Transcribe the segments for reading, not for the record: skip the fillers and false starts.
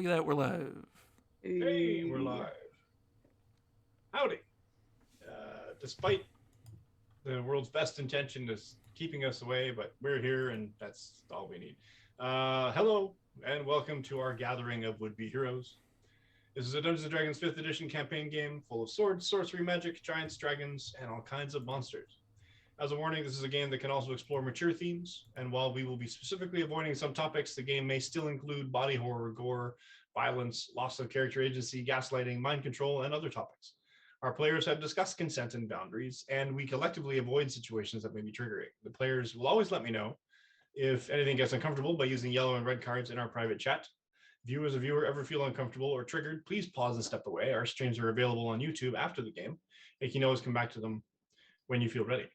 Look at that, we're live. Hey, we're live. Howdy. Despite the world's best intention is keeping us away, but we're here and that's all we need. Hello and welcome to our gathering of would-be heroes. This is a Dungeons & Dragons 5th edition campaign game full of swords, sorcery, magic, giants, dragons, and all kinds of monsters. As a warning, this is a game that can also explore mature themes, and while we will be specifically avoiding some topics, the game may still include body horror, gore, violence, loss of character agency, gaslighting, mind control, and other topics. Our players have discussed consent and boundaries, and we collectively avoid situations that may be triggering. The players will always let me know if anything gets uncomfortable by using yellow and red cards in our private chat. If you as a viewer ever feel uncomfortable or triggered, please pause and step away. Our streams are available on YouTube after the game. You can always come back to them when you feel ready.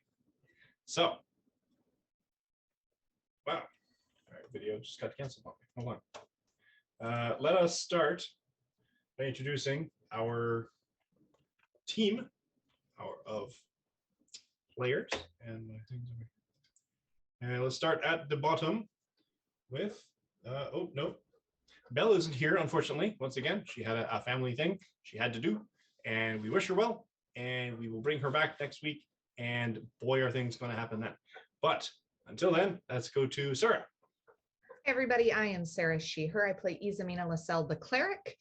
So, wow, all right, video just got canceled on me. Hold on. Let us start by introducing our team of players. And my things are. And let's start at the bottom with, oh, no. Belle isn't here, unfortunately. Once again, she had a family thing she had to do, and we wish her well, and we will bring her back next week. And boy, are things going to happen then. But until then, let's go to Sarah. Hey everybody, I am Sarah She/Her. I play Izamina Lascelle, the cleric,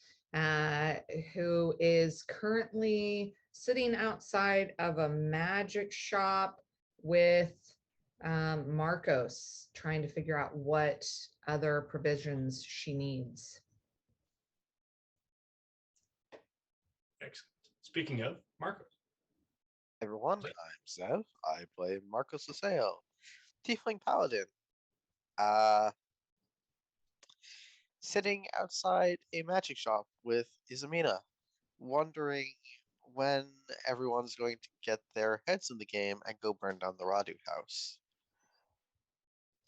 who is currently sitting outside of a magic shop with Marcos, trying to figure out what other provisions she needs. Excellent. Speaking of Marcos. Everyone, I'm Zev. I play Marcos Aseo, Tiefling Paladin. Sitting outside a magic shop with Izamina, wondering when everyone's going to get their heads in the game and go burn down the Radu house.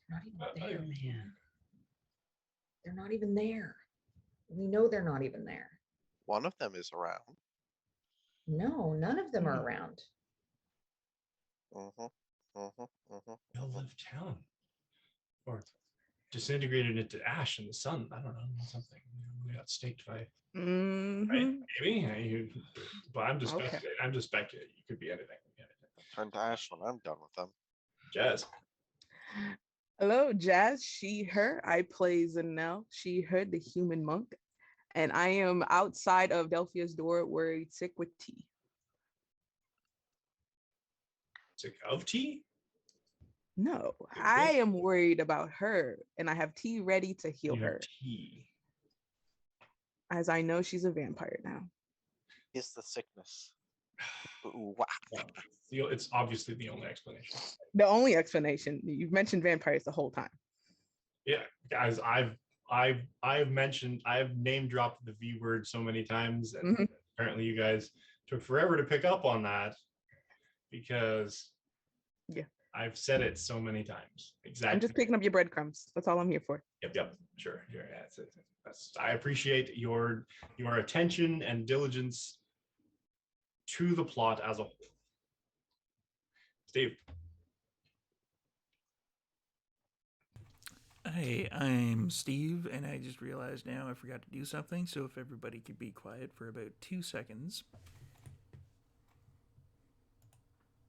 They're not even there, man. They're not even there. We know they're not even there. One of them is around. No, none of them are around. They'll leave town. Or disintegrated into ash in the sun. I don't know, something. They got staked by. Right? Maybe. But I'm just speculating. I'm just speculating. It could be anything. Turn to ash when I'm done with them. Jazz. Hello, Jazz, She/Her. I play Zanelle, She/Her, the human monk. And I am outside of Delphia's door worried sick with tea. Sick of tea? No, I am worried about her, and I have tea ready to heal her. Tea. As I know she's a vampire now. It's the sickness. Wow. It's obviously the only explanation. The only explanation. You've mentioned vampires the whole time. Yeah, guys, I've name dropped the V word so many times, and apparently you guys took forever to pick up on that because I've said it so many times. Exactly. I'm just picking up your breadcrumbs. That's all I'm here for. Yep. Sure. Yeah, I appreciate your attention and diligence to the plot as a whole. Steve. Hey, I'm Steve, and I just realized now I forgot to do something, so if everybody could be quiet for about 2 seconds.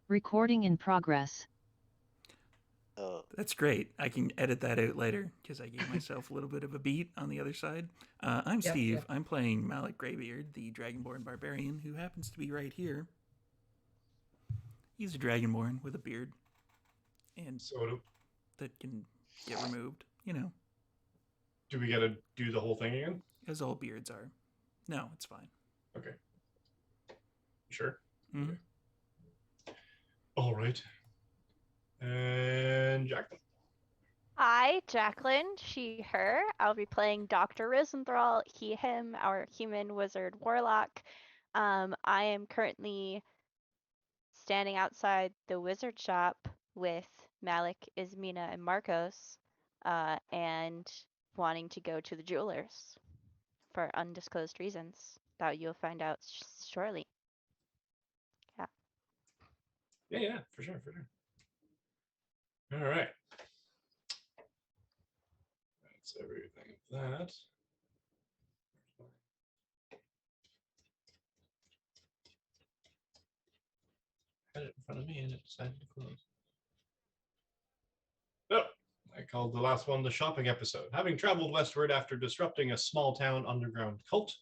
Recording in progress. That's great. I can edit that out later, because I gave myself a little bit of a beat on the other side. I'm Steve. Yep. I'm playing Malik Greybeard, the Dragonborn Barbarian, who happens to be right here. He's a Dragonborn with a beard. And that can get removed, you know. Do we gotta do the whole thing again? As all beards are. No, it's fine. Okay. Sure? Mm-hmm. Okay. All right. And Jacqueline. Hi, Jacqueline, She/Her. I'll be playing Dr. Rosenthal, he/him, our human wizard warlock. I am currently standing outside the wizard shop with Malik, Izamina, and Marcos, and wanting to go to the jewelers for undisclosed reasons that you'll find out shortly. Yeah, for sure. All right. That's everything of that. had it in front of me and it decided to close. Oh, I called the last one the shopping episode. Having traveled westward after disrupting a small town underground cult,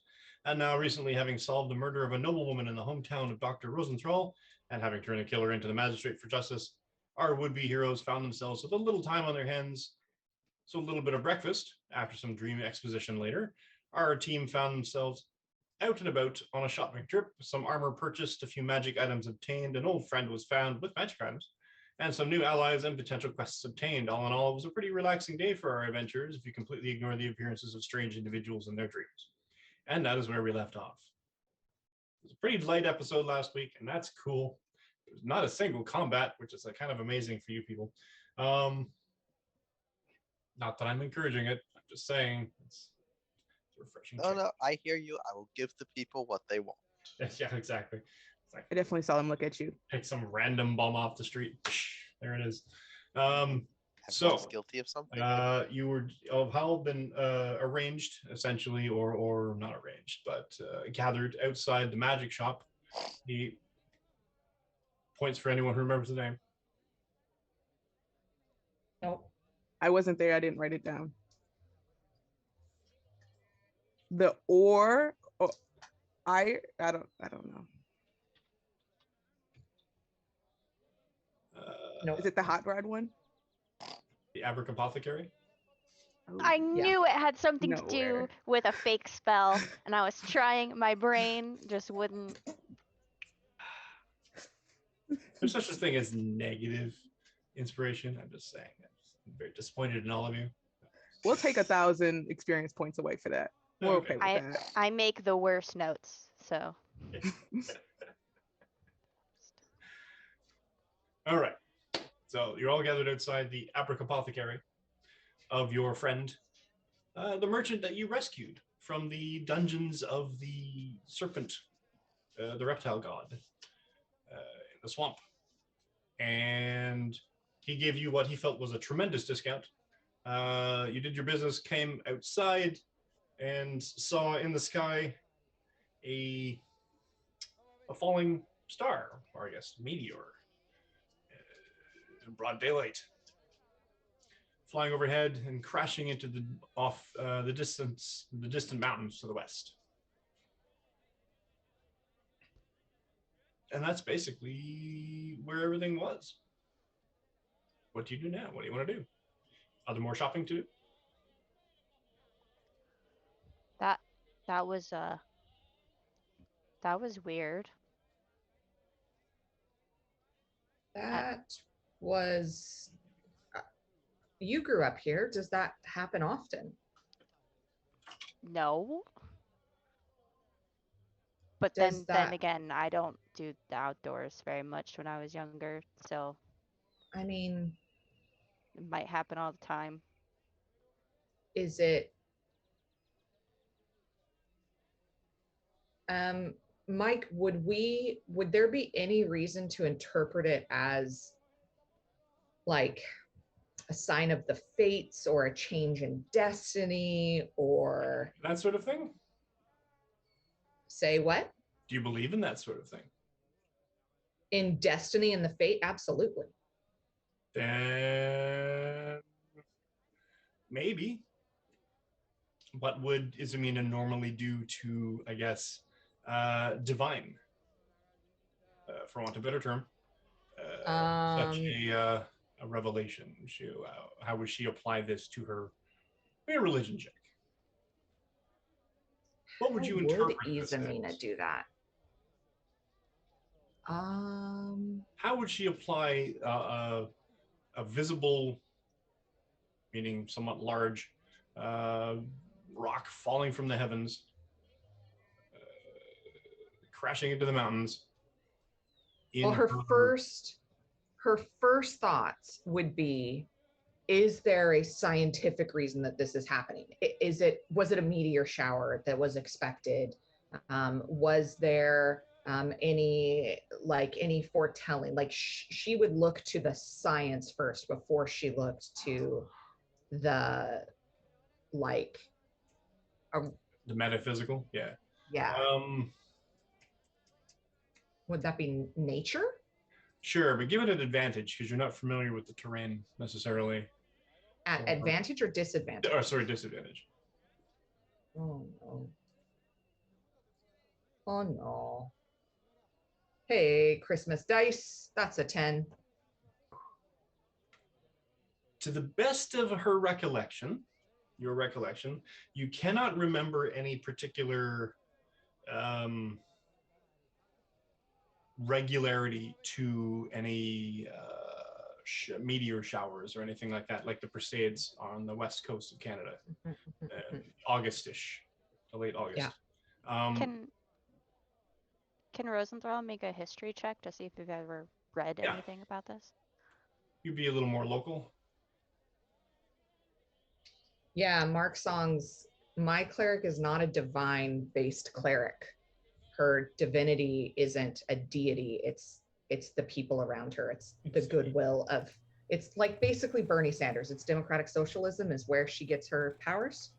and now recently having solved the murder of a noblewoman in the hometown of Dr. Rosenthal, and having turned a killer into the magistrate for justice, our would-be heroes found themselves with a little time on their hands. So a little bit of breakfast, after some dream exposition later, our team found themselves out and about on a shopping trip, some armor purchased, a few magic items obtained, an old friend was found with magic items, and some new allies and potential quests obtained. All in all, it was a pretty relaxing day for our adventurers if you completely ignore the appearances of strange individuals and their dreams. And that is where we left off. It was a pretty light episode last week, and that's cool. There's not a single combat, which is kind of amazing for you people. Not that I'm encouraging it. I'm just saying it's refreshing. No, no, I hear you. I will give the people what they want. Yeah, exactly. It's like I definitely saw them look at you. pick some random bomb off the street. There it is. Everyone's guilty of something. You were have been arranged essentially, or not arranged, but gathered outside the magic shop. He points for anyone who remembers the name. Nope. I wasn't there. I didn't write it down. The or I don't know. Nope. Is it the hot rod one? The Apothecary. Oh, I knew it had something to do Nowhere. with a fake spell, and I was trying. My brain just wouldn't. There's such a thing as negative inspiration. I'm just saying. I'm very disappointed in all of you. We'll take 1,000 experience points away for that. We're okay with that. I make the worst notes, so. All right. So you're all gathered outside the Apothecary of your friend, the merchant that you rescued from the dungeons of the serpent, the reptile god, in the swamp. And he gave you what he felt was a tremendous discount. You did your business, came outside, and saw in the sky a falling star, or I guess meteor, in broad daylight, flying overhead and crashing into the distant mountains to the west. And that's basically where everything was. What do you do now? What do you want to do? Are there more shopping to do? That was weird. That was. You grew up here. Does that happen often? No. But Does then again, I don't do the outdoors very much when I was younger, so I mean, it might happen all the time. is it Mike, would there be any reason to interpret it as like a sign of the fates or a change in destiny or That sort of thing? say what? Do you believe in that sort of thing? In destiny and the fate? Absolutely. Then maybe. What would Isomina normally do to, I guess, divine, for want of a better term, such a revelation? How would she apply this to her religion check? What would you interpret this as? Isomina do that? How would she apply a visible, meaning somewhat large, rock falling from the heavens, crashing into the mountains? Well, her first thoughts would be, is there a scientific reason that this is happening? Was it a meteor shower that was expected? Was there any foretelling? Like she would look to the science first before she looked to the the metaphysical. Yeah. Would that be nature? Sure, but give it an advantage because you're not familiar with the terrain necessarily. At Or- advantage or disadvantage? Oh, sorry, disadvantage. Oh no. Oh no. Hey, Christmas dice. That's a 10. To the best of her recollection, your recollection, you cannot remember any particular regularity to any meteor showers or anything like that, like the Perseids on the west coast of Canada, Augustish, the late August. Yeah. Can Rosenthal make a history check to see if you've ever read Yeah. anything about this? You'd be a little more local. Yeah, Mark Song's my cleric is not a divine based cleric. Her divinity isn't a deity. It's the people around her. It's the goodwill of it's like basically Bernie Sanders. It's democratic socialism is where she gets her powers.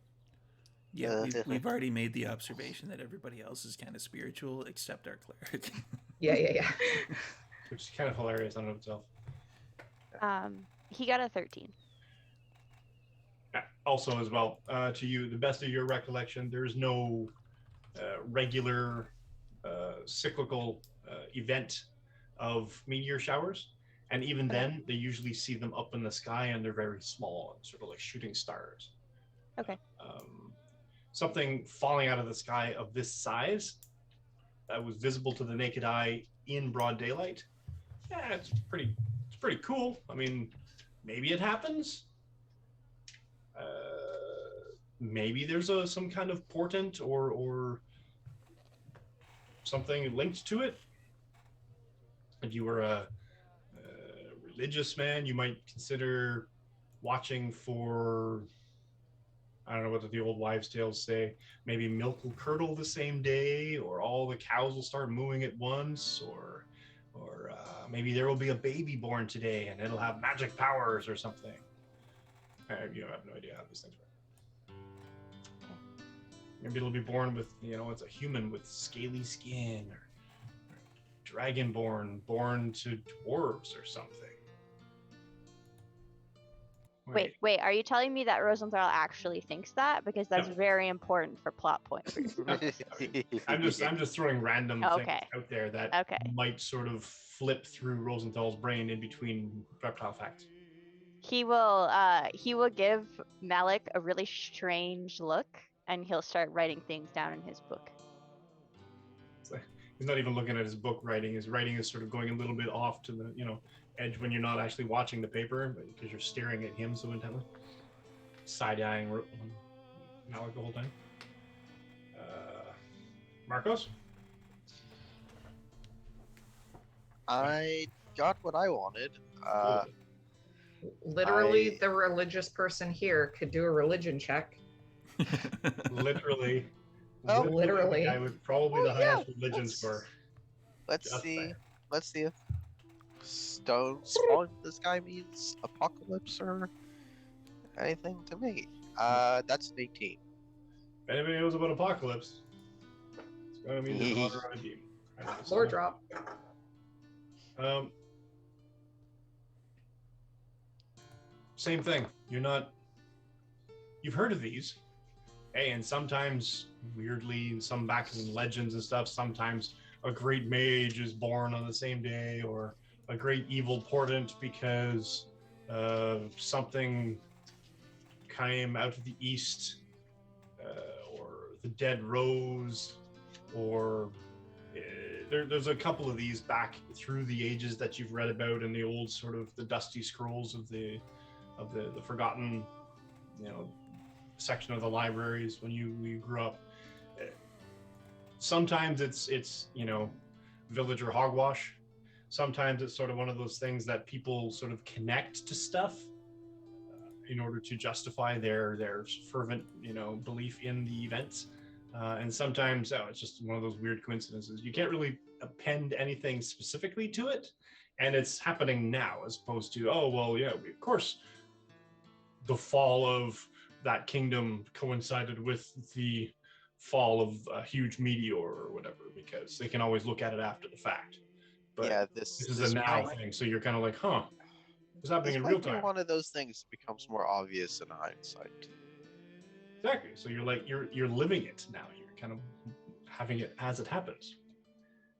Yeah, we've already made the observation that everybody else is kind of spiritual except our cleric. Yeah. Which is kind of hilarious on itself. He got a 13. Also, as well, to you, the best of your recollection, there is no regular cyclical event of meteor showers. And even then, they usually see them up in the sky and they're very small and sort of like shooting stars. Okay. Something falling out of the sky of this size that was visible to the naked eye in broad daylight. Yeah, it's pretty cool. I mean, maybe it happens. Maybe there's some kind of portent or something linked to it. If you were a religious man, you might consider watching for, I don't know what the old wives' tales say, maybe milk will curdle the same day, or all the cows will start mooing at once, or maybe there will be a baby born today and it'll have magic powers or something. I have no idea how these things work. Maybe it'll be born with, it's a human with scaly skin, or dragonborn born to dwarves or something. Wait, are you telling me that Rosenthal actually thinks that? Because that's very important for plot point. I'm just throwing random things out there that might sort of flip through Rosenthal's brain in between reptile facts. He will give Malik a really strange look, and he'll start writing things down in his book. He's not even looking at his book writing. His writing is sort of going a little bit off to the edge when you're not actually watching the paper, but because you're staring at him so intently, side-eyeing Malik the whole time. Marcos? I got what I wanted. Literally, the religious person here could do a religion check. Literally. Oh, literally. I would probably the highest religion score. Let's see if stones falling from the sky means apocalypse or anything to me. That's an 18. If anybody knows about apocalypse, it's going to mean the daughter of a demon. Floor drop. Same thing. You've heard of these. Hey, and sometimes, weirdly, some back in legends and stuff, sometimes a great mage is born on the same day, or a great evil portent because something came out of the east, or the dead rose, or there's a couple of these back through the ages that you've read about in the old sort of the dusty scrolls of the forgotten, section of the libraries when you grew up. Sometimes it's villager hogwash. Sometimes it's sort of one of those things that people sort of connect to stuff in order to justify their fervent belief in the events. And sometimes it's just one of those weird coincidences. You can't really append anything specifically to it, and it's happening now as opposed to, of course the fall of that kingdom coincided with the fall of a huge meteor or whatever, because they can always look at it after the fact. but Yeah, this this is a this now might thing, so you're kind of like, huh, it's happening this in might real be time. one of those things that becomes more obvious in hindsight. Exactly. So you're like you're living it now. You're kind of having it as it happens.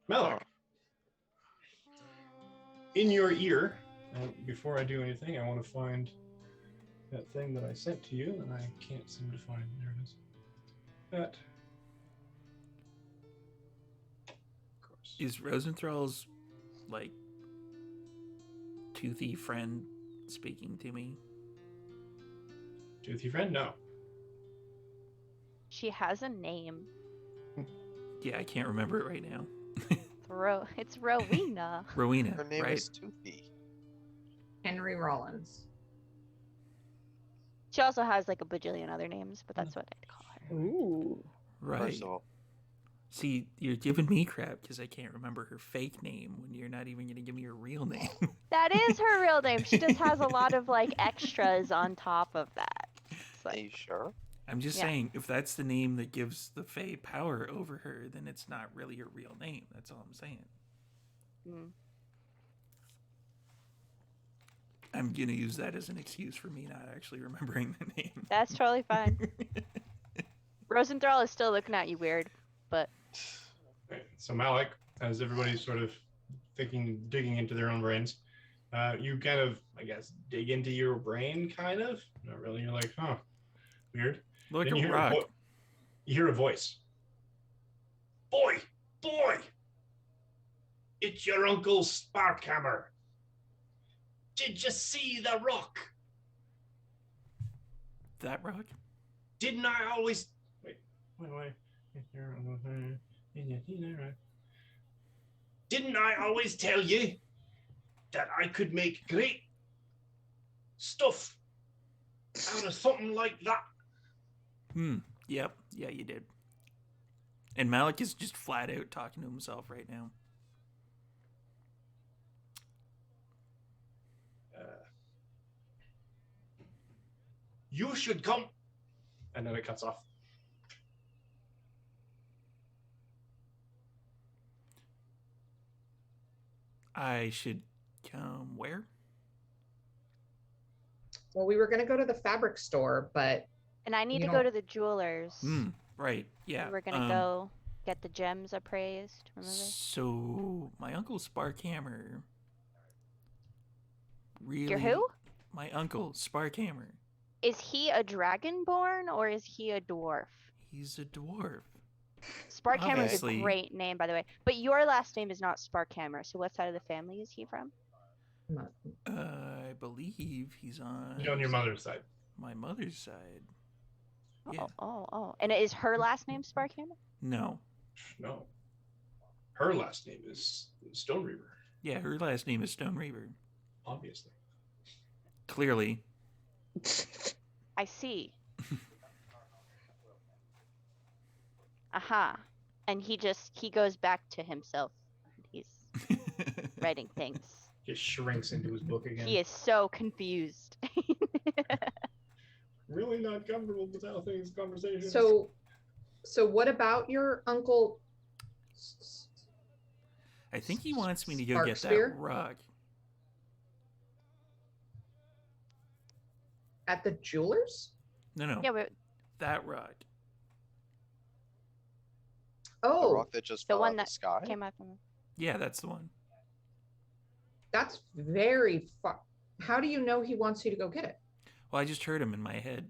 Malik, in your ear. Before I do anything, I want to find that thing that I sent to you, and I can't seem to find. There it is. That. Of course. Is Rosenthal's like toothy friend speaking to me? Toothy friend? No. She has a name. Yeah, I can't remember it right now. It's Rowena. Rowena, Her name right? is Toothy. Henry Rollins. She also has like a bajillion other names, but that's what I'd call her. Ooh. Right. First of all, See, you're giving me crap because I can't remember her fake name when you're not even going to give me her real name. That is her real name. She just has a lot of like extras on top of that. It's are like, you sure? I'm just Yeah. saying, if that's the name that gives the Fae power over her, then it's not really her real name. That's all I'm saying. mm. I'm going to use that as an excuse for me not actually remembering the name. That's totally fine. Rosenthal is still looking at you weird, but Right. So Malik, as everybody's sort of digging into their own brains, you kind of, I guess, dig into your brain, kind of. Not really. You're like, huh, weird. Like Then a you hear rock. you hear a voice. Boy, boy, it's your Uncle Sparkhammer. Did you see the rock? That rock? Didn't I always wait? Didn't I always tell you that I could make great stuff out of something like that? Yep. Yeah, you did. And Malik is just flat out talking to himself right now. You should come. And then it cuts off. I should come where? Well, we were going to go to the fabric store, but and I need You to go don't- to the jewelers. Right. Yeah. We were gonna go get the gems appraised, remember? So my uncle Sparkhammer. Really? Your who? My uncle Sparkhammer. Is he a dragonborn or is he a dwarf? He's a dwarf. Sparkhammer is Obviously. a great name, by the way. But your last name is not Sparkhammer, so what side of the family is he from? I believe he's on You're on your mother's side. my mother's side. Oh, Yeah. oh. And is her last name Sparkhammer? No. No. Her last name is Stone Reaver, Yeah, her last name is Stone Reaver. obviously. Clearly. I see. Aha. And he goes back to himself. He's writing things. Just shrinks into his book again. He is so confused. Really not comfortable with how things conversations. So what about your uncle? I think he wants me to go get that Sparkspear? rock. At the jewelers? No. Yeah, but That rock. The Oh, rock that just the fell one out of that the sky. came out from Yeah, that's the one. that's very far. How do you know he wants you to go get it? Well, I just heard him in my head.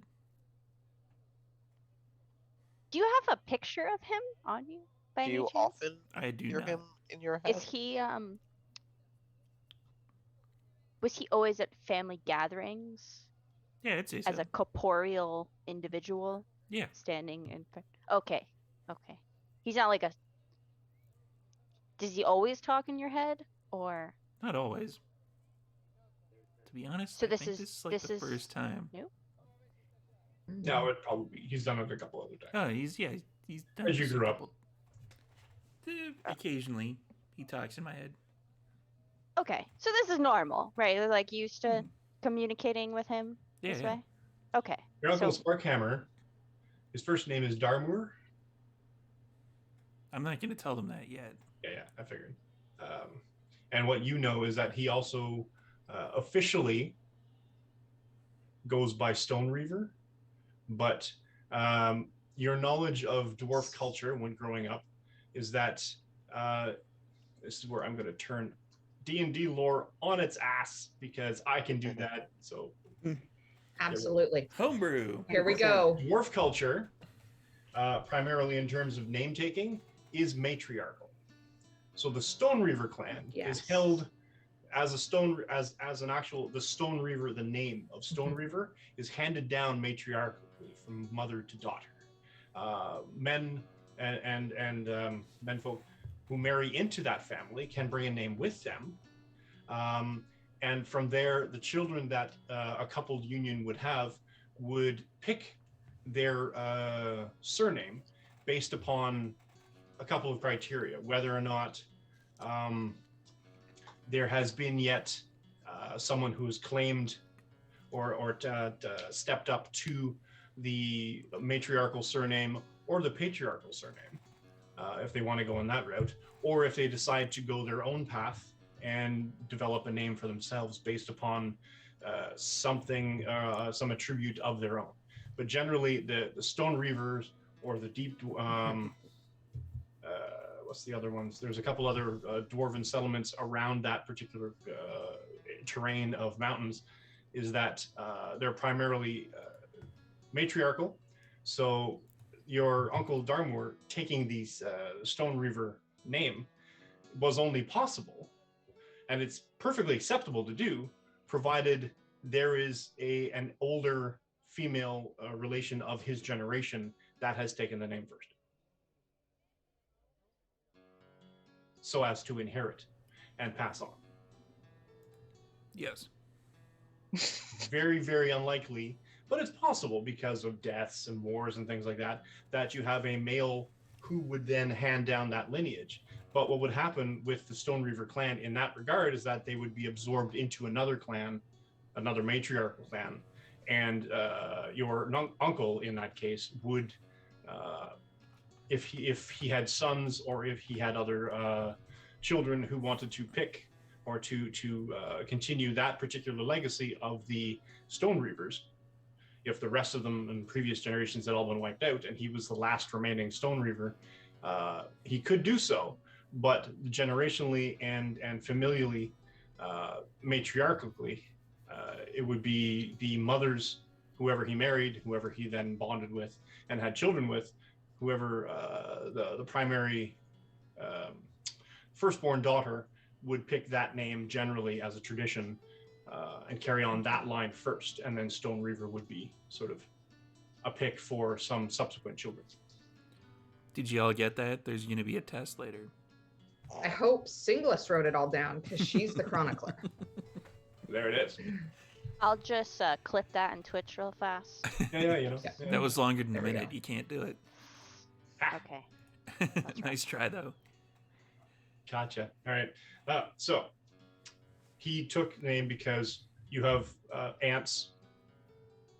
Do you have a picture of him on you by Do any you chance? often I do hear not. him in your head? Is he was he always at family gatherings Yeah, I'd say so. as a corporeal individual Yeah. standing in front? Okay. He's not like a Does he always talk in your head or Not always. To be honest, So I this think is- this is like this the is first time. new? No, it probably he's done it a couple other times. Oh, he's done As you this a grew up. couple- Occasionally, he talks in my head. Okay. So this is normal, right? They're like used to Hmm. communicating with him Yeah, this yeah. way? Okay. Your uncle So Sparkhammer, his first name is Darmoor. I'm not going to tell them that yet. Yeah, I figured. And what you know is that he also officially goes by Stone Reaver, but your knowledge of dwarf culture when growing up is that this is where I'm going to turn D&D lore on its ass because I can do that. So Absolutely. Homebrew. Here we go. Dwarf culture, primarily in terms of name taking, is matriarchal. So the Stone Reaver clan is held as a the Stone Reaver, the name of Stone Reaver is handed down matriarchally from mother to daughter. Men and menfolk who marry into that family can bring a name with them. And from there, the children that a coupled union would have would pick their surname based upon a couple of criteria, whether or not there has been yet someone who has claimed or stepped up to the matriarchal surname or the patriarchal surname, if they want to go on that route, or if they decide to go their own path and develop a name for themselves based upon something, some attribute of their own. But generally, the Stone Reavers or the Deep, what's the other ones? There's a couple other dwarven settlements around that particular terrain of mountains, is that they're primarily matriarchal. So your Uncle Darmor taking the Stone Reaver name was only possible, and it's perfectly acceptable to do, provided there is an older female relation of his generation that has taken the name first, so as to inherit and pass on. Yes. Very, very unlikely, but it's possible because of deaths and wars and things like that, that you have a male who would then hand down that lineage. But what would happen with the Stone Reaver clan in that regard is that they would be absorbed into another clan, another matriarchal clan, and your uncle in that case would, if he had sons or if he had other children who wanted to pick or to continue that particular legacy of the Stone Reavers, if the rest of them in previous generations had all been wiped out and he was the last remaining Stone Reaver, he could do so, but generationally and familially, matriarchally, it would be the mothers, whoever he married, whoever he then bonded with and had children with, whoever the primary firstborn daughter would pick that name generally as a tradition and carry on that line first, and then Stone Reaver would be sort of a pick for some subsequent children. Did you all get that? There's going to be a test later. I hope Singlis wrote it all down because she's the chronicler. There it is. I'll just clip that and Twitch real fast. Yeah, you know. Yeah. Yeah. That was longer than a There we minute. go. You can't do it. Okay. Nice try, though. Gotcha. All right. So he took the name because you have aunts,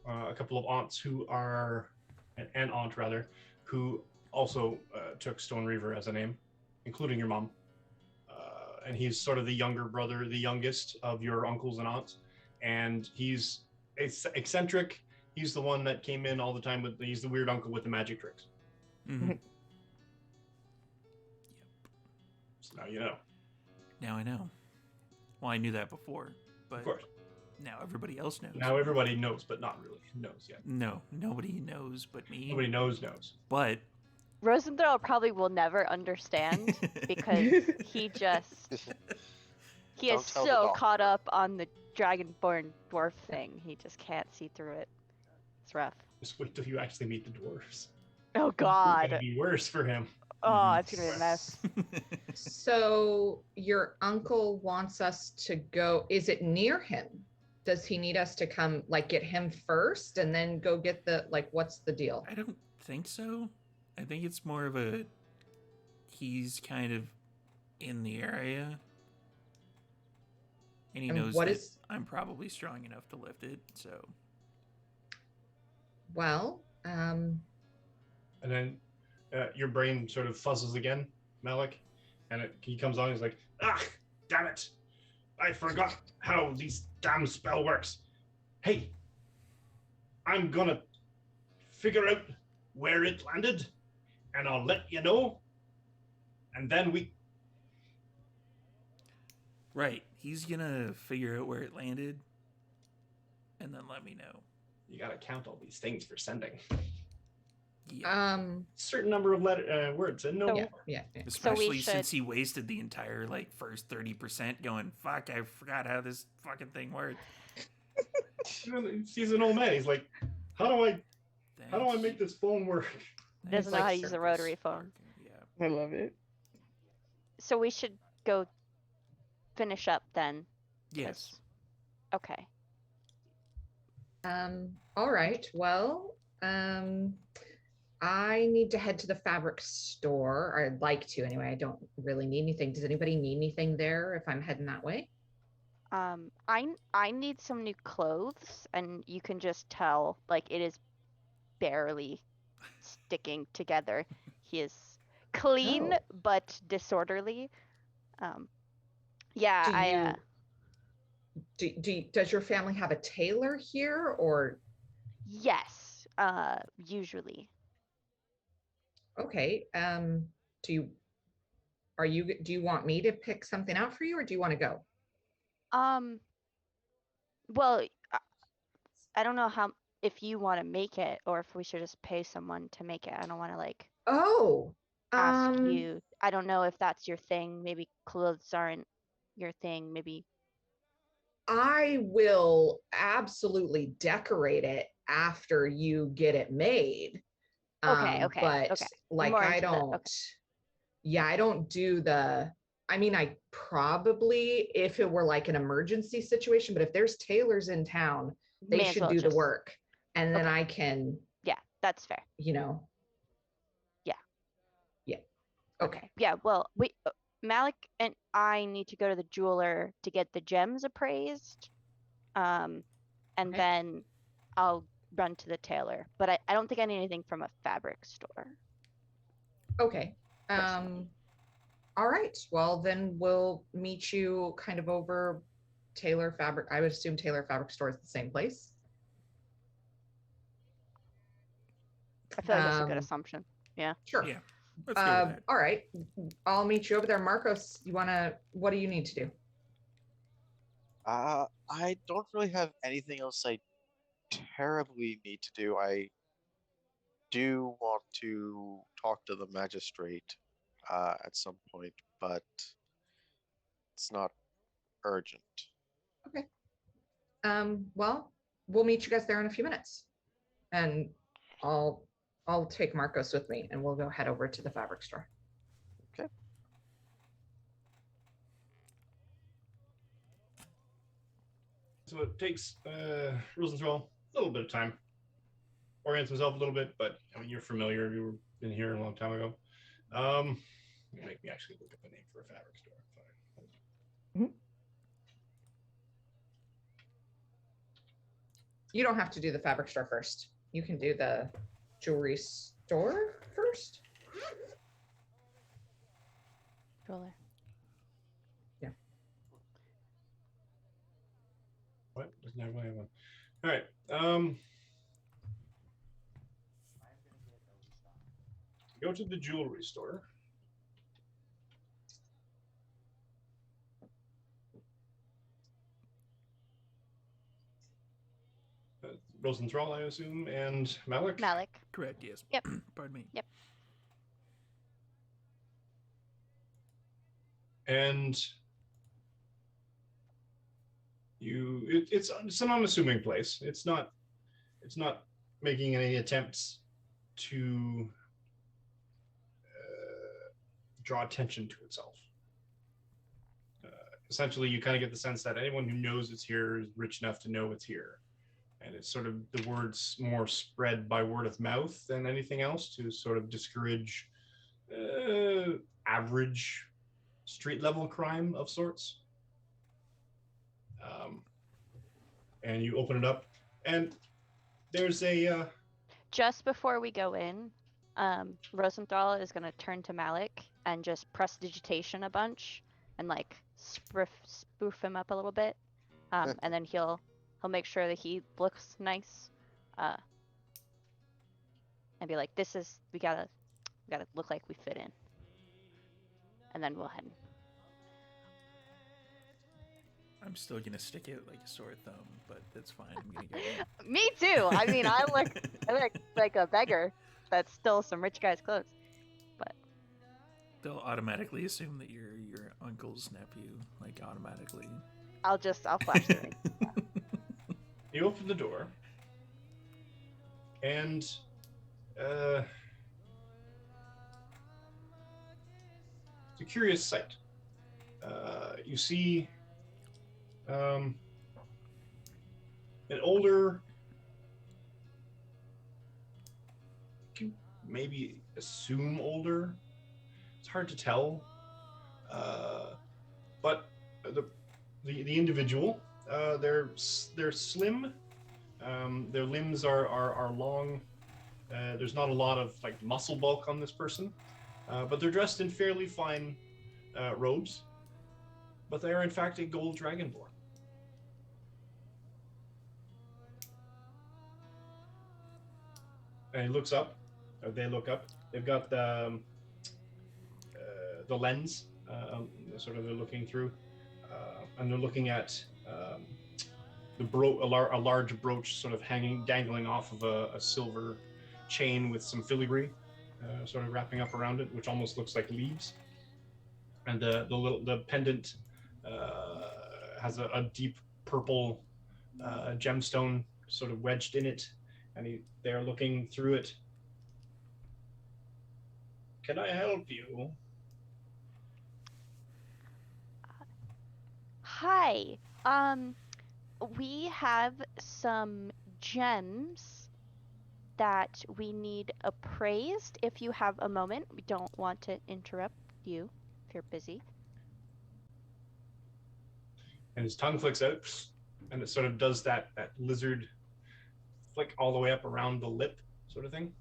a couple of aunts who are, an aunt rather, who also took Stone Reaver as a name, including your mom. And he's sort of the younger brother, the youngest of your uncles and aunts. And he's eccentric. He's the one that came in all the time he's the weird uncle with the magic tricks. Mm-hmm. So now you know. Now I know. Well, I knew that before, but Of course. now everybody else knows. Now everybody knows, but not really knows yet. No, nobody knows but me. Nobody knows. But Rosenthal probably will never understand because he is Don't tell the so dog. caught up on the dragonborn dwarf thing. He just can't see through it. It's rough. Just wait till you actually meet the dwarves. Oh It's God. gonna be worse for him. Oh, it's gonna be a mess. So your uncle wants us to go. Is it near him? Does he need us to come, like, get him first and then go get what's the deal? I don't think so. I think it's more of he's kind of in the area. And he And knows what that is- I'm probably strong enough to lift it, so. Well, And then your brain sort of fuzzles again, Malik, and he comes on. He's like, damn it. I forgot how these damn spell works. Hey, I'm gonna figure out where it landed, and I'll let you know. And then we... Right. He's gonna figure out where it landed and then let me know. You gotta count all these things for sending. Yeah. Certain number of words and no So- more. Yeah. Especially should- since he wasted the entire like first 30% going, fuck, I forgot how this fucking thing worked. He's an old man. He's like, how do I make this phone work? Doesn't know how to use the rotary phone. Yeah. I love it. So we should go finish up then. Yes. 'cause- Okay. All right. Well, I need to head to the fabric store, or I'd like to anyway. I don't really need anything. Does anybody need anything there if I'm heading that way? I need some new clothes, and you can just tell like it is barely sticking together. He is clean Oh. but disorderly. Yeah, Do I does your family have a tailor here, or yes, usually. okay? Do you want me to pick something out for you, or do you want to go? Well, I don't know how if you want to make it or if we should just pay someone to make it. I don't want to like Oh, ask you. I don't know if that's your thing. Maybe clothes aren't your thing. Maybe I will absolutely decorate it after you get it made. Okay, But okay. like more I into the- don't, okay. yeah, I don't do I mean, I probably, if it were like an emergency situation, but if there's tailors in town, they May as should well do the just- work. And then Okay. I can, Yeah, that's fair. you know. Yeah. Yeah. Okay. Yeah, well, Malik and I need to go to the jeweler to get the gems appraised. And Okay. then I'll run to the tailor. But I don't think I need anything from a fabric store. Okay. Personally. All right. Well, then we'll meet you kind of over Taylor Fabric. I would assume Taylor Fabric Store is the same place. I feel like that's a good Um, assumption. Yeah. Sure. Yeah. Let's go with that. All right. I'll meet you over there. Marcos, what do you need to do? I don't really have anything else I terribly need to do. I do want to talk to the magistrate at some point, but it's not urgent. Well, we'll meet you guys there in a few minutes. And I'll take Marcos with me and we'll go head over to the fabric store. Okay. So it takes Rosenthal a little bit of time. Orients himself a little bit, but I mean, you're familiar. You were in here a long time ago. Make me actually look up a name for a fabric store. Fine. You don't have to do the fabric store first. You can do the jewelry store first. Jeweler. What? Doesn't have one. All right. Go to the jewelry store. Rosenthal, I assume, and Malik. Malik. Correct, yes. Yep. Pardon me. Yep. And it's an unassuming place. It's not making any attempts to draw attention to itself. Essentially, you kind of get the sense that anyone who knows it's here is rich enough to know it's here. And it's sort of the word's more spread by word of mouth than anything else to sort of discourage average street level crime of sorts. And you open it up, and there's a Just before we go in, Rosenthal is going to turn to Malik and just press digitation a bunch and like spoof him up a little bit, and then he'll make sure that he looks nice, and be like, "This is we gotta look like we fit in," and then we'll head. I'm still gonna stick it like a sore thumb, but that's fine. I'm gonna go. Me too. I mean, I look like a beggar that stole some rich guy's clothes. But They'll automatically assume that you're your uncle's nephew, like automatically. I'll flash the ring. You open the door, and it's a curious sight. You see an older, you can maybe assume older. It's hard to tell, but the individual, they're slim. Their limbs are long. There's not a lot of like muscle bulk on this person, but they're dressed in fairly fine robes. But they are in fact a gold dragonborn. And he looks up, or they look up. They've got the lens, sort of they're looking through, and they're looking at a large brooch sort of dangling off of a silver chain with some filigree sort of wrapping up around it, which almost looks like leaves. And the pendant has a deep purple gemstone sort of wedged in it, and they're looking through it. Can I help you? Hi. We have some gems that we need appraised. If you have a moment, we don't want to interrupt you if you're busy. And his tongue flicks out, and it sort of does that lizard flick all the way up around the lip sort of thing.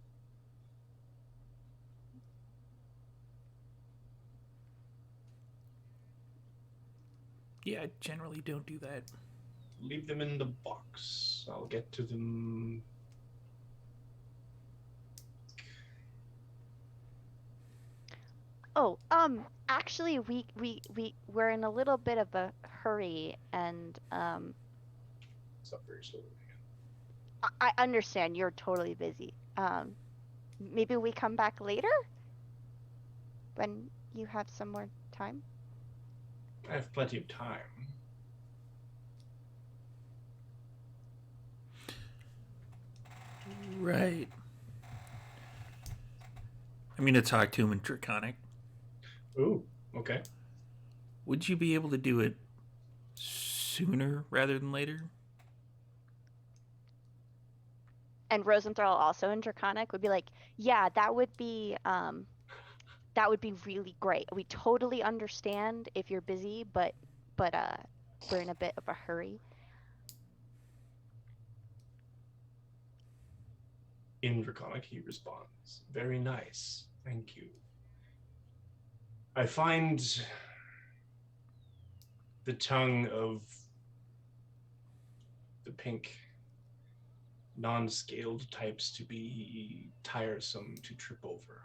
Yeah, I generally don't do that. Leave them in the box. I'll get to them. Oh, actually, we're in a little bit of a hurry, and It's up very slowly. I understand you're totally busy. Maybe we come back later when you have some more time. I have plenty of time. Right. I'm gonna talk to him in Draconic. Ooh, okay. Would you be able to do it sooner rather than later? And Rosenthal also in Draconic would be like, yeah, that would be really great. We totally understand if you're busy, but we're in a bit of a hurry. In Draconic, he responds, very nice, thank you. I find the tongue of the pink non-scaled types to be tiresome to trip over.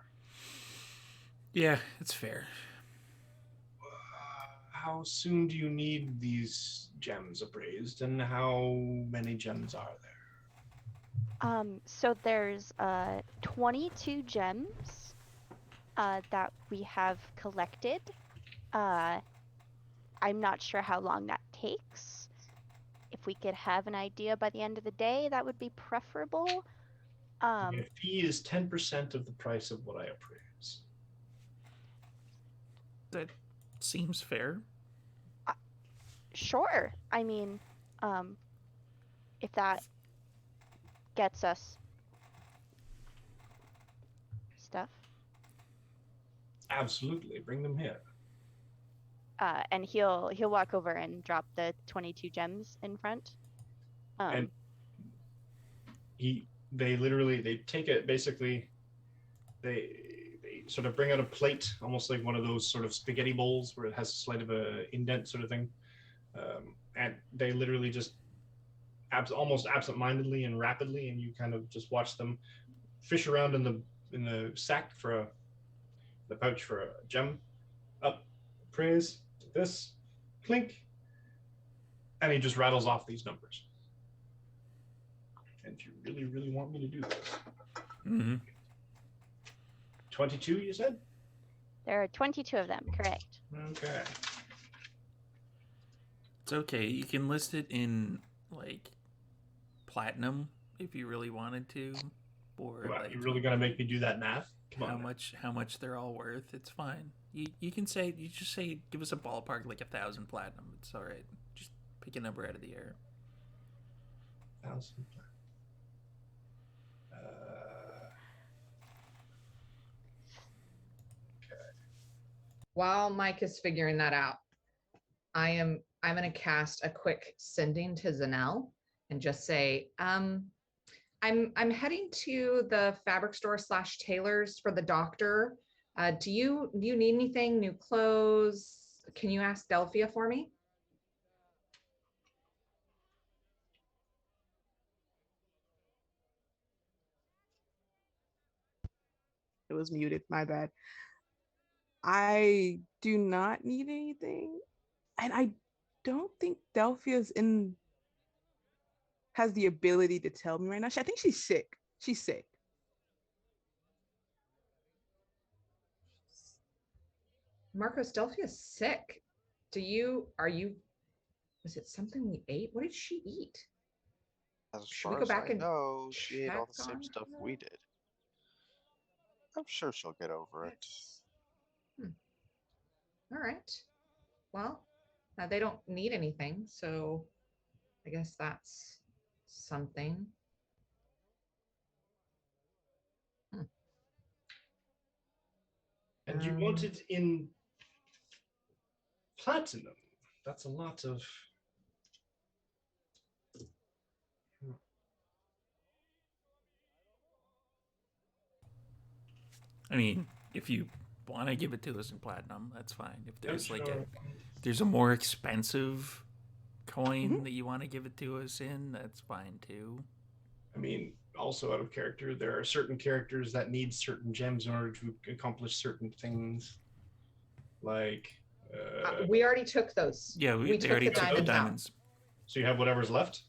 Yeah, it's fair. How soon do you need these gems appraised, and how many gems are there? So there's 22 gems that we have collected. I'm not sure how long that takes. If we could have an idea by the end of the day, that would be preferable. My fee is 10% of the price of what I appraise. That seems fair. Sure. I mean, if that gets us stuff. Absolutely, bring them here. And he'll walk over and drop the 22 gems in front. And they take it, basically they they sort of bring out a plate, almost like one of those sort of spaghetti bowls where it has a slight of a indent sort of thing, and they literally just almost absent-mindedly and rapidly, and you kind of just watch them fish around in the sack for the pouch for a gem. Up, praise, this, clink, and he just rattles off these numbers. And you really, really want me to do this? Mm-hmm. 22, you said? There are 22 of them, correct. Okay. It's okay. You can list it in like platinum if you really wanted to, or Wow, like you're really gonna make me do that math? Come how on. much they're all worth. It's fine. You can say, you just say, give us a ballpark like 1,000 platinum. It's all right. Just pick a number out of the air. 1,000. While Mike is figuring that out, I'm going to cast a quick sending to Zanel and just say, I'm heading to the fabric store / tailors for the doctor. Do you need anything? New clothes? Can you ask Delphia for me? It was muted. My bad. I do not need anything, and I don't think Delphia's in has the ability to tell me right now. I think she's sick. She's sick. Marcos, Delphia's sick. Was it something we ate? What did she eat? As Should we far go as back I and know, she ate all the check same on stuff her? we did. I'm sure she'll get over it. All right. Well, they don't need anything, so I guess that's something. And you want it in platinum? That's a lot of... I mean, if you want to give it to us in platinum, that's fine. If there's Sure. like there's a more expensive coin that you want to give it to us in, that's fine too. I mean, also out of character, there are certain characters that need certain gems in order to accomplish certain things. Like, we already took those. Yeah, we they took already the took diamonds the out. diamonds. So you have whatever's left?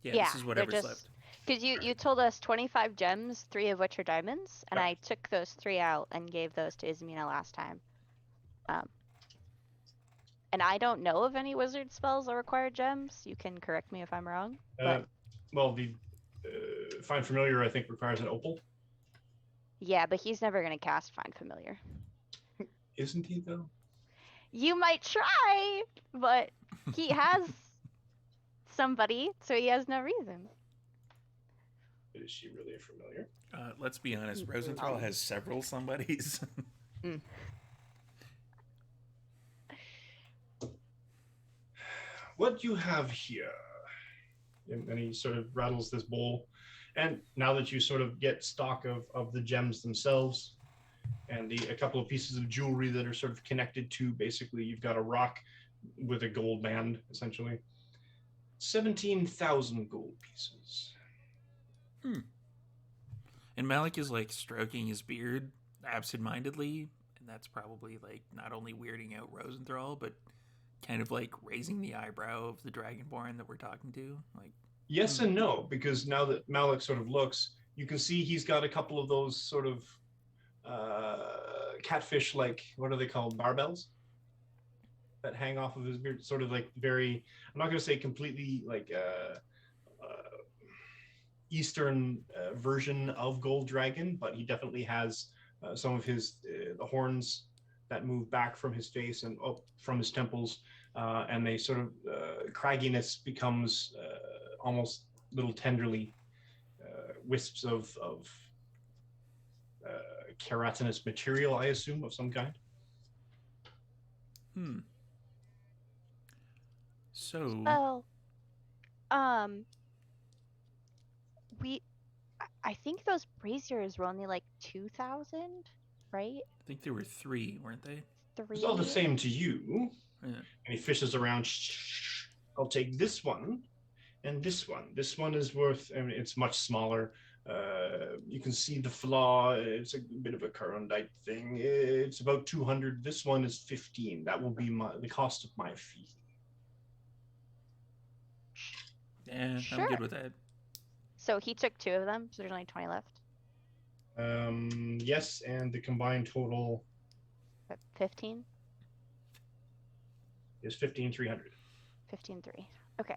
Yeah, this is whatever's left. Because you told us 25 gems, 3 of which are diamonds, and Right. I took those 3 out and gave those to Ismina last time. And I don't know of any wizard spells that require gems. You can correct me if I'm wrong. But Well, the Find Familiar, I think, requires an opal. yeah, but he's never going to cast Find Familiar. Isn't he, though? You might try, but he has somebody, so he has no reason. Is she really familiar? Let's be honest, Rosenthal has several somebodies. What you have here? And he sort of rattles this bowl. And now that you sort of get stock of the gems themselves and a couple of pieces of jewelry that are sort of connected to, basically, you've got a rock with a gold band, essentially. 17,000 gold pieces. And Malik is like stroking his beard absentmindedly, and that's probably like not only weirding out Rosenthal, but kind of like raising the eyebrow of the Dragonborn that we're talking to. Like, yes and no, because now that Malik sort of looks, you can see he's got a couple of those sort of catfish, like, what are they called, barbells that hang off of his beard, sort of like very, I'm not going to say completely like Eastern version of Gold Dragon, but he definitely has some of his the horns that move back from his face and up from his temples, and they sort of cragginess becomes almost little tenderly wisps of keratinous material, I assume, of some kind. So, Well, I think those braziers were only like 2,000. right? I think there were 3, weren't they? 3. It's all the same to you. Yeah. And he fishes around. I'll take this one and this one. This one is worth, I mean, it's much smaller. You can see the flaw. It's a bit of a Kurundite thing. It's about 200. This one is 15. That will be the cost of my fee. Yeah, Sure. I'm good with that. So he took 2 of them, so there's only 20 left. Yes, and the combined total 15? is 15,300. 15-3. Okay.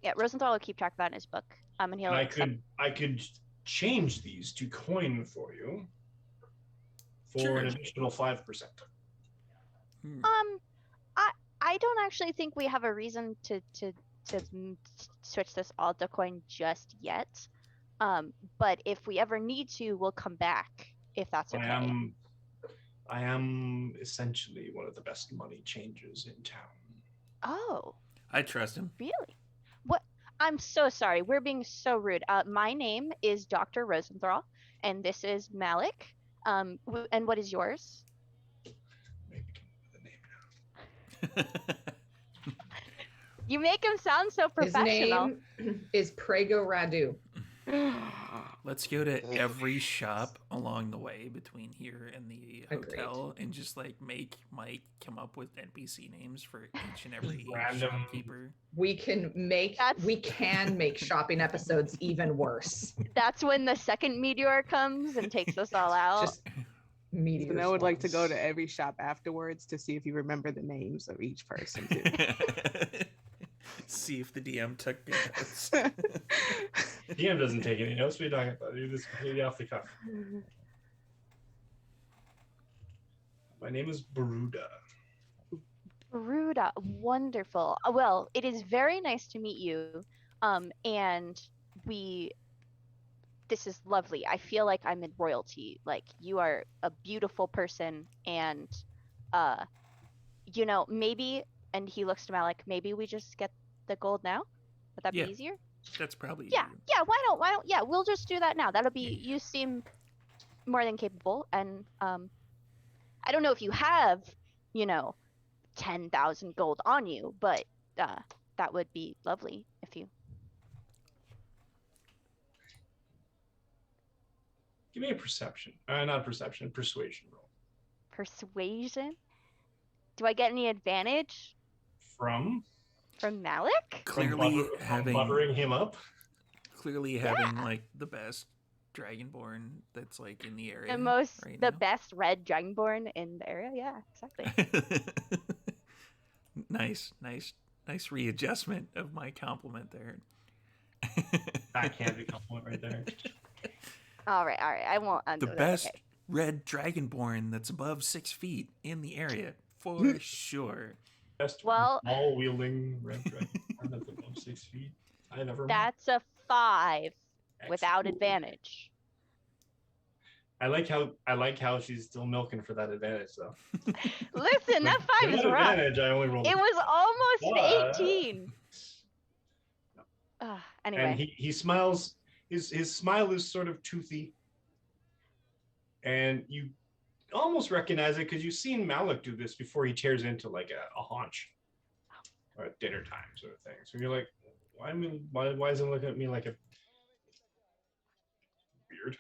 Yeah, Rosenthal will keep track of that in his book. And he'll And accept. I could change these to coin for you for Sure. an additional 5%. Hmm. I don't actually think we have a reason to switch this all to coin just yet. But if we ever need to, we'll come back if that's okay. I am essentially one of the best money changers in town. Oh, I trust him. really? What? I'm so sorry. We're being so rude. My name is Dr. Rosenthal, and this is Malik. And what is yours? Maybe come up with a name now. You make him sound so His professional. name is Prego Radu. Let's go to every shop along the way between here and the Agreed. hotel and just like make Mike come up with NPC names for each and every Random. shopkeeper. We can make shopping episodes even worse. That's when the second meteor comes and takes us all out. Just meteors. And I would like to go once. to every shop afterwards to see if you remember the names of each person too. See if the DM took good notes. DM doesn't take any notes. What are you talking about? Do this completely off the cuff. My name is Baruda. Ruda, wonderful. Well, it is very nice to meet you. And this is lovely. I feel like I'm in royalty. Like you are a beautiful person, and maybe. And he looks to Malik. Maybe we just get the gold now. Would that Yeah. be easier? That's probably Yeah. Why don't? Yeah, we'll just do that now. That'll be. You seem more than capable, and I don't know if you have, 10,000 gold on you, but that would be lovely if you. Give me a perception. Not perception, persuasion roll. Persuasion? Do I get any advantage From Malik? Clearly from having buttering him up. having like the best dragonborn that's like in the area. The best red dragonborn in the area. Yeah, exactly. Nice readjustment of my compliment there. Backhanded compliment right there. All right. I won't undo The that. best Okay. red dragonborn that's above 6 feet in the area for sure. Best Well- ball wielding red dragon that's above 6 feet. I never. That's a 5 Excellent. without advantage. I like how she's still milking for that advantage though. Listen, that 5 is Without rough. advantage, I only rolled. It was almost But- an 18. Anyway. And he smiles. His smile is sort of toothy, and you almost recognize it because you've seen Malik do this before. He tears into like a haunch, or at dinner time sort of thing. So you're like, why is he looking at me like a weird?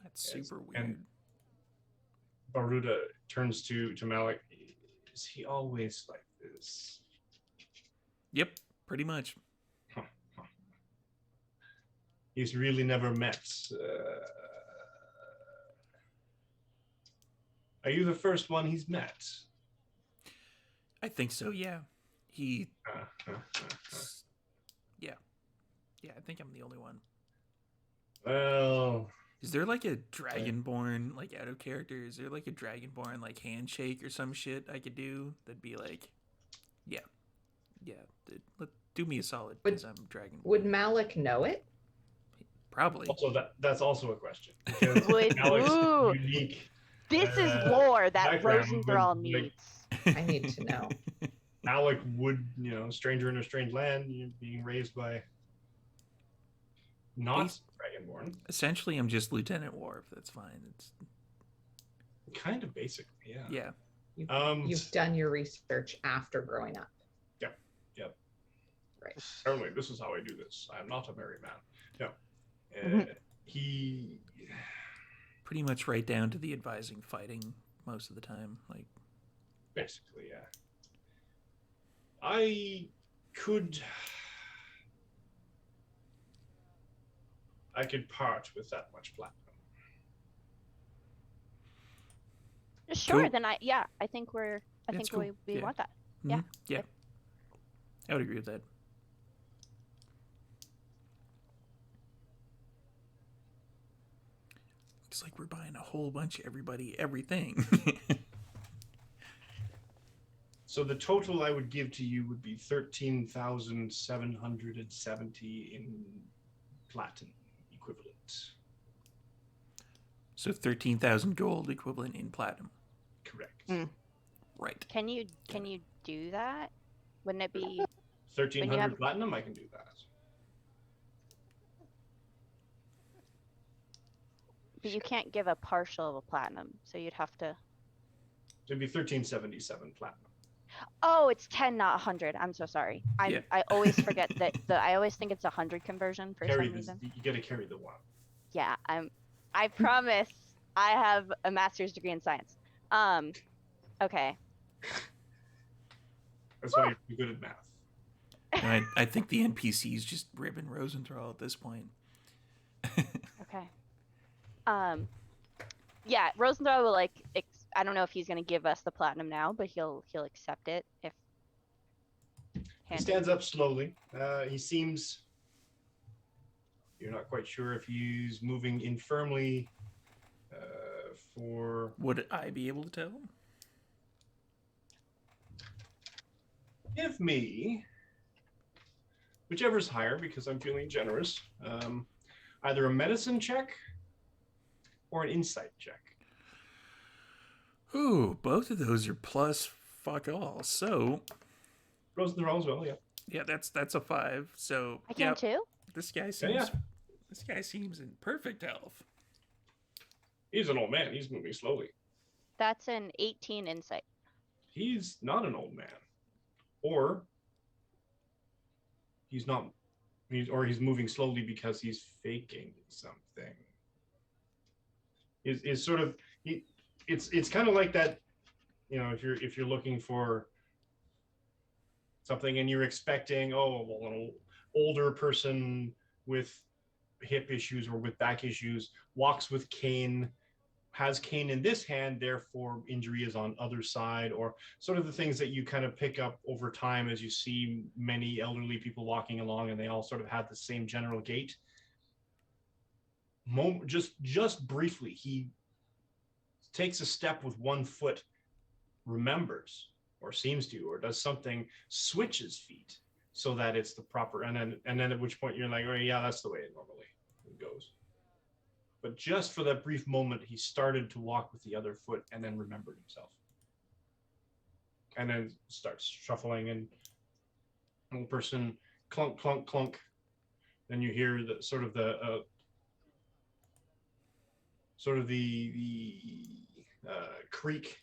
That's Yes, super and- weird. Baruda turns to Malik. Is he always like this? Yep, pretty much. He's really never met. Are you the first one he's met? I think so, yeah. He Uh, yeah. Yeah, I think I'm the only one. Well, Is there like a dragonborn like out of character? Is there like a dragonborn like handshake or some shit I could do that'd be like, yeah, do me a solid because I'm dragonborn. Would Malik know it? Probably. also that's also a question because Would- Malik's ooh. unique. This is lore that background, Rosenthal but, like- needs. I need to know. Malik would, stranger in a strange land, being raised by not He's- Dragonborn. Essentially, I'm just Lieutenant Worf. That's fine. It's Kind of basically, yeah. yeah. You've done your research after growing up. Yep. Right. Apparently, this is how I do this. I am not a merry man. No. Mhm. He. Pretty much right down to the advising fighting most of the time. Like, Basically, yeah. I could part with that much platinum. Sure, Cool. then I think we're I That's think cool. we Yeah. want that. mhm, Yeah. yeah. I would agree with that. Looks like we're buying a whole bunch of everything. So the total I would give to you would be 13,770 in platinum equivalent. So 13,000 gold equivalent in platinum. Correct. Mm. Right. Can you do that? Wouldn't it be 1,300 have- platinum, I can do that. but you can't give a partial of a platinum, so you'd have to It'd be 1377 platinum. Oh, it's 10, not 100. I'm so sorry. Yeah. I always forget that I always think it's 100 conversion for Carry some this. reason. You got to carry the one. Yeah, I promise I have a master's degree in science. Okay. That's why you're good at math. I think the NPC's just ribbing Rosenthal at this point. Okay. Yeah, Rosenthal will I don't know if he's gonna give us the platinum now, but he'll accept it if. He handed. stands up slowly. He seems. You're not quite sure if he's moving infirmly for. Would I be able to tell? Give me. Whichever's higher, because I'm feeling generous. Either a medicine check or an insight check. Ooh, both of those are plus fuck all. So Rosenthal as well, yeah. yeah, that's a 5. So I can too. this guy seems Yeah. this guy seems in perfect health. He's an old man. He's moving slowly. That's an 18 insight. He's not an old man. Or he's not. He's moving slowly because he's faking something. Is sort of it's kind of like that, if you're looking for something and you're expecting an older person with hip issues or with back issues walks with cane, has cane in this hand, therefore injury is on other side, or sort of the things that you kind of pick up over time as you see many elderly people walking along and they all sort of have the same general gait. Just briefly, he takes a step with one foot, remembers or seems to, or does something, switches feet so that it's the proper, and then at which point you're like, oh yeah, that's the way it normally goes. But just for that brief moment, he started to walk with the other foot and then remembered himself. And then starts shuffling, and one person clunk, clunk, clunk. Then you hear the sort of the creak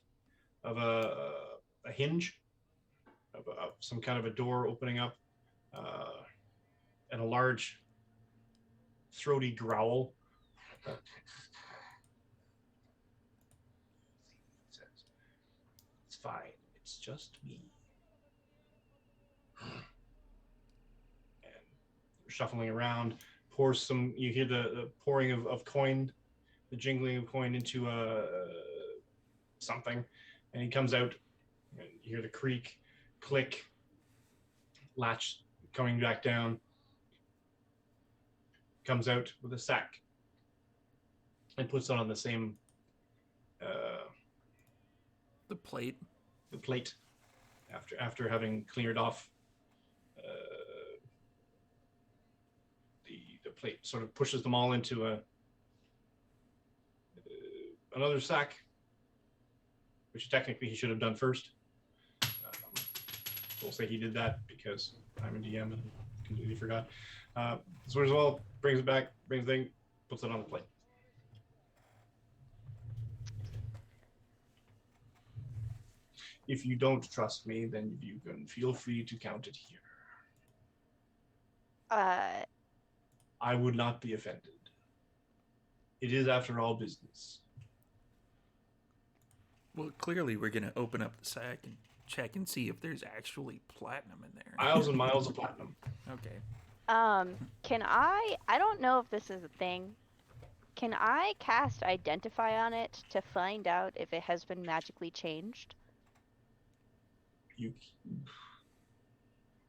of a hinge, of some kind of a door opening up, and a large throaty growl. Says, "It's fine. It's just me." And shuffling around, pours some. You hear the pouring of coin, the jingling of coin into something, and he comes out. And you hear the creak, click, latch coming back down. Comes out with a sack and puts it on the same The plate. the plate after having cleared off the plate. Sort of pushes them all into another sack, which technically he should have done first. We'll say he did that because I'm a DM and completely forgot. Sword as well, brings it back, brings the thing, puts it on the plate. If you don't trust me, then you can feel free to count it here. I would not be offended. It is, after all, business. Well, clearly we're gonna open up the sack and check and see if there's actually platinum in there. Miles and miles of platinum. Okay. Can I don't know if this is a thing. Can I cast Identify on it to find out if it has been magically changed? You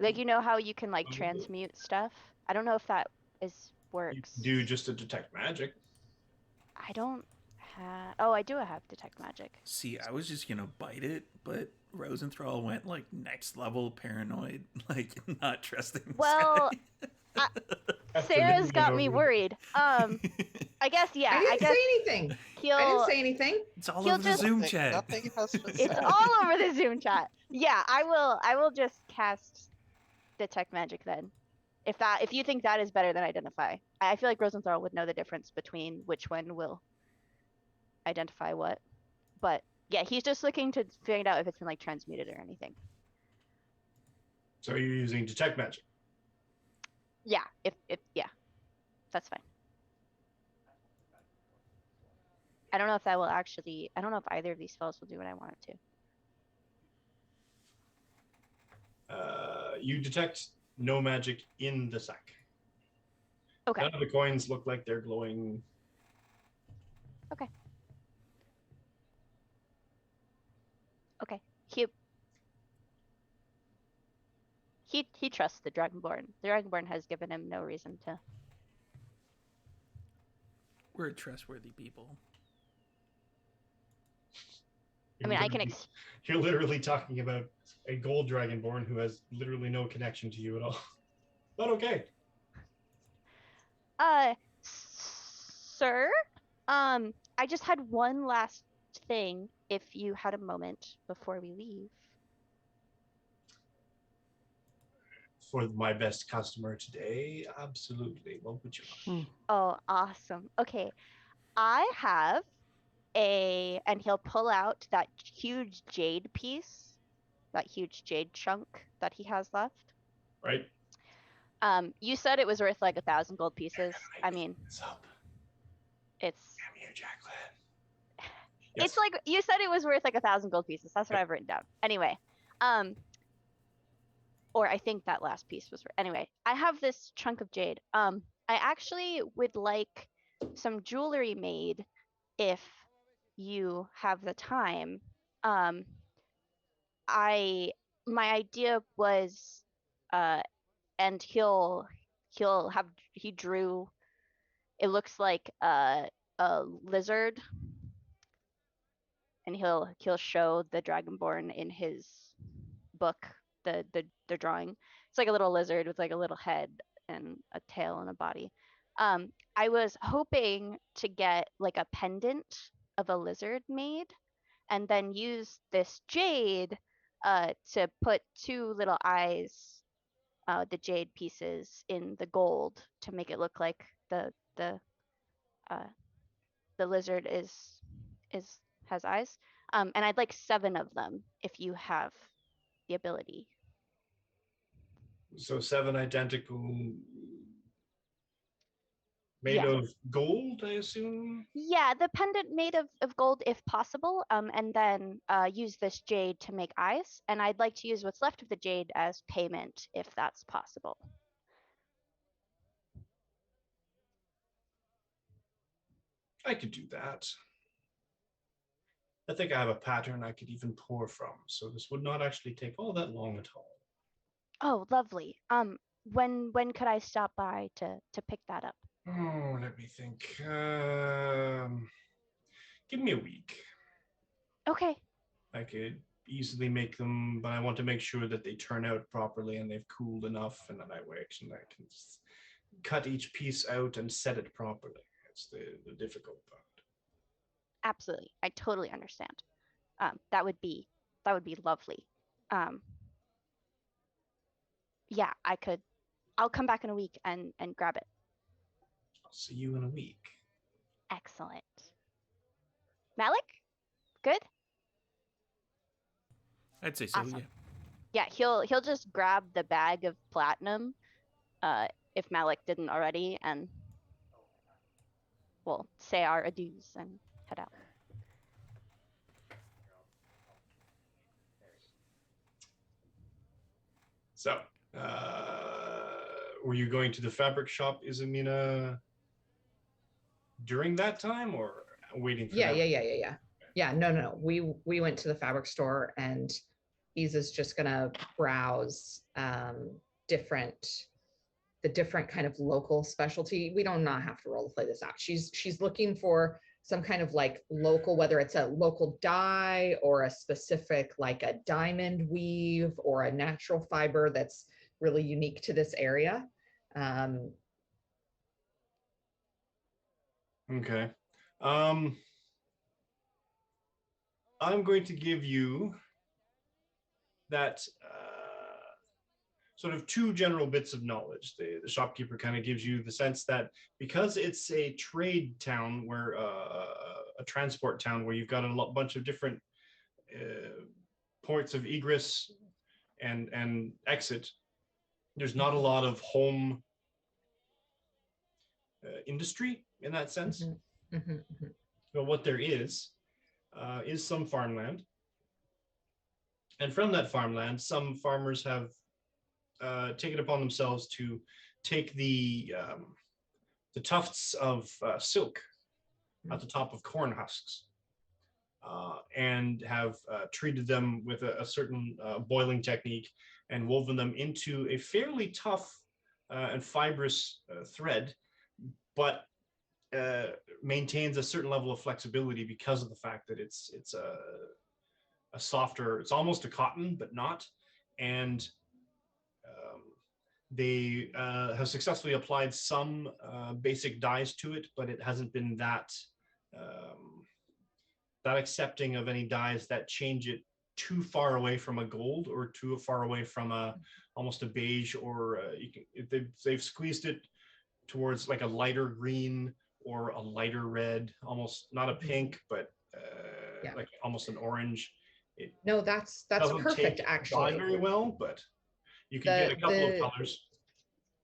Like, you know how you can like Probably. transmute stuff? I don't know if that works. do just to detect magic. I don't have. Oh, I do have Detect Magic. See, I was just gonna bite it, but Rosenthal went like next level paranoid, like not trusting this Well, guy. Sarah's got me worried. I guess yeah. I didn't guess say anything. he'll. I didn't say anything. It's all He'll over the just- Zoom Nothing- chat. Nothing has been It's said. all over the Zoom chat. Yeah, I will just cast Detect Magic then. If you think that is better than Identify. I feel like Rosenthal would know the difference between which one will identify what. But yeah, he's just looking to find out if it's been like transmuted or anything. So you're using detect magic. Yeah, if yeah. That's fine. I don't know if that will actually I don't know if either of these spells will do what I want it to. You detect no magic in the sack. Okay. None of the coins look like they're glowing. Okay. He trusts the Dragonborn. The Dragonborn has given him no reason to. We're trustworthy people. I mean, I can. You're literally talking about a gold dragonborn who has literally no connection to you at all. But okay. Sir, I just had one last thing. If you had a moment before we leave. For my best customer today, absolutely. What would you like? Oh, awesome. Okay, I have and he'll pull out that huge jade piece, that huge jade chunk that he has left. Right? You said it was worth like 1,000 gold pieces. I mean, What's up? it's Damn you, Jacqueline. it's like you said it was worth like 1,000 gold pieces. That's what I've written down. Anyway, or I think that last piece was anyway. I have this chunk of jade. I actually would like some jewelry made if you have the time. My idea was and he drew, it looks like a lizard, and he'll show the Dragonborn in his book the drawing. It's like a little lizard with like a little head and a tail and a body. I was hoping to get like a pendant of a lizard made and then use this jade to put two little eyes, the jade pieces in the gold to make it look like the lizard has eyes. And I'd like 7 of them if you have the ability. So 7 identical made Yeah. of gold, I assume? Yeah, the pendant made of gold if possible, and then use this jade to make eyes. And I'd like to use what's left of the jade as payment if that's possible. I could do that. I think I have a pattern I could even pour from, so this would not actually take all that long at all. Oh, lovely. When could I stop by to pick that up? Oh, let me think. Give me a week. Okay. I could easily make them, but I want to make sure that they turn out properly and they've cooled enough, and then I can just cut each piece out and set it properly. It's the difficult part. Absolutely. I totally understand. That would be lovely. Yeah, I could I'll come back in a week and grab it. I'll see you in a week. Excellent. Malik, good. I'd say so. Awesome. Yeah. Yeah, he'll just grab the bag of platinum, if Malik didn't already, and we'll say our adieus and head out. So, were you going to the fabric shop, Izamina, during that time, or waiting for that? Yeah, no. We went to the fabric store, and Isa's just gonna browse the different kind of local specialty. We don't not have to role play this out. She's looking for some kind of like local, whether it's a local dye or a specific like a diamond weave or a natural fiber that's really unique to this area. Okay. I'm going to give you that sort of two general bits of knowledge. The shopkeeper kind of gives you the sense that because it's a trade town, where a transport town, where you've got a bunch of different points of egress and exit, there's not a lot of home industry in that sense. But what there is some farmland. And from that farmland, some farmers have taken upon themselves to take the tufts of silk at the top of corn husks and have treated them with a certain boiling technique and woven them into a fairly tough and fibrous thread, but maintains a certain level of flexibility because of the fact that it's a softer, it's almost a cotton, but not. And they have successfully applied some basic dyes to it, but it hasn't been that accepting of any dyes that change it too far away from a gold or too far away from almost a beige, or they've squeezed it towards like a lighter green or a lighter red, almost not a pink, but like almost an orange. No, that's perfect actually. Very well, but you can get a couple of colors.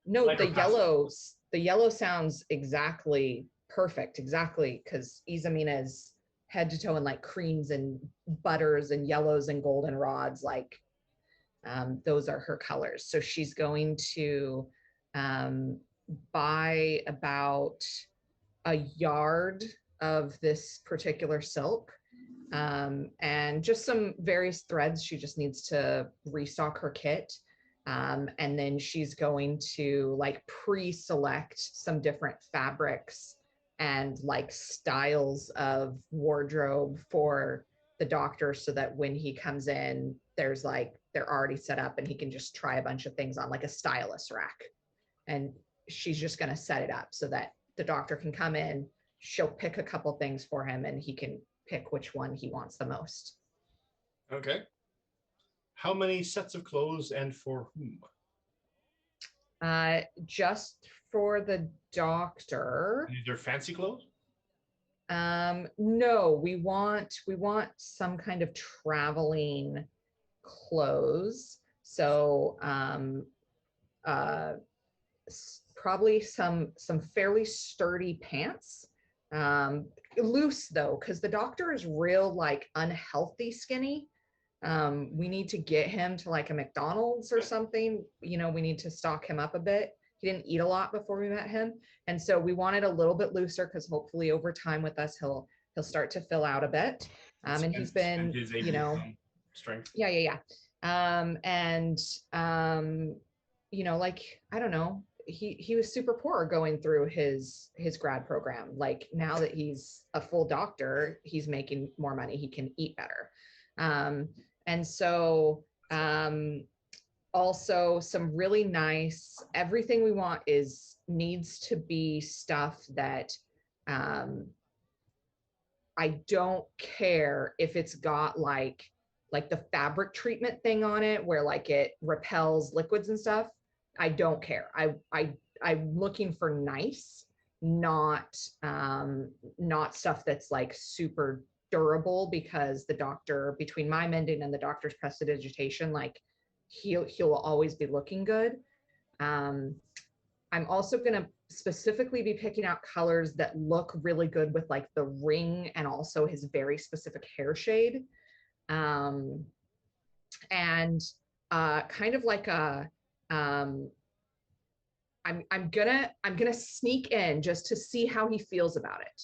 No, the yellow sounds exactly perfect, exactly, because Isamina's head to toe in like creams and butters and yellows and golden rods, like those are her colors. So she's going to buy about a yard of this particular silk, and just some various threads. She just needs to restock her kit. And then she's going to like pre-select some different fabrics and like styles of wardrobe for the doctor, so that when he comes in, there's like, they're already set up and he can just try a bunch of things on, like a stylist rack. And she's just going to set it up so that the doctor can come in, she'll pick a couple things for him, and he can pick which one he wants the most. Okay. How many sets of clothes and for whom? Just for the doctor. These are fancy clothes? No, we want some kind of traveling clothes. So probably some fairly sturdy pants. Loose though, because the doctor is real like unhealthy skinny. We need to get him to like a McDonald's or something. We need to stock him up a bit. He didn't eat a lot before we met him, and so we wanted a little bit looser, because hopefully over time with us he'll start to fill out a bit. And he's been strength. Yeah. Like, I don't know, he was super poor going through his grad program. Like, now that he's a full doctor, he's making more money, he can eat better. And so also some really nice, everything we want needs to be stuff that I don't care if it's got like the fabric treatment thing on it, where like it repels liquids and stuff. I don't care. I'm looking for nice, not not stuff that's like super durable, because the doctor, between my mending and the doctor's prestidigitation, like he'll always be looking good. Um, I'm also going to specifically be picking out colors that look really good with like the ring and also his very specific hair shade. Um, and kind of like a um, I'm gonna sneak in just to see how he feels about it.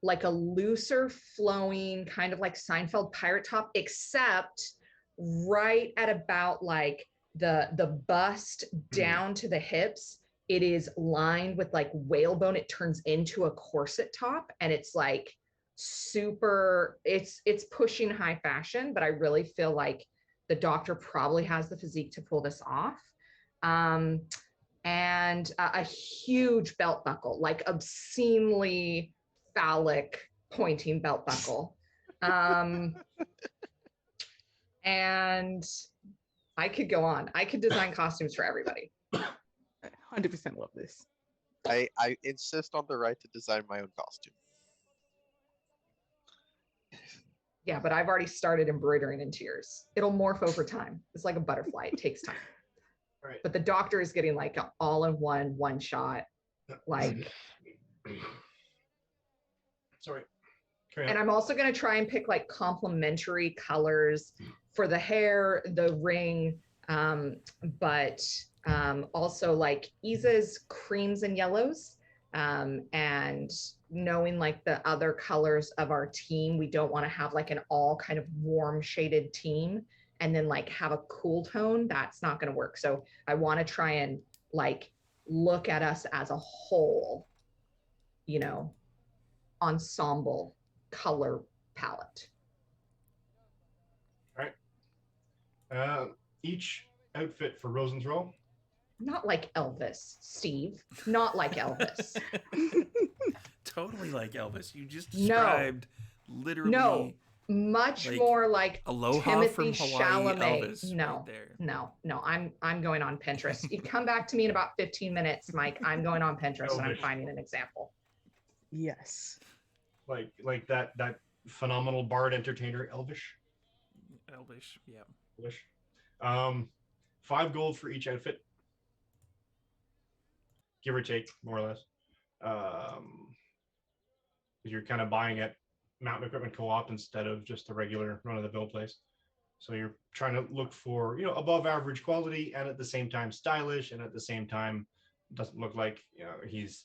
Like a looser flowing kind of like Seinfeld pirate top, except right at about like the bust down to the hips, it is lined with like whalebone. It turns into a corset top, and it's like super, it's pushing high fashion, but I really feel like the doctor probably has the physique to pull this off. Um, and a huge belt buckle, like obscenely phallic pointing belt buckle. And I could go on. I could design costumes for everybody. 100% love this. I insist on the right to design my own costume. Yeah, but I've already started embroidering into yours. It'll morph over time. It's like a butterfly. It takes time. Right. But the doctor is getting like an all-in-one, one shot, like. Sorry. And I'm also going to try and pick like complementary colors for the hair, the ring, but also like Isa's creams and yellows. And knowing like the other colors of our team, we don't want to have like an all kind of warm shaded team and then like have a cool tone. That's not going to work. So I want to try and like look at us as a whole, you know, ensemble color palette. All right. Each outfit for Rosenthal. Not like Elvis, Steve. Not like Elvis. Totally like Elvis. You just No. described literally No, much like more like Aloha Timothy from Hawaii Chalamet. Elvis No, right there. no. I'm going on Pinterest. You come back to me in about 15 minutes, Mike. I'm going on Pinterest and I'm finding an example. Yes. Like that phenomenal bard entertainer Elvish. Elvish, yeah. Elvish. 5 gold for each outfit, give or take, more or less. You're kind of buying at Mountain Equipment Co-op instead of just the regular run-of-the-mill place. So you're trying to look for, you know, above average quality and at the same time stylish, and at the same time doesn't look like, you know, he's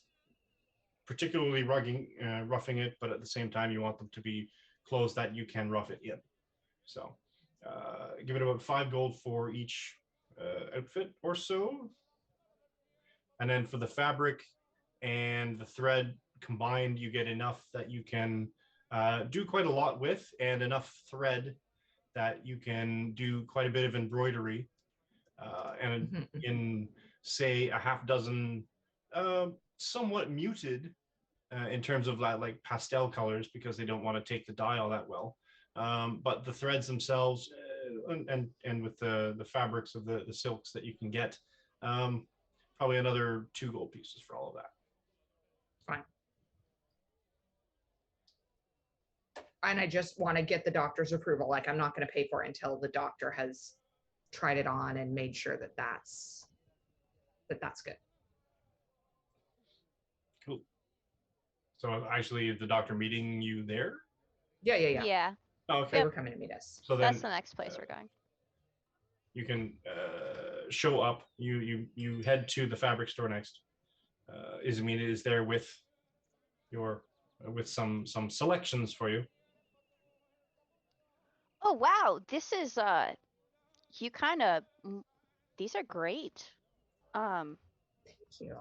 particularly roughing it, but at the same time you want them to be clothes that you can rough it in. So give it about 5 gold for each outfit or so. And then for the fabric and the thread combined, you get enough that you can do quite a lot with, and enough thread that you can do quite a bit of embroidery. And in, say, a half dozen somewhat muted in terms of like pastel colors, because they don't want to take the dye all that well. But the threads themselves and with the fabrics of the silks that you can get, probably another 2 gold pieces for all of that. Fine. And I just want to get the doctor's approval. Like, I'm not going to pay for it until the doctor has tried it on and made sure that that's good. Cool. So actually, is the doctor meeting you there? Yeah. Yeah, Oh, okay. They were coming to meet us. So then that's the next place we're going. you can show up. You head to the fabric store next. Izamina is there with some selections for you. Oh wow, this is you kind of these are great. Thank you.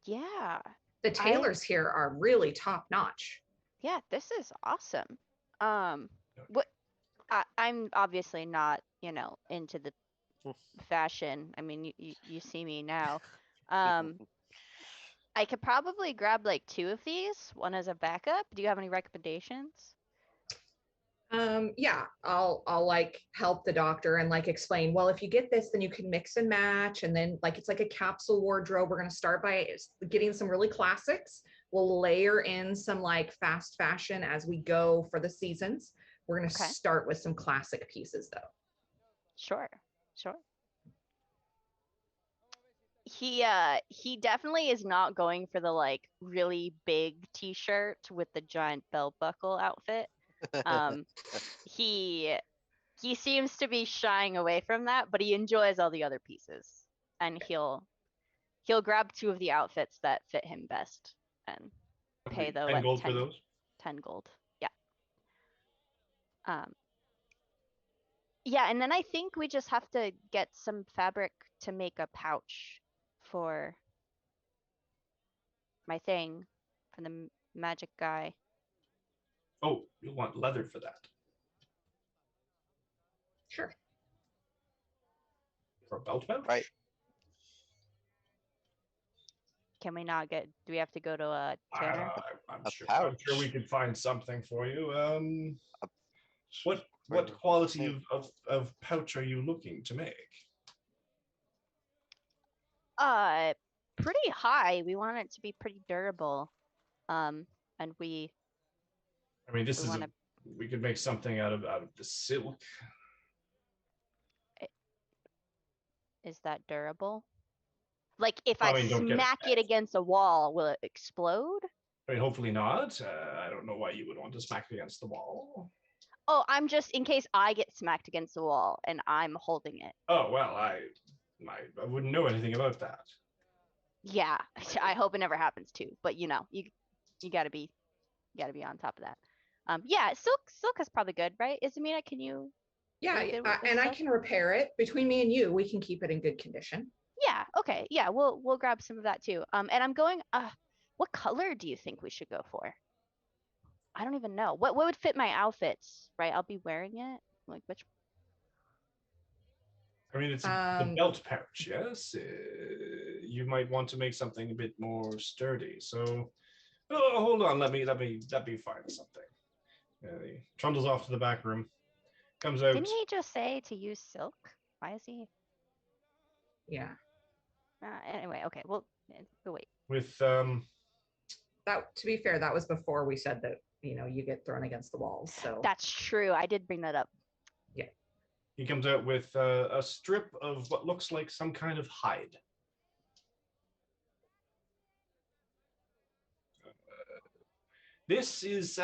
Yeah. The tailors here are really top notch. Yeah, this is awesome. What I'm obviously not, you know, into the fashion. I mean, you see me now. I could probably grab like 2 of these, one as a backup. Do you have any recommendations? Yeah, I'll like help the doctor and like explain, well, if you get this, then you can mix and match. And then like it's like a capsule wardrobe. We're gonna start by getting some really classics. We'll layer in some like fast fashion as we go for the seasons. We're gonna Okay. start with some classic pieces though. Sure. Sure. He definitely is not going for the like really big t-shirt with the giant belt buckle outfit. Um he he seems to be shying away from that, but he enjoys all the other pieces. And he'll grab two of the outfits that fit him best and pay the 10 what gold for those. 10 gold. Yeah. Um yeah, and then I think we just have to get some fabric to make a pouch for my thing for the magic guy. Oh, you want leather for that. Sure. For a belt pouch? Right. Can we not get? Do we have to go to a tanner? I'm A sure. I'm sure we pouch. could find something for you. What For your quality thing. of pouch are you looking to make? Uh, pretty high. We want it to be pretty durable. And we I mean, this we is want to. we could make something out of the silk. Is that durable? Like if I I mean, don't get it. smack it against a wall, will it explode? I mean, hopefully not. I don't know why you would want to smack it against the wall. Oh, I'm just in case I get smacked against the wall and I'm holding it. Oh well, I wouldn't know anything about that. Yeah, I hope it never happens too. But you gotta be on top of that. Yeah, silk is probably good, right? Ismina, can you? Are Yeah, you good with and I silk? can repair it. Between me and you, we can keep it in good condition. Yeah, okay. Yeah, we'll grab some of that too. And I'm going what color do you think we should go for? I don't even know. What would fit my outfits, right? I'll be wearing it. Like which I mean, it's the Um, belt pouch, yes. You might want to make something a bit more sturdy. So, oh, hold on. Let me find something. He trundles off to the back room. Comes out didn't he just say to use silk? Why is he yeah, anyway, okay, well wait. with that to be fair, that was before we said that, you get thrown against the walls. So That's true. I did bring that up. yeah. he comes out with a strip of what looks like some kind of hide. This is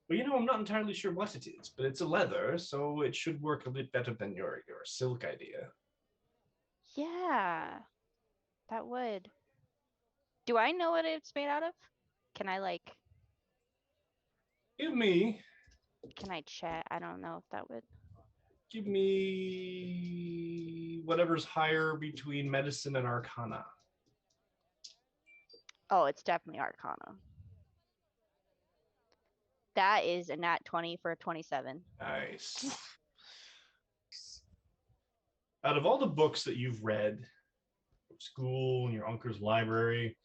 well, I'm not entirely sure what it is, but it's a leather, so it should work a bit better than your silk idea. Yeah, that would. Do I know what it's made out of? Can I like Give me can I chat? I don't know if that would. give me whatever's higher between medicine and arcana. Oh, it's definitely Arcana. That is a nat 20 for a 27. Nice. Out of all the books that you've read, school and your uncle's library,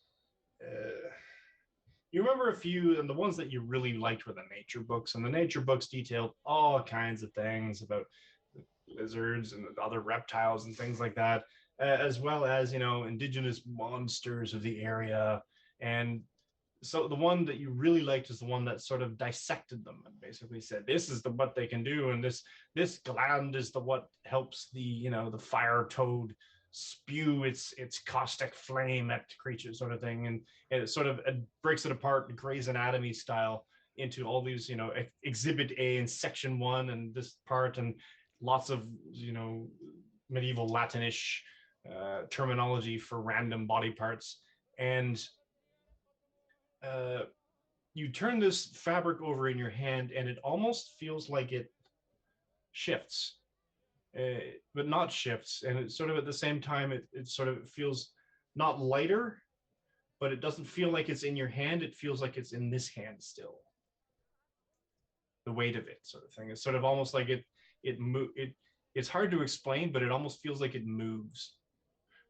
you remember a few, and the ones that you really liked were the nature books, and the nature books detailed all kinds of things about lizards and other reptiles and things like that, as well as indigenous monsters of the area. And so the one that you really liked is the one that sort of dissected them and basically said this is what they can do, and this gland is the what helps the fire toad spew its caustic flame at creatures, sort of thing. And it sort of breaks it apart Grey's Anatomy style into all these exhibit A and section 1 and this part, and lots of medieval Latinish terminology for random body parts. And you turn this fabric over in your hand and it almost feels like it shifts, but not shifts. And it's sort of at the same time, it sort of feels not lighter, but it doesn't feel like it's in your hand. It feels like it's in this hand still. The weight of it, sort of thing. It's sort of almost like it's hard to explain, but it almost feels like it moves,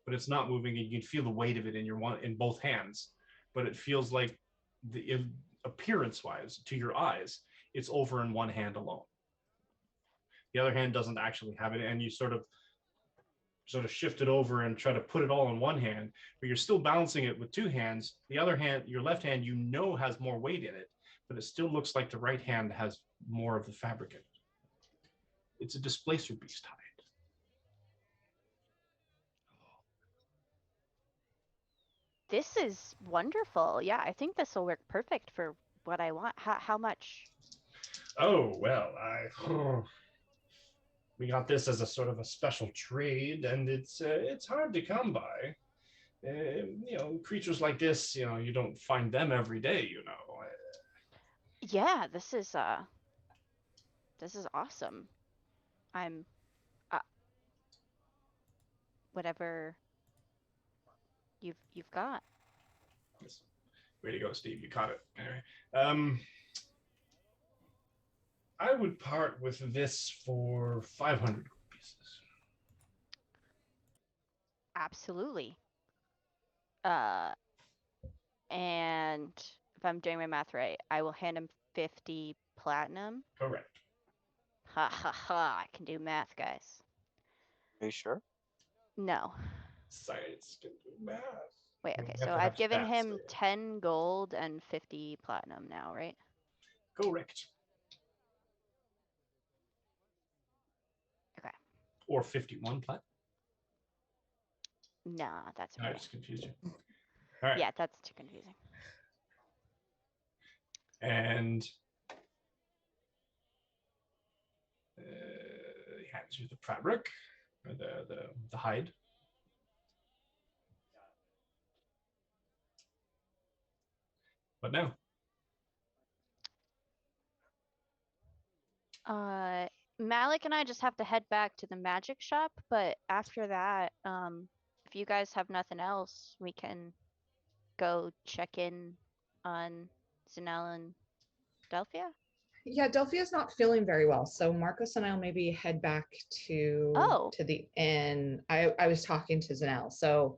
but it's not moving. And you can feel the weight of it in both hands, but it feels like appearance-wise, to your eyes, it's over in one hand alone. The other hand doesn't actually have it, and you sort of shift it over and try to put it all in one hand, but you're still balancing it with two hands. The other hand, your left hand, has more weight in it, but it still looks like the right hand has more of the fabric in it. It's a displacer beast hide. This is wonderful. Yeah, I think this will work perfect for what I want. How much? Oh, well, we got this as a sort of a special trade, and it's hard to come by. Creatures like this, you don't find them every day, Yeah, this is awesome. I'm whatever you've got. Yes. Way to go, Steve. You caught it. Anyway, I would part with this for 500 pieces. Absolutely. And if I'm doing my math right, I will hand him 50 platinum. Correct. Ha ha ha! I can do math, guys. Are you sure? No. Science can do math. Wait, okay, so I've given him 10 gold and 50 platinum now, right? Correct. Okay. Or 51 platinum. Nah, that's okay. I just confused you. All right. Yeah, that's too confusing. And he hands you the fabric, or the hide. What now? Malik and I just have to head back to the magic shop, but after that, if you guys have nothing else, we can go check in on Zanel and Delphia. Yeah, Delphia's not feeling very well, so Marcus and I'll maybe head back to the inn. I was talking to Zanel, so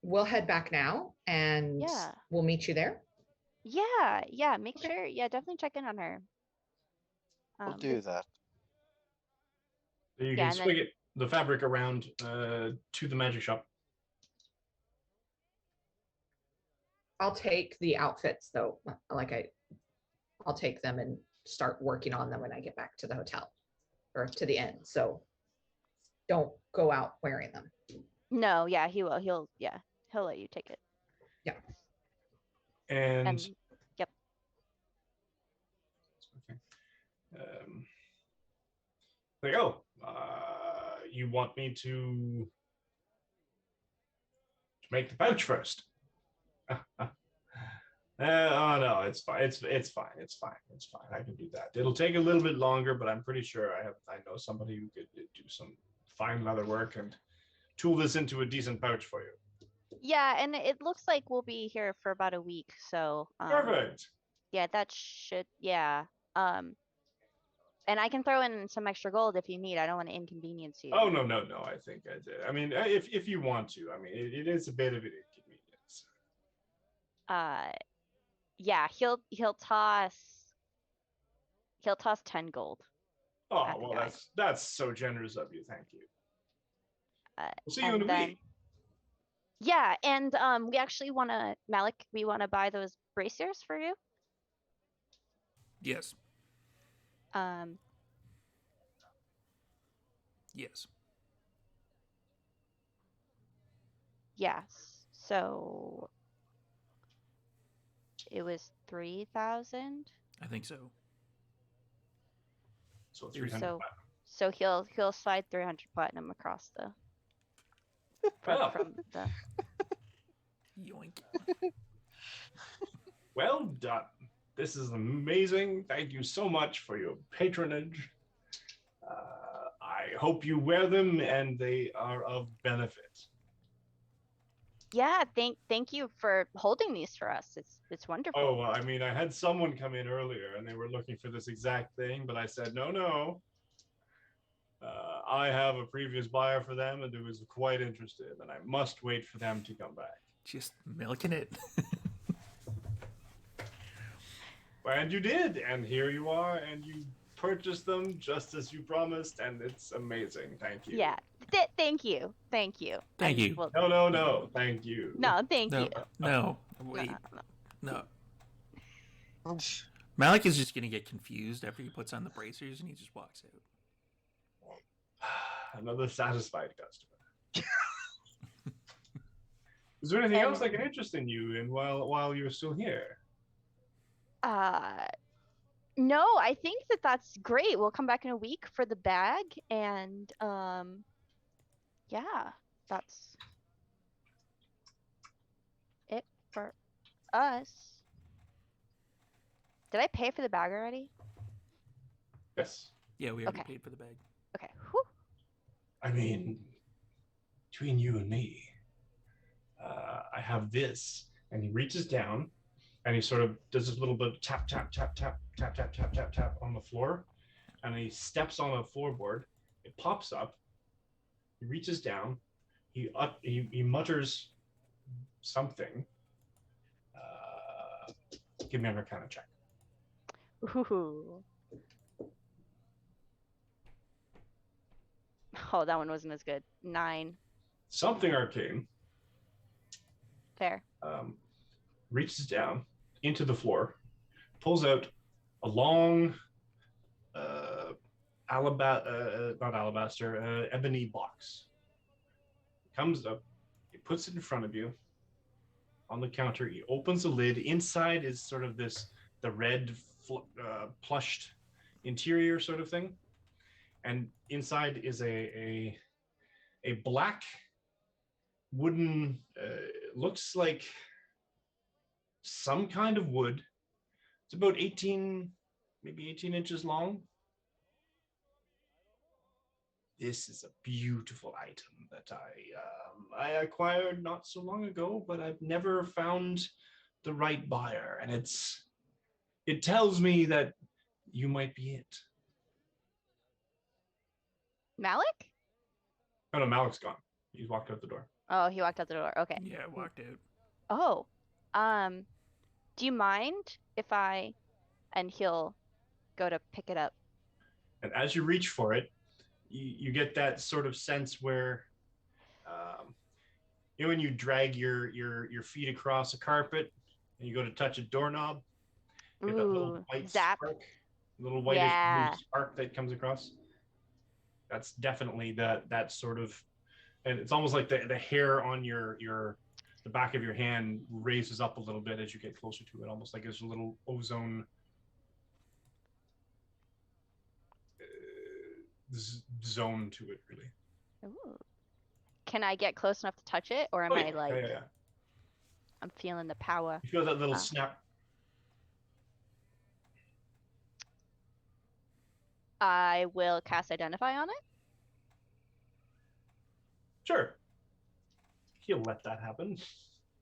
we'll head back now and we'll meet you there. Yeah, make sure. Yeah, definitely check in on her. We'll do that. So you can swing the fabric around to the magic shop. I'll take the outfits though, I'll take them and start working on them when I get back to the hotel or to the inn. So don't go out wearing them. No, yeah, he will. He'll let you take it. Yeah. And yep. Okay. There you go. You want me to make the pouch first? Oh no, it's fine. It's fine. It's fine. It's fine. I can do that. It'll take a little bit longer, but I'm pretty sure I know somebody who could do some fine leather work and tool this into a decent pouch for you. Yeah, and it looks like we'll be here for about a week, so Perfect. Yeah, that should and I can throw in some extra gold if you need. I don't want to inconvenience you. Oh no. I think I did. I mean, if you want to, I mean, it is a bit of an inconvenience. Yeah, he'll toss 10 gold. Oh well, that's so generous of you. Thank you. We'll see you in a week. Yeah, and we actually want to, Malik, we want to buy those bracers for you. Yes. Yes. Yes. So it was 3,000. I think so. So 300. So he'll slide 300 platinum across the from the. Yoink. Well done. This is amazing. Thank you so much for your patronage. I hope you wear them and they are of benefit. Yeah, thank you for holding these for us. It's wonderful. Oh, well, I mean, I had someone come in earlier and they were looking for this exact thing, but I said, no. I have a previous buyer for them and who was quite interested, and I must wait for them to come back. Just milking it. And you did, and here you are, and you purchased them just as you promised, and it's amazing. Thank you. Yeah. Thank you. Thank you. Thank you. Well, No. Thank you. no, thank No, you. no, No, wait, no. no. Malik is just gonna get confused after he puts on the bracers and he just walks out. Another satisfied customer. Is there anything else I can interest in you in while you're still here? No, I think that's great. We'll come back in a week for the bag, and yeah, that's it for us. Did I pay for the bag already? Yes. Yeah, we already Okay. paid for the bag. Okay. Whew. I mean, between you and me, I have this. And he reaches down and he sort of does this little bit of tap, tap, tap, tap, tap, tap, tap, tap, tap on the floor. And he steps on a floorboard. It pops up. He reaches down. He mutters something. Give me an Arcana check. Ooh. Oh, that one wasn't as good. 9. Something arcane. Fair. Reaches down into the floor, pulls out a long ebony box. Comes up, he puts it in front of you on the counter. He opens the lid. Inside is sort of the red plushed interior sort of thing, and inside is a black wooden, looks like some kind of wood. It's about 18 inches long. This is a beautiful item that I acquired not so long ago, but I've never found the right buyer, and it tells me that you might be it. Malik? Oh no, Malik's gone. He's walked out the door. Oh, he walked out the door. Okay. Yeah, walked out. Oh. Do you mind if and he'll go to pick it up. And as you reach for it, you get that sort of sense where, when you drag your feet across a carpet and you go to touch a doorknob, you get that little white zap. spark, little whitish blue spark that comes across. That's definitely that sort of, and it's almost like the hair on the back of your hand raises up a little bit as you get closer to it, almost like there's a little ozone zone to it, really. Ooh. Can I get close enough to touch it, or am I like? Yeah. I'm feeling the power. You feel that little snap. I will cast Identify on it. Sure. He'll let that happen.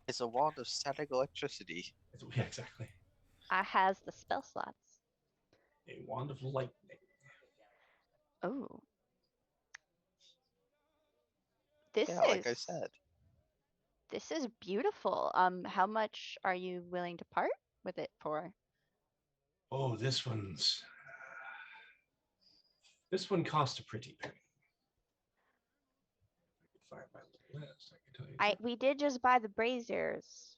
It's a wand of static electricity. Yeah, exactly. I has the spell slots. A wand of lightning. Oh. This is like I said. This is beautiful. How much are you willing to part with it for? Oh, this one cost a pretty penny. I could find my little list. I can tell you. We did just buy the braziers.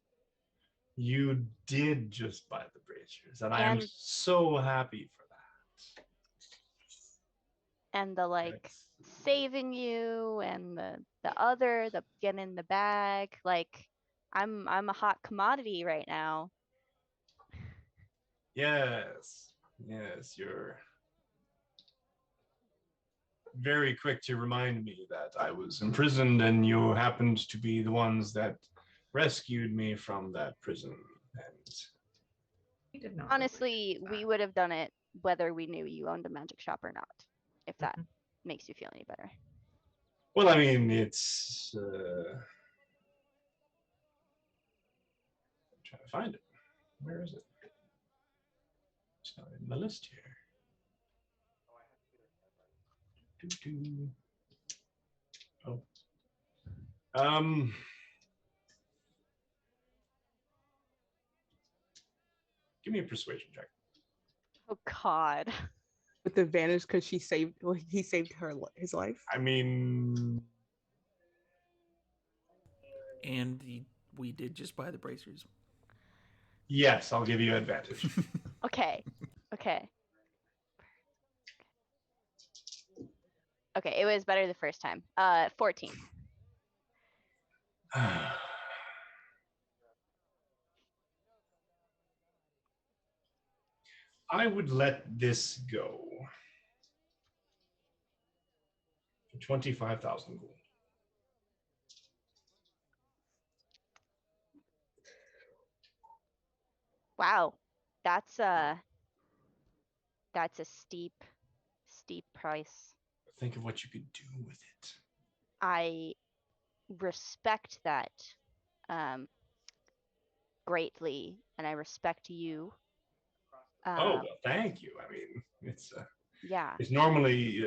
You did just buy the braziers, and I am so happy for that. And the saving you, and the getting in the bag. Like, I'm a hot commodity right now. Yes, you're very quick to remind me that I was imprisoned, and you happened to be the ones that rescued me from that prison. And We did not. Honestly, we would have done it whether we knew you owned a magic shop or not, if that makes you feel any better. Well, I mean, it's I'm trying to find it. Where is it? It's not in my list here. Oh. Give me a persuasion check. Oh God. With advantage because he saved his life. I mean, And we did just buy the bracers. yes, I'll give you advantage. Okay. Okay. Okay, it was better the first time. 14. I would let this go for 25,000 gold. Wow. That's a steep price. Think of what you could do with it. I respect that greatly, and I respect you. Oh, well, thank you. I mean, Yeah. it's normally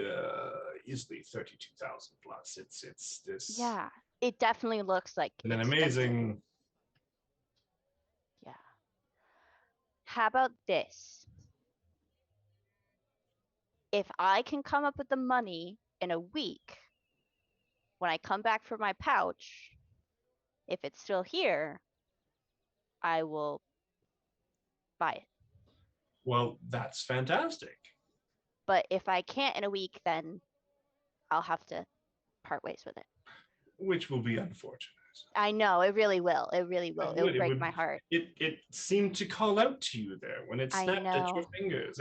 easily 32,000 plus. It's this. Yeah. It definitely looks like And an expensive. amazing. Yeah. How about this? If I can come up with the money in a week, when I come back for my pouch, if it's still here, I will buy it. Well, that's fantastic. But if I can't in a week, then I'll have to part ways with it. Which will be unfortunate. I know, it really will. It really will. It'll break would, my heart. It seemed to call out to you there when it I snapped at your know. fingers.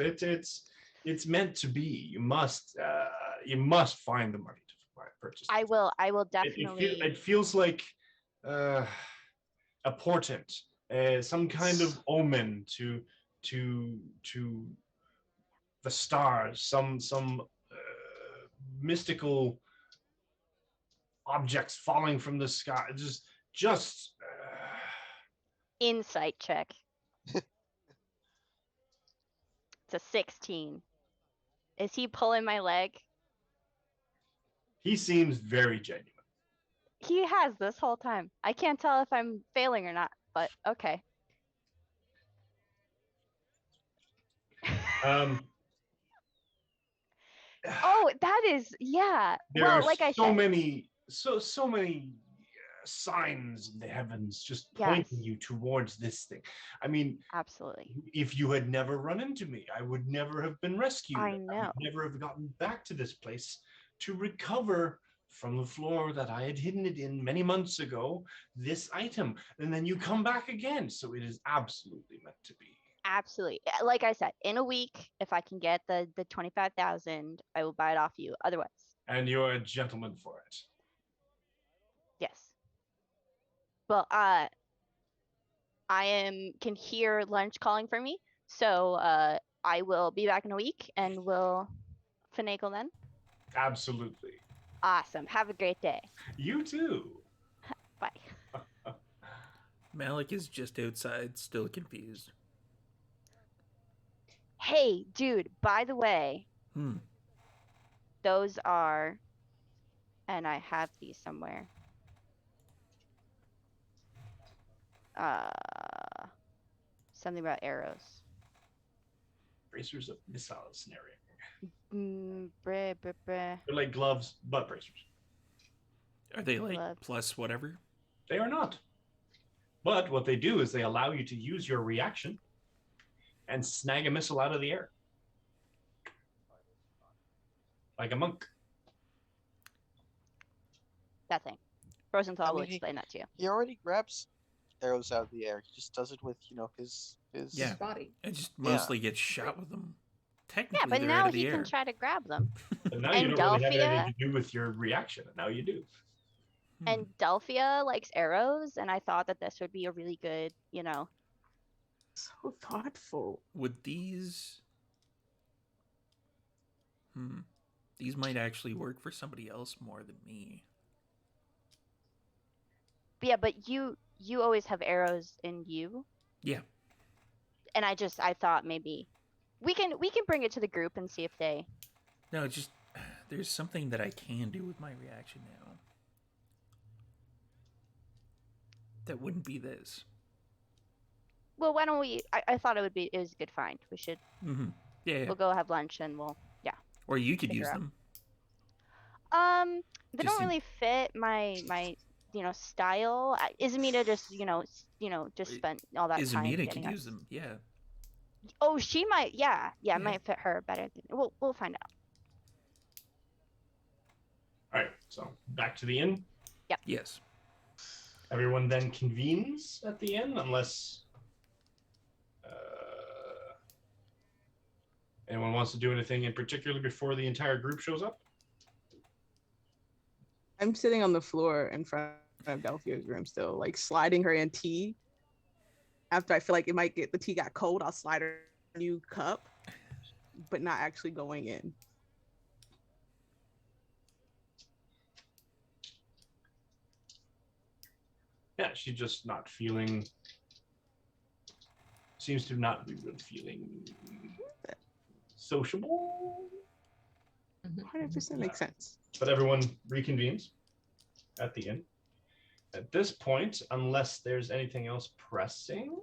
It's meant to be. You must find the money to purchase. I will It definitely. feels like a portent, some kind of omen to the stars, some mystical objects falling from the sky. Just Insight check. It's a 16. Is he pulling my leg? he seems very genuine. He has this whole time. I can't tell if I'm failing or not, but okay. Oh, that is, yeah. There Well, are like I so said, many signs in the heavens just pointing yes, you towards this thing. I mean, absolutely. if you had never run into me, I would never have been rescued. I know. would never have gotten back to this place to recover from the floor that I had hidden it in many months ago, this item. And then you come back again. So it is absolutely meant to be. Absolutely. Like I said, in a week, if I can get the 25,000, I will buy it off you. Otherwise, And you're a gentleman for it. yes. Well, can hear lunch calling for me, so I will be back in a week and we'll finagle then. Absolutely. Awesome. Have a great day. You too. Bye. Malik is just outside, still confused. Hey, dude, by the way, those are, and I have these somewhere. Something about arrows. Bracers of missile scenario. They're They're like gloves, but bracers. Are they like gloves. plus whatever? They are not. But what they do is they allow you to use your reaction and snag a missile out of the air. Like a monk. That thing. Rosenthal will explain that to you. He already grabs arrows out of the air. He just does it with, his Yeah. body. It just mostly gets shot with them. Technically, Yeah, but they're now out of the he air. can try to grab them. But now And you don't really have Delphia- anything to do with your reaction. And now you do. And Delphia likes arrows, and I thought that this would be a really good, So thoughtful. Would these... These might actually work for somebody else more than me. Yeah, but you always have arrows in you. Yeah. And I thought maybe we can bring it to the group and see if they. No, just there's something that I can do with my reaction now. That wouldn't be this. well, why don't we? I thought it was a good find. We should. Mm-hmm. Yeah. We'll go have lunch and we'll Or you could figure use out. them. They Just don't really fit my style. Izamita just just spent all that time Izamita could getting use us. them. Yeah. Oh, she might. Yeah, Yeah. it might fit her better. We'll find out. All right, so back to the inn. Yes. Everyone then convenes at the inn, unless anyone wants to do anything in particular before the entire group shows up. I'm sitting on the floor in front of Delphia's room still, like sliding her in tea. After I feel like the tea got cold, I'll slide her a new cup, but not actually going in. Yeah, she's just not feeling. Seems to not be really feeling sociable. 100% makes sense. But everyone reconvenes at the inn. At this point, unless there's anything else pressing,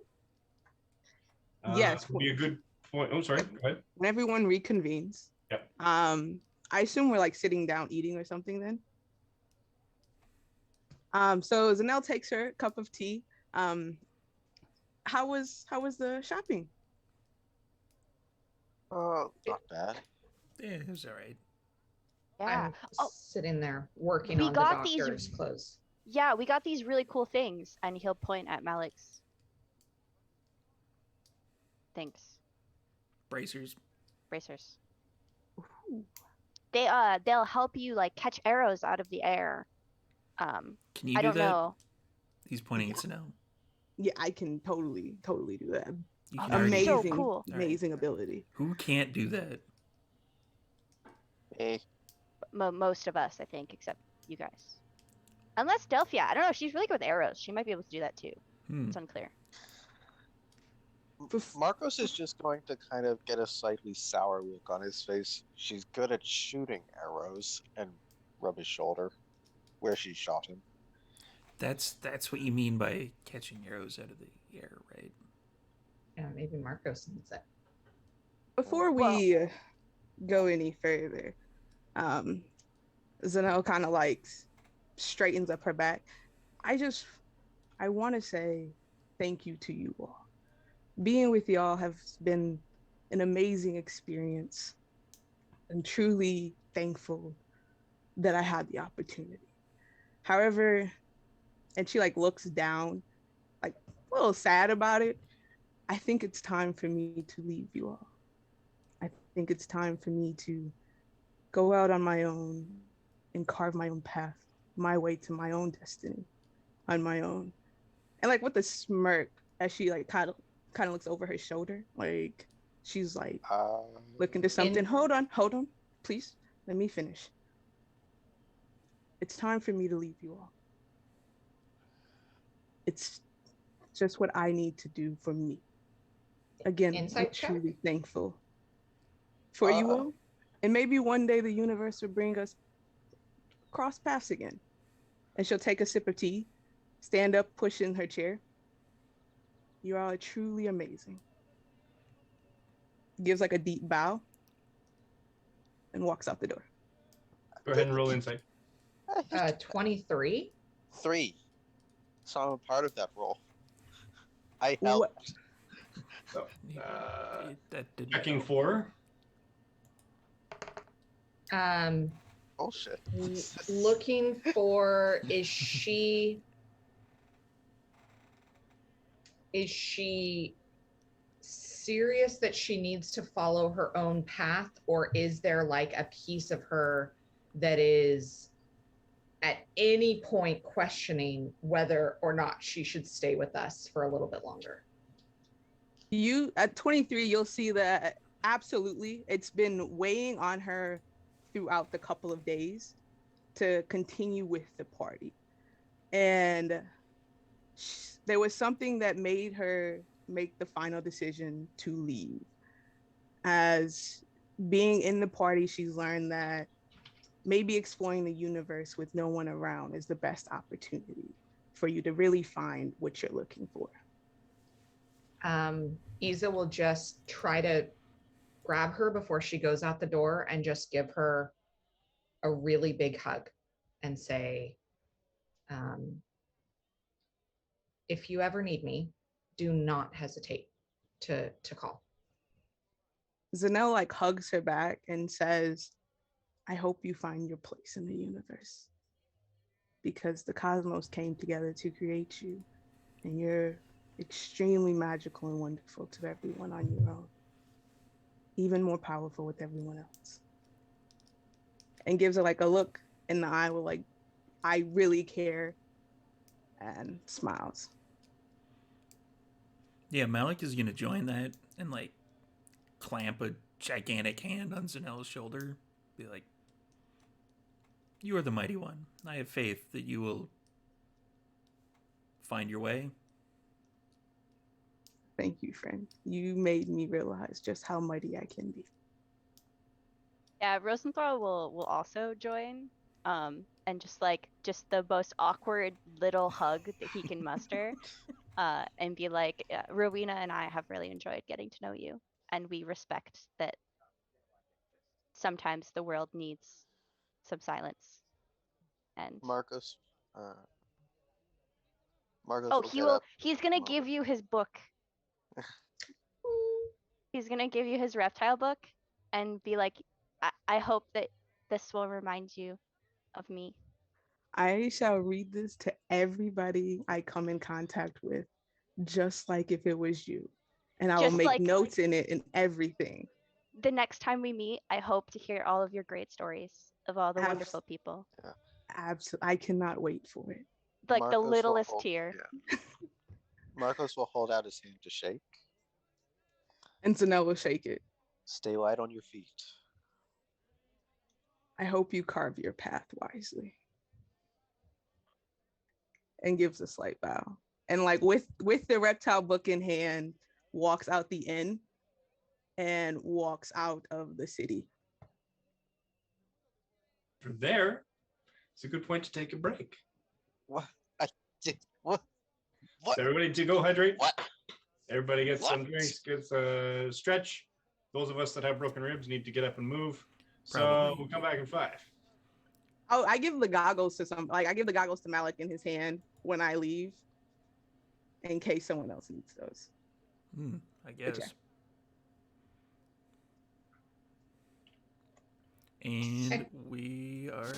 Yes, would be a good point. Oh, sorry. Go ahead. when everyone reconvenes, Yep. I assume we're like sitting down eating or something then. So Zanelle takes her cup of tea. How was the shopping? Not bad. Yeah, it was all right. Yeah. I'm sitting there working we on the got these- doctor's clothes. Yeah, we got these really cool things, and he'll point at Malik's. Thanks. Bracers. Bracers. Ooh. They'll help you like catch arrows out of the air. Can you I do don't that? know. He's pointing at Sanel. Yeah, I can totally do that. You can Oh, already. so Amazing, cool. amazing ability. Who can't do that? Hey, Most of us, I think, except you guys. Unless Delphia, I don't know. She's really good with arrows. She might be able to do that too. It's unclear. Marcos is just going to kind of get a slightly sour look on his face. She's good at shooting arrows, and rub his shoulder where she shot him. That's what you mean by catching arrows out of the air, right? Yeah, maybe Marcos needs it. Before we go any further, Zanelle kind of like straightens up her back. I want to say thank you to you all. Being with y'all has been an amazing experience. I'm truly thankful that I had the opportunity. However, and she like looks down, like a little sad about it. I think it's time for me to leave you all. I think it's time for me to go out on my own and carve my own path, my way to my own destiny on my own. And like with a smirk as she like kind of looks over her shoulder, like she's like looking to something. Hold on, please. Let me finish. It's time for me to leave you all. It's just what I need to do for me. Again, I'm Insight check? truly thankful for you all. And maybe one day the universe will bring us cross paths again. And she'll take a sip of tea, stand up, push in her chair. You all are truly amazing. Gives like a deep bow and walks out the door. Go ahead and roll insight. 23. 3. So I'm a part of that role. I What? helped. So, that didn't checking help. 4. Bullshit. Looking for, is she serious that she needs to follow her own path, or is there like a piece of her that is at any point questioning whether or not she should stay with us for a little bit longer? You at 23, you'll see that absolutely it's been weighing on her throughout the couple of days to continue with the party. And there was something that made her make the final decision to leave. As being in the party, she's learned that maybe exploring the universe with no one around is the best opportunity for you to really find what you're looking for. Isa will just try to grab her before she goes out the door and just give her a really big hug and say, if you ever need me, do not hesitate to call. Zanelle like hugs her back and says, I hope you find your place in the universe, because the cosmos came together to create you, and you're extremely magical and wonderful to everyone on your own, even more powerful with everyone else. And gives her like a look in the eye with like, I really care, and smiles. Yeah, Malik is gonna join that and like clamp a gigantic hand on Zanelle's shoulder. Be like, you are the mighty one. I have faith that you will find your way. Thank you, friend. You made me realize just how mighty I can be. Yeah, Rosenthal will also join. And just the most awkward little hug that he can muster. And be like, Rowena and I have really enjoyed getting to know you, and we respect that sometimes the world needs some silence. And Marcos. Marcos oh, will get up. he's gonna Come give over. you his book. He's gonna give you his reptile book and be like, I hope that this will remind you of me. I shall read this to everybody I come in contact with, just like if it was you. And I will Just make like notes in it and everything. the next time we meet, I hope to hear all of your great stories of all the wonderful people. Absolutely. I cannot wait for it. Like the Marcos will littlest hold- tear. Yeah. Marcos will hold out his hand to shake. And Zanelle will shake it. Stay light on your feet. I hope you carve your path wisely. And gives a slight bow. And like with the reptile book in hand, walks out the inn and walks out of the city. From there, it's a good point to take a break. What? What? So everybody to go hydrate. What? Everybody gets some What? drinks, gets a stretch. Those of us that have broken ribs need to get up and move. So Probably. we'll come back in 5. Oh, I give the goggles to I give the goggles to Malik in his hand when I leave, in case someone else needs those. I guess. yeah. And Okay. we are.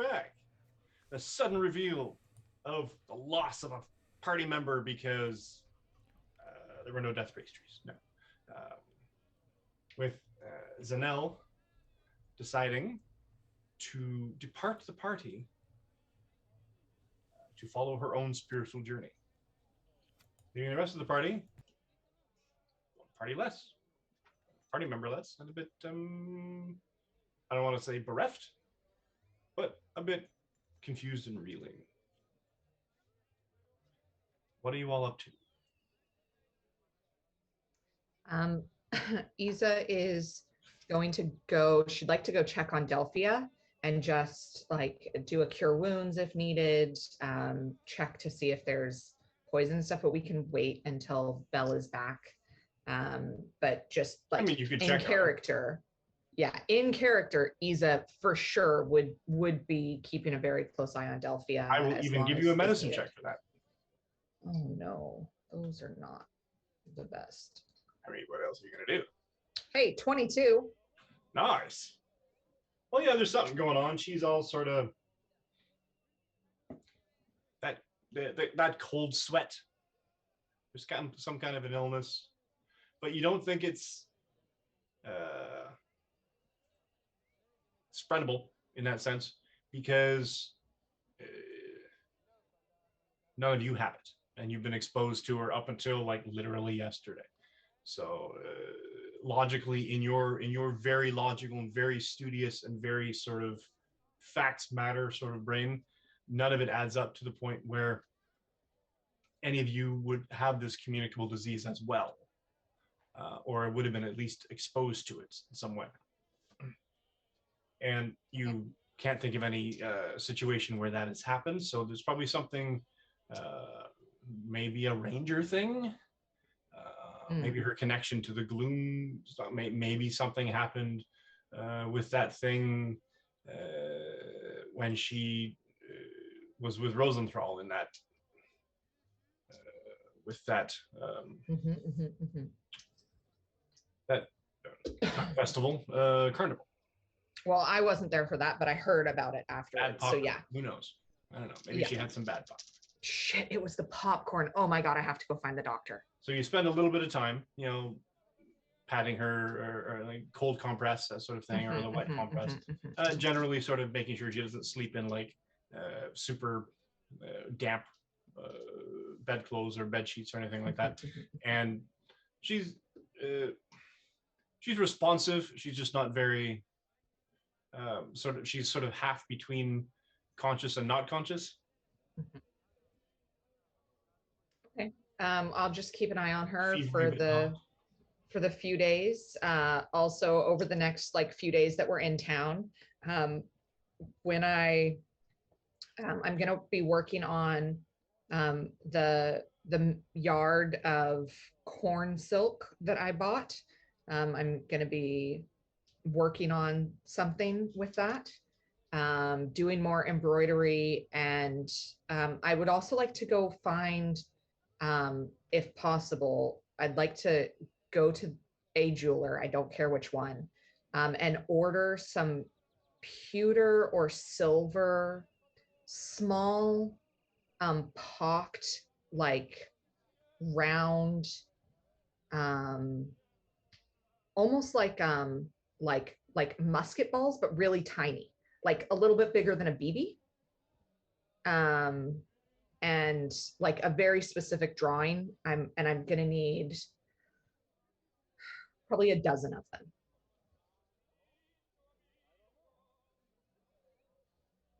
back. The sudden reveal of the loss of a party member because there were no death pastries. No. With Zanel deciding to depart the party to follow her own spiritual journey. Leaving the rest of the party, one party less, party member less, and a bit, I don't want to say bereft, but a bit confused and reeling. What are you all up to? Isa is going to go, she'd like to go check on Delphia and just like do a cure wounds if needed, check to see if there's poison and stuff, but we can wait until Belle is back. But just like you could in check character, yeah, in character, Isa for sure would be keeping a very close eye on Delphia. I will even give you a medicine check for that. Oh no, those are not the best. I mean, what else are you gonna do? Hey, 22. Nice. Well, yeah, there's something going on. She's all sort of that cold sweat. There's some kind of an illness, but you don't think it's spreadable in that sense because none of you have it, and you've been exposed to her up until like literally yesterday. So logically, in your very logical and very studious and very sort of facts matter sort of brain, none of it adds up to the point where any of you would have this communicable disease as well, or would have been at least exposed to it in some way. And you can't think of any situation where that has happened. So there's probably something, maybe a ranger thing. Maybe her connection to the gloom. Maybe something happened with that thing when she was with Rosenthal in that with that that festival carnival. Well, I wasn't there for that, but I heard about it afterwards. So yeah, who knows? I don't know. Maybe she had some bad thoughts. Shit, it was the popcorn. Oh my god, I have to go find the doctor. So you spend a little bit of time, patting her or like cold compress, that sort of thing, or the wet compress. Generally sort of making sure she doesn't sleep in like super damp bedclothes or bed sheets or anything like that. And she's responsive. She's just not very she's sort of half between conscious and not conscious. Okay. I'll just keep an eye on her for the few days. Also over the next like few days that we're in town, when I'm gonna be working on the yard of corn silk that I bought. I'm gonna be working on something with that, doing more embroidery, and I would also like to go find, if possible, I'd like to go to a jeweler, I don't care which one, and order some pewter or silver, small, pocked, like round, almost like musket balls, but really tiny, like a little bit bigger than a BB. And like a very specific drawing. I'm gonna need probably a dozen of them.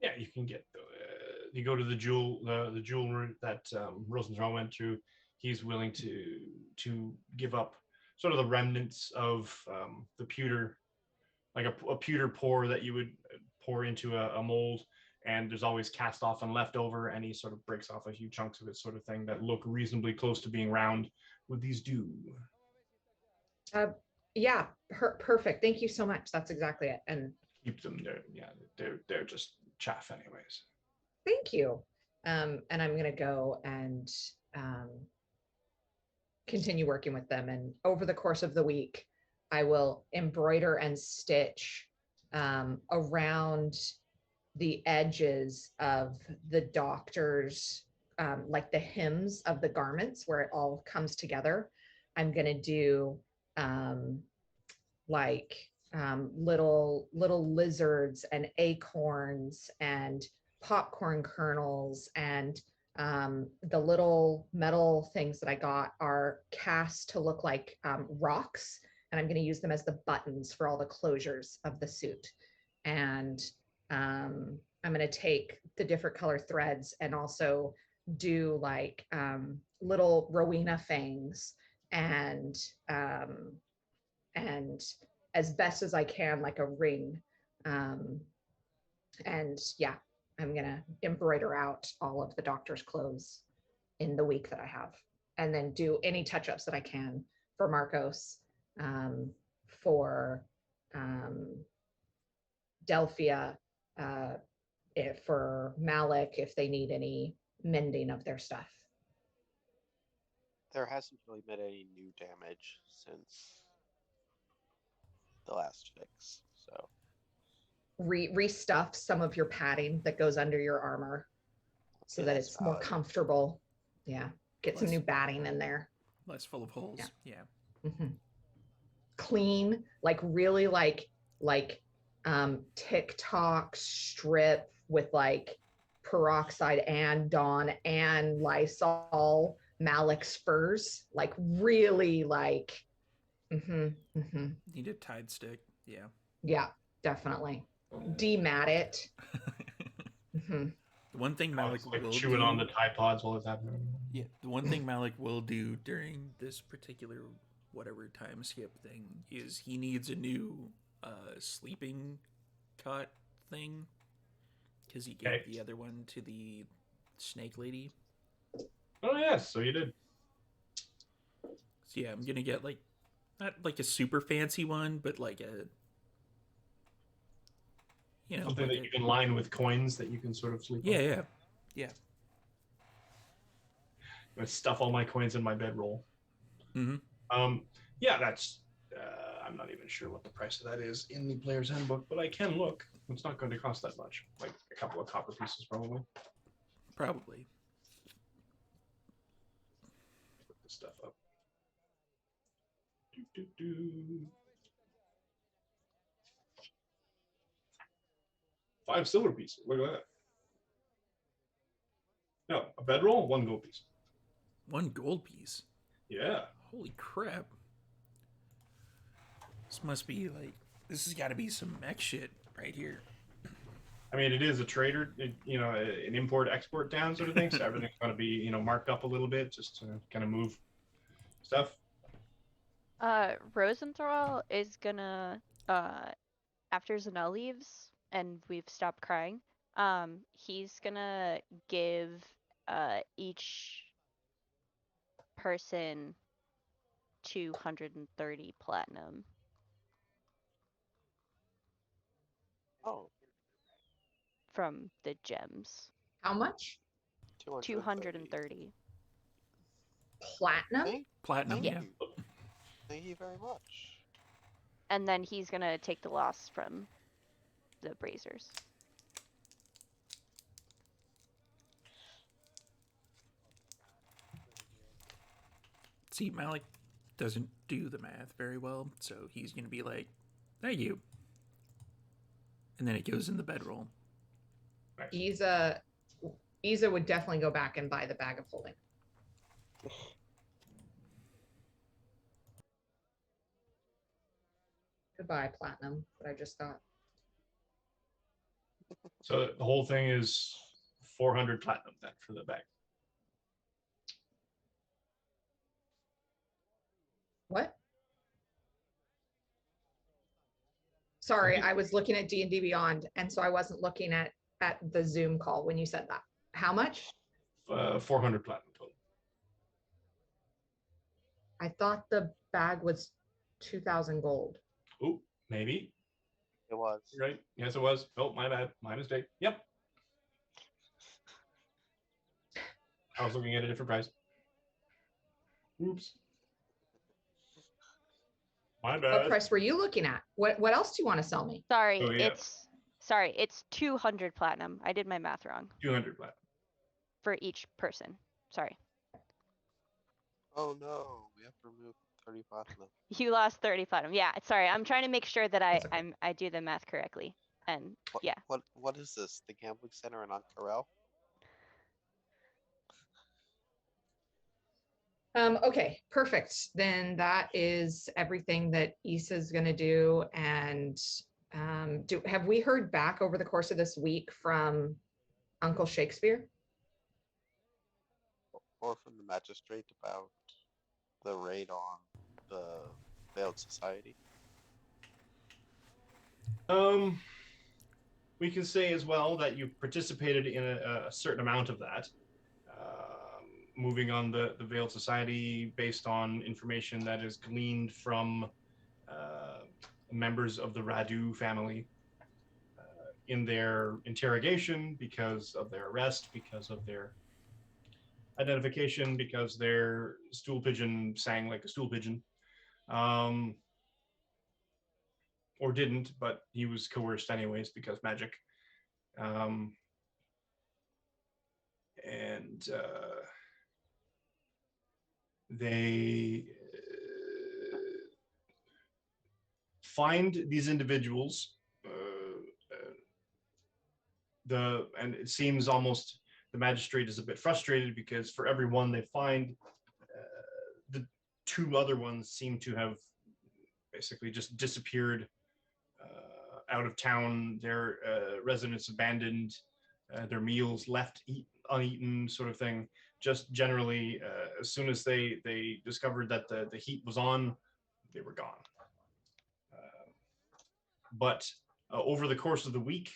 Yeah, you can get. You go to the jeweler that Rosenthal went to. He's willing to give up sort of the remnants of the pewter, like a pewter pour that you would pour into a mold, and there's always cast off and leftover, and he sort of breaks off a few chunks of it, sort of thing, that look reasonably close to being round. Would these do? Yeah, perfect. Thank you so much. That's exactly it. And keep them there. Yeah, they're just chaff anyways. Thank you. And I'm gonna go and continue working with them. And over the course of the week, I will embroider and stitch around the edges of the doctor's, like the hems of the garments where it all comes together. I'm going to do like little lizards and acorns and popcorn kernels, and the little metal things that I got are cast to look like rocks, and I'm going to use them as the buttons for all the closures of the suit. And I'm going to take the different color threads and also do like little Rowena fangs, and and as best as I can, like a ring. And yeah, I'm gonna embroider out all of the doctor's clothes in the week that I have, and then do any touch-ups that I can for Marcos, for Delphia, for Malik, if they need any mending of their stuff. There hasn't really been any new damage since the last fix, so Restuff some of your padding that goes under your armor so yeah, that that's it's more valid. comfortable. Yeah, get some Less- new batting in there. Less full of holes. Yeah. Mhm. Clean, like really like TikTok strip with like peroxide and Dawn and Lysol Malik spurs, like really like Need a Tide stick. Yeah. yeah, definitely. Demat it. The one thing Malik Like will chewing do, on the Tide Pods while it's happening. yeah, the one thing Malik will do during this particular whatever time skip thing is he needs a new sleeping cot thing because he gave the other one to the snake lady. Oh yes, so you did. So yeah, I'm gonna get like not like a super fancy one, but like a Something like that you can line with coins that you can sort of sleep on. yeah. I'm gonna stuff all my coins in my bedroll. Mm-hmm. Yeah, that's. I'm not even sure what the price of that is in the player's handbook, but I can look. It's not going to cost that much, like a couple of copper pieces, probably. Probably. Put this stuff up. Do. 5 silver pieces. Look at that. No, a bedroll, 1 gold piece. 1 gold piece. Yeah. Holy crap. This must be like, this has got to be some mech shit right here. I mean, it is a trader, an import-export town sort of thing, so everything's going to be, marked up a little bit just to kind of move stuff. Rosenthal is gonna, after Zanel leaves and we've stopped crying, he's gonna give each person 230 platinum. Oh, from the gems. How much? 230. Platinum? Platinum, Yeah. yeah. Thank you very much. And then he's gonna take the loss from the Brazers. See, Malik doesn't do the math very well, so he's going to be like, thank you. And then it goes in the bedroll. Isa would definitely go back and buy the bag of holding. Goodbye, platinum, that I just got. So the whole thing is 400 platinum then for the bag. What? Sorry, I was looking at D&D Beyond, and so I wasn't looking at the Zoom call when you said that. How much? 400 platinum total. I thought the bag was 2,000 gold. Oh, maybe. It was. Right. Yes, it was. Oh, my bad. My mistake. Yep. I was looking at a different price. Oops. My bad. What price were you looking at? What else do you want to sell me? Sorry, Oh, yeah. it's sorry, it's 200 platinum. I did my math wrong 200 platinum. for each person. Sorry. Oh no, we have to remove 30 platinum. You lost 30 platinum. Yeah, sorry. I'm trying to make sure that That's okay. I do the math correctly. And yeah. What is this? The gambling center in Ankara? Okay, perfect. Then that is everything that Issa's gonna do. And have we heard back over the course of this week from Uncle Shakespeare? Or from the magistrate about the raid on the Veiled Society? We can say as well that you participated in a certain amount of that. Moving on the Veiled Society based on information that is gleaned from members of the Radu family in their interrogation, because of their arrest, because of their identification, because their stool pigeon sang like a stool pigeon. Or didn't, but he was coerced anyways because magic. And they find these individuals. And it seems almost the magistrate is a bit frustrated because for every one they find, the two other ones seem to have basically just disappeared out of town, their residence abandoned, their meals left uneaten, sort of thing. Just generally, as soon as they discovered that the heat was on, they were gone. But over the course of the week,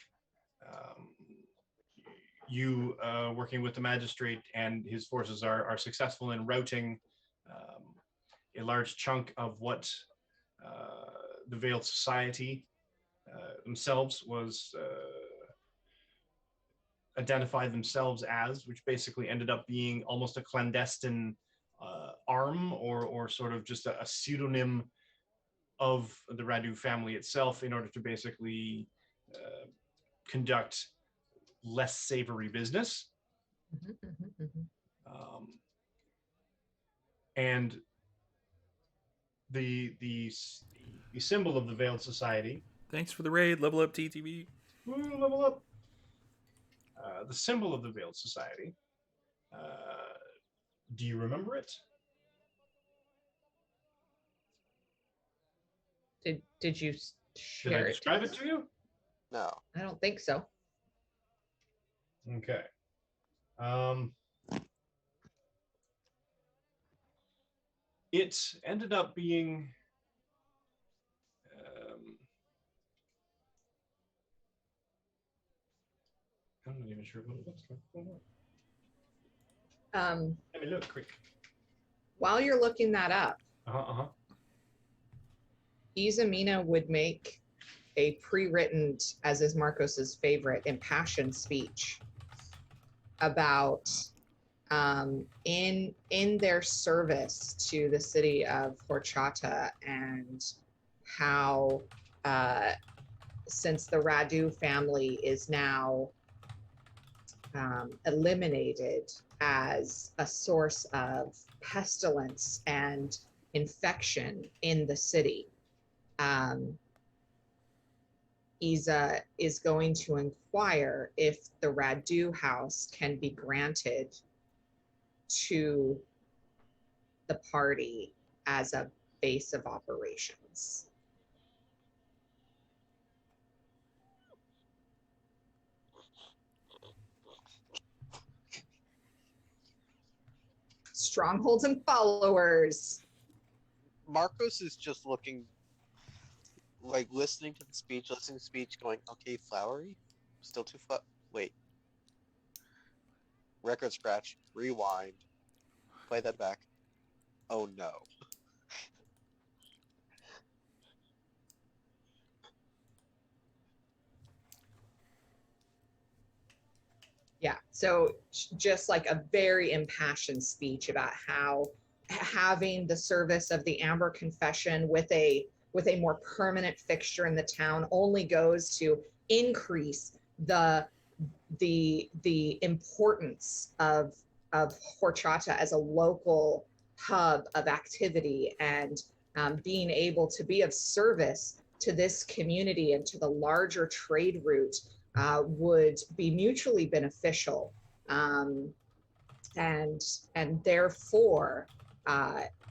you working with the magistrate and his forces are successful in routing a large chunk of what the Veiled Society themselves was identified themselves as, which basically ended up being almost a clandestine arm or sort of just a pseudonym of the Radu family itself in order to basically conduct less savory business. And the symbol of the Veiled Society. Thanks for the raid. Level up TTV. Ooh, level up. The symbol of the Veiled Society. Do you remember it? Did you Did share I describe it to you? No. I don't think so. Okay. It ended up being I'm not even sure what it looks like. Let me look quick. While you're looking that up, Izamina would make a pre-written, as is Marcos's favorite, impassioned speech about in their service to the city of Horchata, and how since the Radu family is now eliminated as a source of pestilence and infection in the city, Isa is going to inquire if the Radu house can be granted to the party as a base of operations. Strongholds and followers. Marcos is just looking, like listening to the speech, going, okay, flowery? Still too wait. Record scratch, rewind, play that back. Oh no. Yeah, so just like a very impassioned speech about how having the service of the Amber Confession with a more permanent fixture in the town only goes to increase the importance of horchata as a local hub of activity, and being able to be of service to this community and to the larger trade route would be mutually beneficial. And therefore,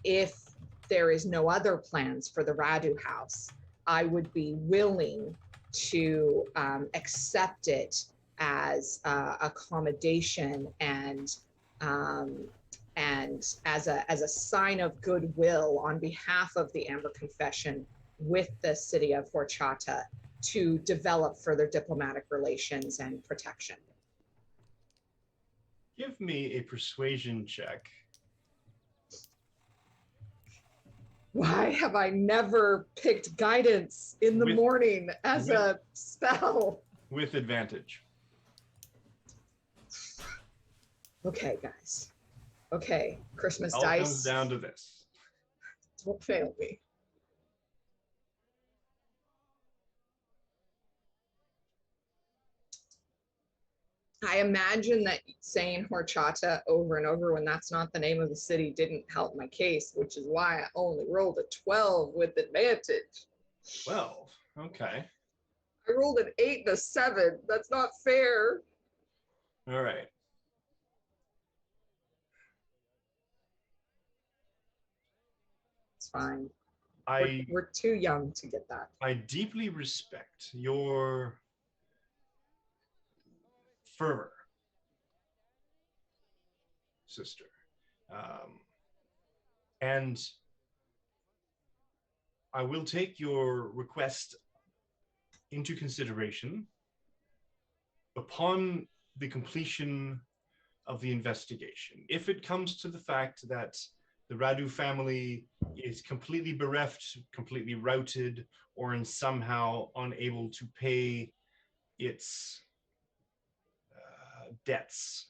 if there is no other plans for the Radu house, I would be willing to accept it as accommodation and as a sign of goodwill on behalf of the Amber Confession with the city of Horchata to develop further diplomatic relations and protection. Give me a persuasion check. Why have I never picked guidance in the morning as a spell? With advantage. Okay, guys. Okay, Christmas All dice. comes down to this. Don't fail me. I imagine that saying horchata over and over when that's not the name of the city didn't help my case, which is why I only rolled a 12 with advantage. 12. Okay. I rolled an 8 and a 7. That's not fair. All right. It's fine. I We're too young to get that. I deeply respect your fervor, sister. And I will take your request into consideration upon the completion of the investigation. If it comes to the fact that the Radu family is completely bereft, completely routed, or in somehow unable to pay its debts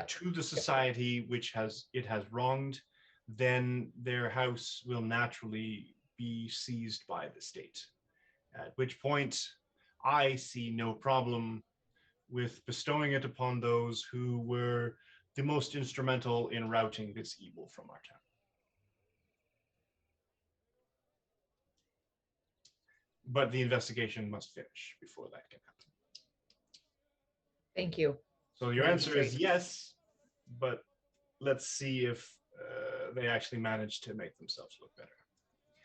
to the society which it has wronged, then their house will naturally be seized by the state. At which point, I see no problem with bestowing it upon those who were the most instrumental in routing this evil from our town. But the investigation must finish before that can happen. Thank you. So your answer is yes, but let's see if they actually manage to make themselves look better.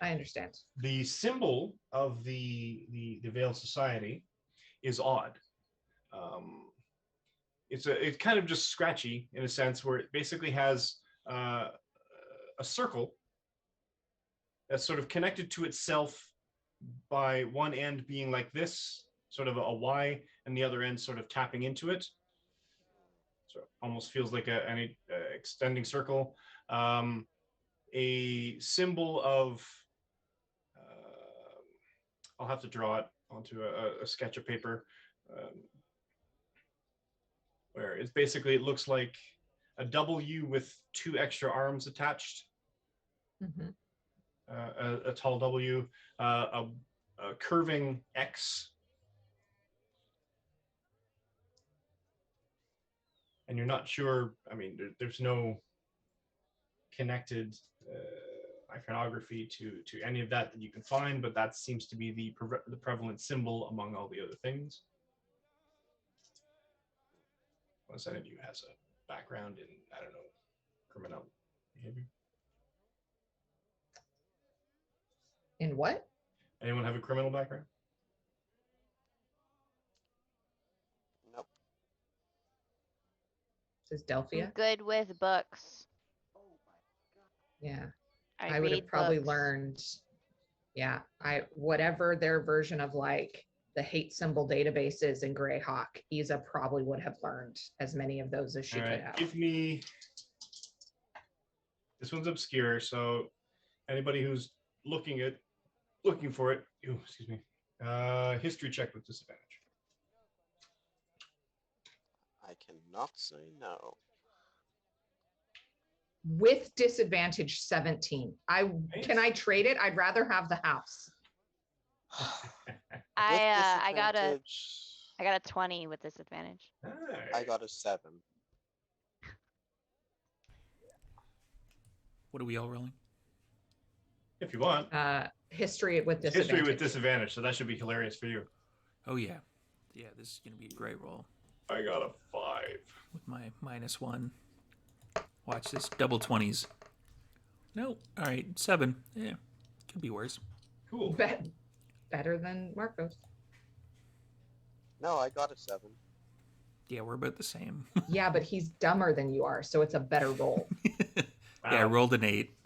I understand. The symbol of the Veiled Society is odd. It's kind of just scratchy in a sense, where it basically has a circle that's sort of connected to itself by one end being like this, sort of a Y, and the other end sort of tapping into it. So it almost feels like an extending circle. A symbol of, I'll have to draw it onto a sketch of paper, where it's basically, it looks like a W with 2 extra arms attached. Mm-hmm. A tall W, a curving X. And you're not sure, I mean, there's no connected iconography to any of that you can find, but that seems to be the prevalent symbol among all the other things. Unless any of you has a background in, I don't know, criminal behavior. In what? Anyone have a criminal background? Nope. Says Delphia. I'm good with books. Yeah. I would have read probably books. learned, whatever their version of like the hate symbol databases in Greyhawk, Isa probably would have learned as many of those as she could have. Give me, this one's obscure, so anybody who's looking for it, excuse me, history check with disadvantage. I cannot say no. With disadvantage 17. Can I trade it? I'd rather have the house. With I got a disadvantage, 20 with disadvantage. I got a 7. What are we all rolling? If you want. History with It's disadvantage. history with disadvantage, so that should be hilarious for you. Oh yeah, yeah. This is gonna be a great roll I got a 5. with my -1. Watch this, double 20s. No, all right, 7. Yeah, could be worse. Cool. Better than Marcos. No, I got a 7. Yeah, we're about the same. Yeah, but he's dumber than you are, so it's a better roll. Yeah, I rolled an 8.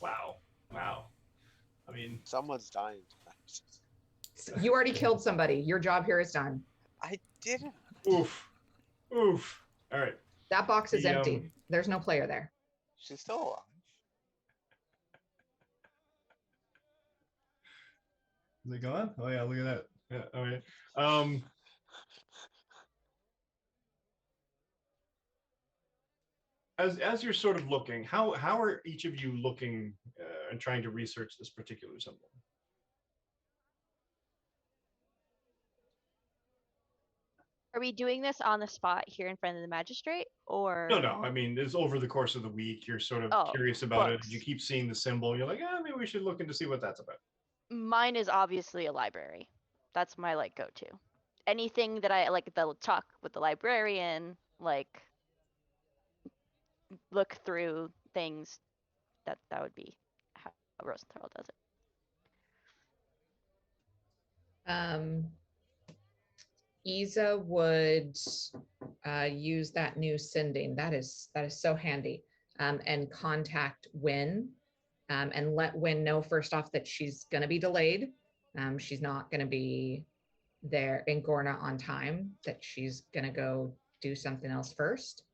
Wow. I mean, Someone's dying tonight. You already killed somebody. Your job here is done. I didn't. oof. All right. That box is The, empty. There's no player there. She's still alive. Is it gone? Oh yeah, look at that. Yeah. Okay. As you're sort of looking, how are each of you looking and trying to research this particular symbol? Are we doing this on the spot here in front of the magistrate, or? No. I mean, it's over the course of the week. You're sort of Oh, curious about it. books. You keep seeing the symbol. You're like, maybe we should look into see what that's about. Mine is obviously a library. That's my like go-to. Anything that I like, the talk with the librarian, like look through things. That would be how Rosenthal does it. Isa would use that new sending. That is so handy. And contact Win, and let Win know first off that she's going to be delayed. She's not going to be there in Gorna on time. That she's going to go do something else first.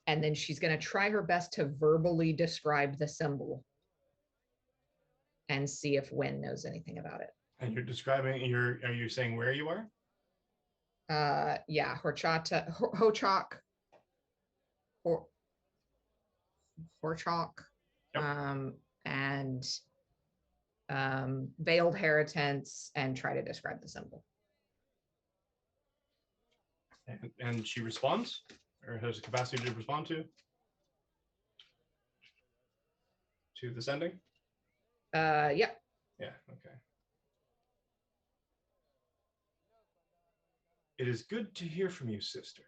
And then she's going to try her best to verbally describe the symbol and see if Win knows anything about it. And you're describing. Are you saying where you are? Yeah, horchata, hochok, horchok, Yep. and veiled heritance, and try to describe the symbol. And she responds, or has the capacity to respond to the sending? Yeah. Yeah. Okay. It is good to hear from you, sister.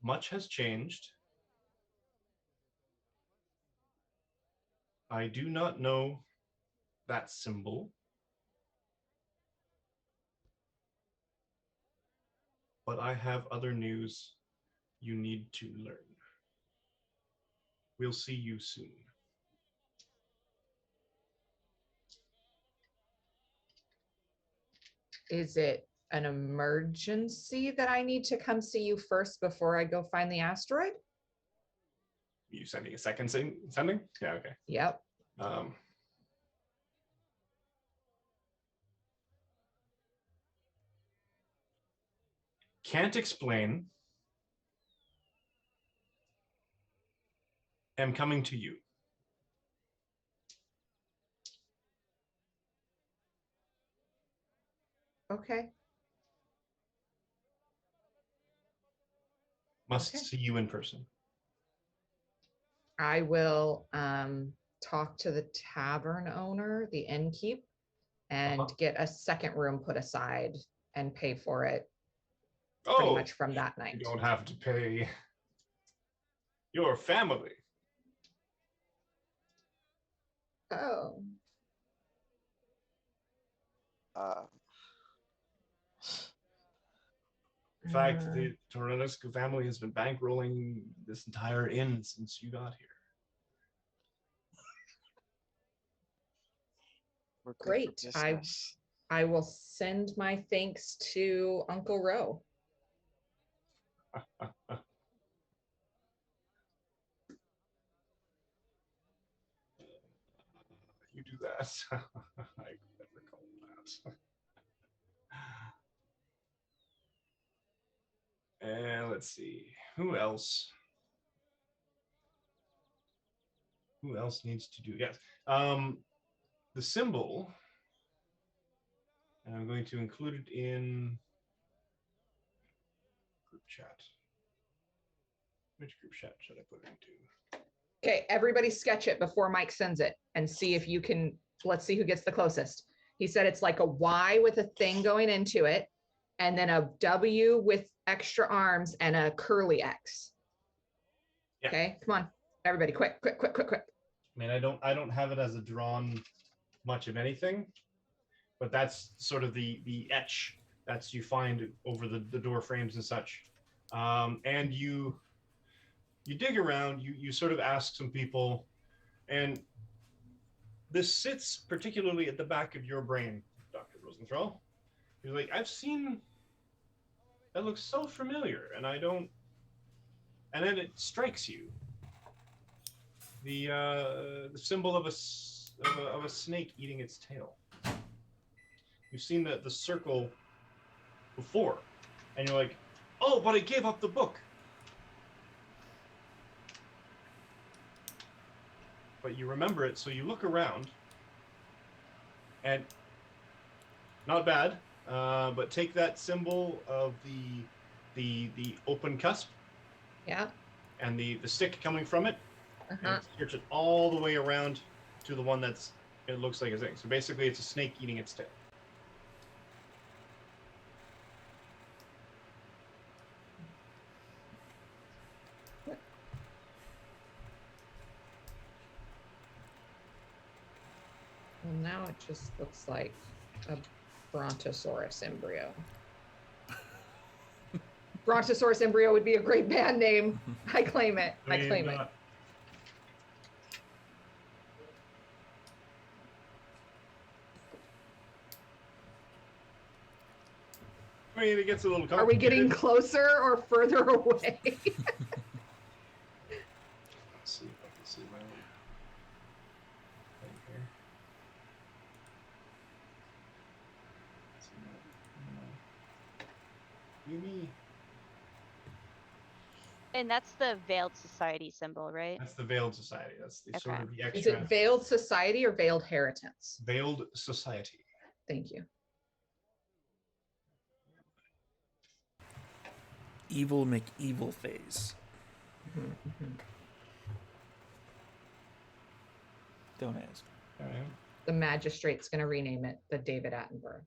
Much has changed. I do not know that symbol, but I have other news you need to learn. We'll see you soon. Is it an emergency that I need to come see you first before I go find the asteroid? You sending a second sending? Yeah, okay. Yep. Can't explain. Am coming to you. Okay. Must Okay. see you in person. I will talk to the tavern owner, the innkeep, and get a second room put aside and pay for it pretty much from that night. You don't have to pay your family. Oh. In fact, the Toronescu family has been bankrolling this entire inn since you got here. We're good for Great. business. I will send my thanks to Uncle Ro. You do that. I never call that. And let's see, who else? who else needs to do? Yes. The symbol, and I'm going to include it in group chat. Which group chat should I put it into? Okay, everybody sketch it before Mike sends it and see if you can, let's see who gets the closest. He said it's like a Y with a thing going into it, and then a W with extra arms and a curly X. Yeah. Okay, come on, everybody, quick. I mean, I don't have it as a drawn much of anything, but that's sort of the etch that's you find over the door frames and such. And you dig around, you sort of ask some people, and this sits particularly at the back of your brain, Dr. Rosenthal. You're like, I've seen that looks so familiar, and I don't. And then it strikes you the symbol of a snake eating its tail. You've seen the circle before, and you're like, oh, but I gave up the book. But you remember it, so you look around, and not bad. But take that symbol of the open cusp. Yeah. And the stick coming from it, Uh-huh. and stretch it all the way around to the one it looks like a thing. So basically, it's a snake eating its tail. Well, now it just looks like a Brontosaurus embryo. Brontosaurus embryo would be a great band name. I claim it. I claim it. I mean, it gets a little complicated. Are we getting closer or further away? Let's see if I can see my own thing here. Yumi. And that's the Veiled Society symbol, right? That's the Veiled Society. That's the sort Okay. of the extra. Is it Veiled Society or Veiled Heritance? Veiled Society. Thank you. Evil McEvil face. Don't ask. All right. The magistrate's going to rename it the David Attenborough.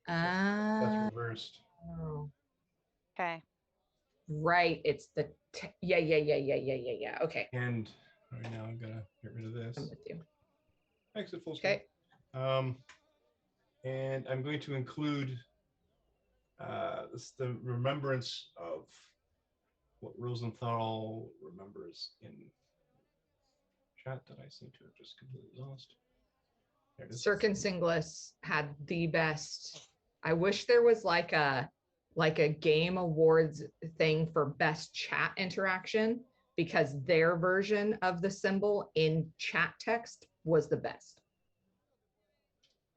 That's reversed. Oh, Okay. right. It's the yeah. Okay, And right now I'm gonna get rid of this. I'm with you. Exit full screen. Okay. And I'm going to include the remembrance of what Rosenthal remembers in chat that I seem to have just completely lost. There it is. Cirque and Singlis had the best. I wish there was like a game awards thing for best chat interaction, because their version of the symbol in chat text was the best.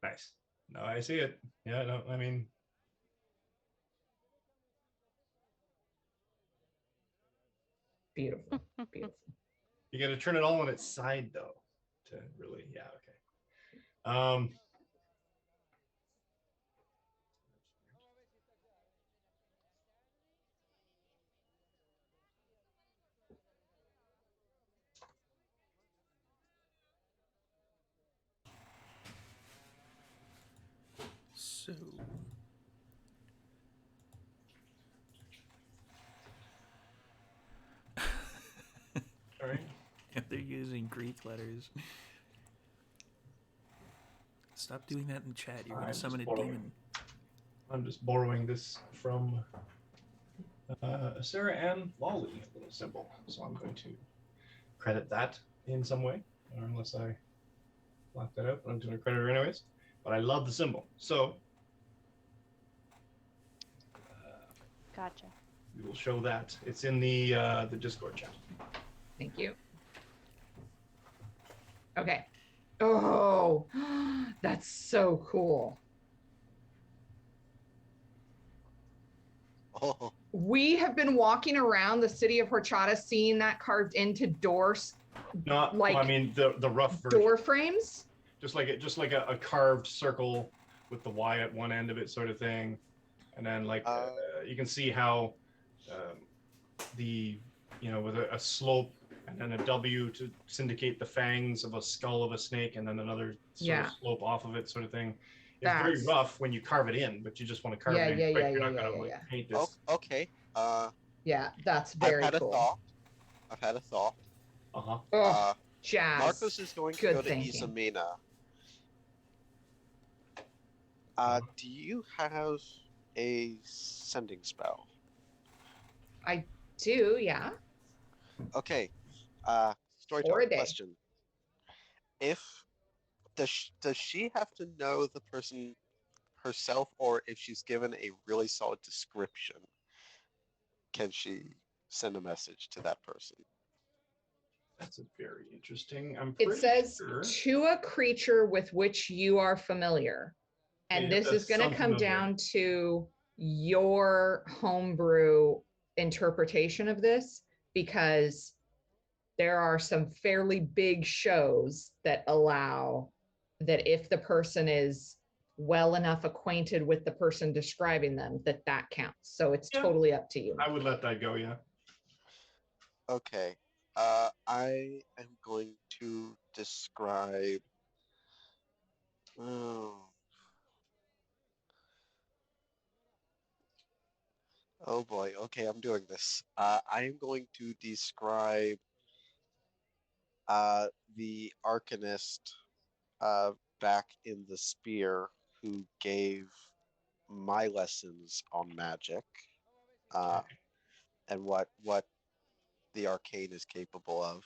Nice. No, I see it. Yeah, no, I mean, Beautiful. Beautiful. you got to turn it all on its side though to really, yeah, okay. So All right. they're using Greek letters. Stop doing that in chat. You're going I'm to summon a just demon. I'm just borrowing this from Sarah Ann Lawley, a little symbol. So I'm going to credit that in some way, or unless I block that out, but I'm going to credit her anyways. But I love the symbol. So Gotcha. we will show that. It's in the Discord chat. Thank you. Okay. Oh, that's so cool. Oh, We have been walking around the city of Horchata seeing that carved into doors, Not like I mean the rough version. door frames. Just like a carved circle with the Y at one end of it, sort of thing, and then you can see how with a slope and then a W to syndicate the fangs of a skull of a snake, and then another sort of slope off of it, sort of thing. It's very rough when you carve it in, but you just want to carve it in. You're not gonna paint this. Oh, okay. Yeah, that's very cool. I've had a thought. Oh, jazz. Marcos is going to go to Izamina. Do you have a sending spell? I do, yeah. Okay. Storytelling question. Does she have to know the person herself, or if she's given a really solid description, can she send a message to that person? That's very interesting. It says to a creature with which you are familiar. And this is going to come down to your homebrew interpretation of this, because there are some fairly big shows that allow that if the person is well enough acquainted with the person describing them, that counts. So it's totally up to you. I would let that go, yeah. Okay. I am going to describe. Oh boy. Okay, I'm doing this. I am going to describe the Arcanist back in the Spear who gave my lessons on magic, and what the arcane is capable of.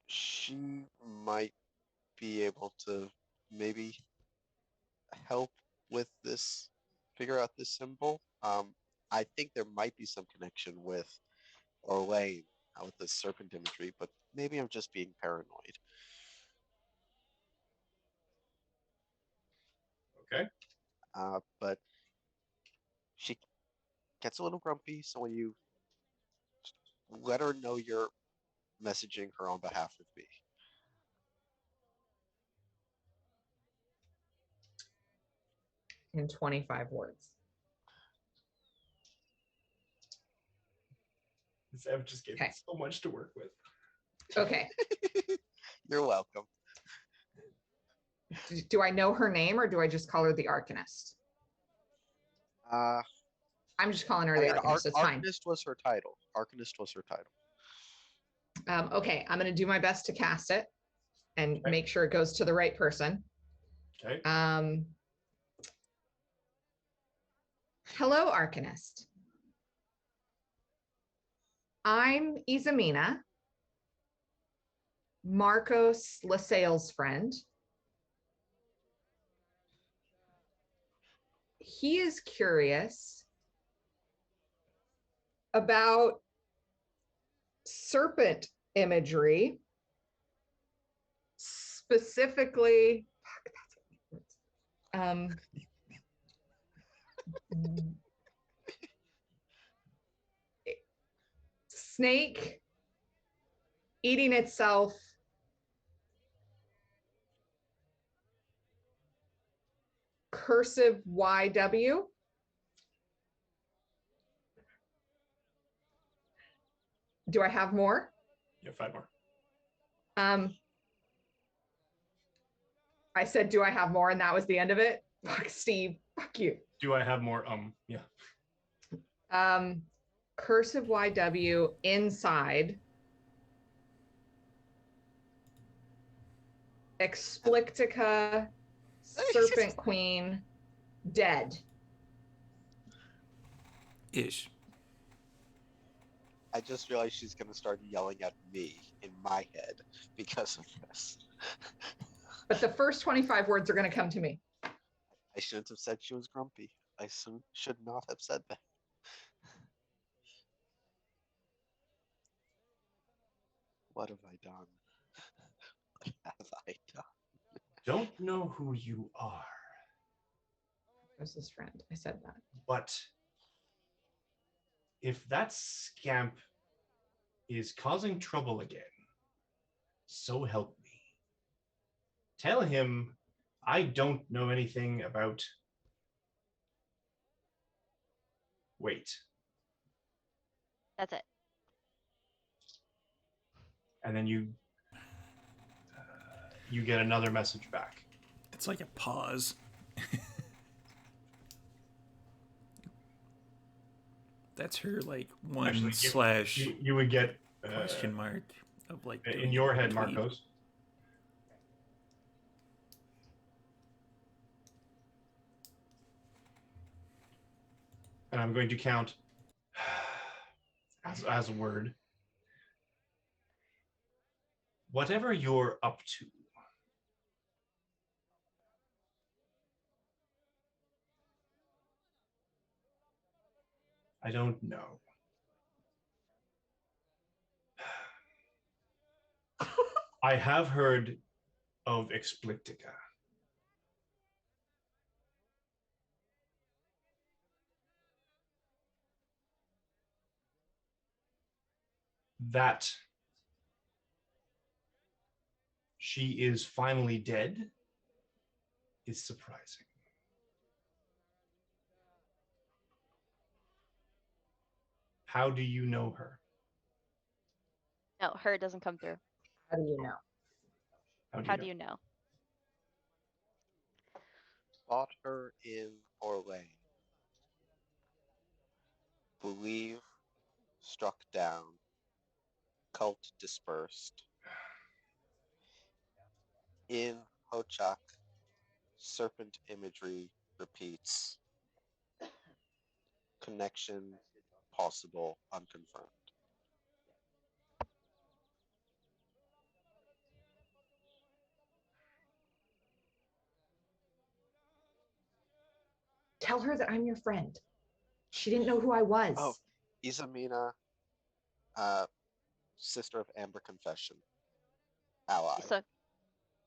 She might be able to maybe help with this, figure out this symbol. I think there might be some connection with Orlane with the serpent imagery, but maybe I'm just being paranoid. Okay. But she gets a little grumpy, so when you let her know you're messaging her on behalf of me. In 25 words. Zev just gave me so much to work with. Okay. You're welcome. Do I know her name, or do I just call her the Arcanist? I'm just calling her the Arcanist. It's fine. Arcanist was her title. Arcanist was her title. Okay, I'm going to do my best to cast it and make sure it goes to the right person. Okay. Hello, Arcanist. I'm Izamina, Marcos LaSalle's friend. He is curious about serpent imagery, specifically snake eating itself, cursive YW. Do I have more? You have 5 more. I said, do I have more? And that was the end of it. Fuck, Steve. Fuck you. Do I have more? Yeah. Cursive YW inside. Explictica, Serpent Queen, dead. Ish. I just realized she's going to start yelling at me in my head because of this. But the first 25 words are going to come to me. I shouldn't have said she was grumpy. I should not have said that. What have I done? What have I done? Don't know who you are. was his friend. I said that. But if that scamp is causing trouble again, so help me. Tell him I don't know anything about. Wait. That's it. And then you get another message back. It's like a pause. That's her like one Actually, slash you would get question mark of like in doing your a head, tweet. Marcos. And I'm going to count as a word. Whatever you're up to, I don't know. I have heard of Explictica. That she is finally dead is surprising. How do you know her? No, her doesn't come through. How do you know? How do you know? Spot her in Orlane. Believe struck down. Cult dispersed. In Hochak, serpent imagery repeats. Connection possible, unconfirmed. Tell her that I'm your friend. She didn't know who I was. Oh, Izamina, sister of Amber Confession, ally, So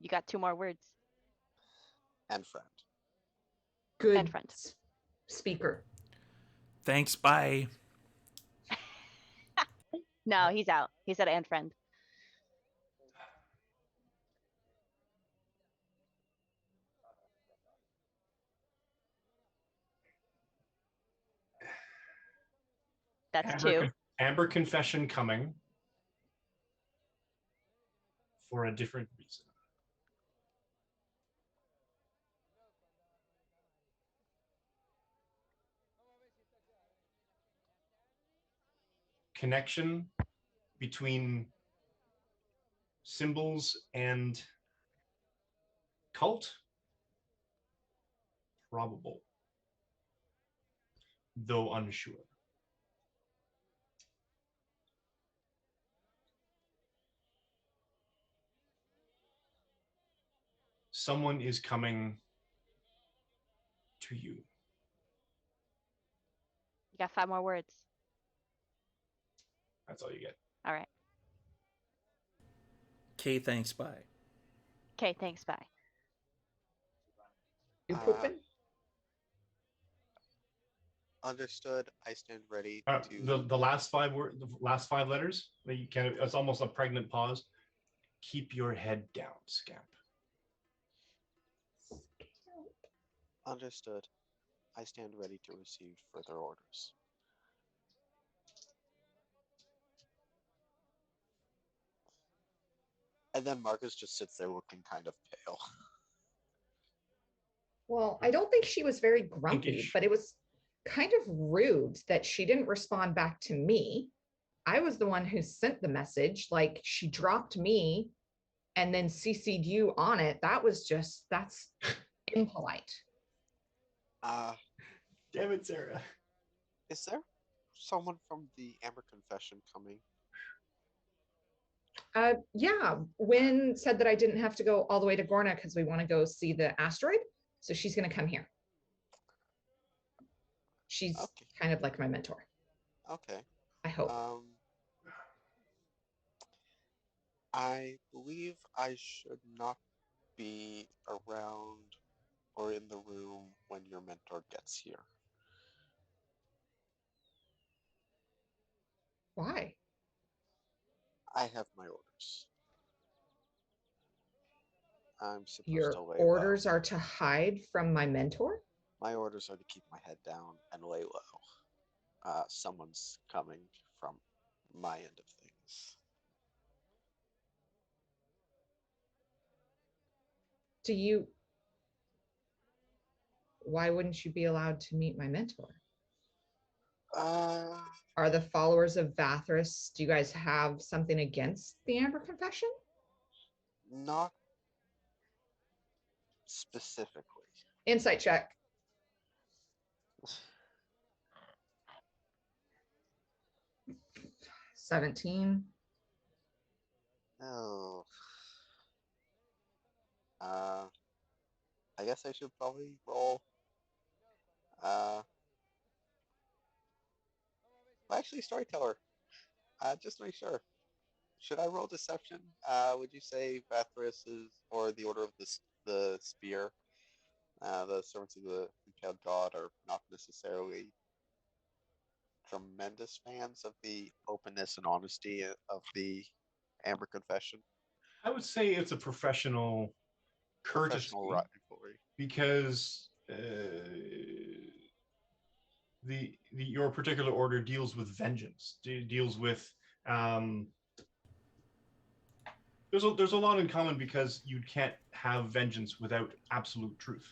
you got 2 more words. and friend. Good And friend. speaker. Thanks, bye. No, he's out. He said and friend. That's 2. Amber Confession coming for a different reason. Connection between symbols and cult? Probable, though unsure. Someone is coming to you. You got 5 more words. That's all you get. All right. Okay, thanks, bye. Okay, thanks, bye. You pooping? Understood. I stand ready to. The last 5 words, the last 5 letters. You can. It's almost a pregnant pause. Keep your head down, scamp. Understood. I stand ready to receive further orders. And then Marcus just sits there looking kind of pale. Well, I don't think she was very grumpy, Pinkish. but it was kind of rude that she didn't respond back to me. I was the one who sent the message. Like, she dropped me and then CC'd you on it. That's impolite. Damn it, Sarah. Is there someone from the Amber Confession coming? Yeah, Wynn said that I didn't have to go all the way to Gorna because we want to go see the asteroid. So she's going to come here. She's Okay. kind of like my mentor, Okay. I hope. I believe I should not be around or in the room when your mentor gets here. Why? I have my orders. I'm supposed to Your lay low. orders are to hide from my mentor? My orders are to keep my head down and lay low. Someone's coming from my end of things. Do you... Why wouldn't you be allowed to meet my mentor? Are the followers of Vathras, do you guys have something against the Amber Confession? Not specifically. Insight check. $17. Oh. I guess I should probably roll. Actually, storyteller. Just to make sure. Should I roll deception? Would you say Vathras is, or the Order of the Spear, the servants of the impaled god, are not necessarily tremendous fans of the openness and honesty of the Amber Confession? I would say it's a professional courtesy, Professional rivalry. because your particular order deals with vengeance, deals with there's a lot in common, because you can't have vengeance without absolute truth.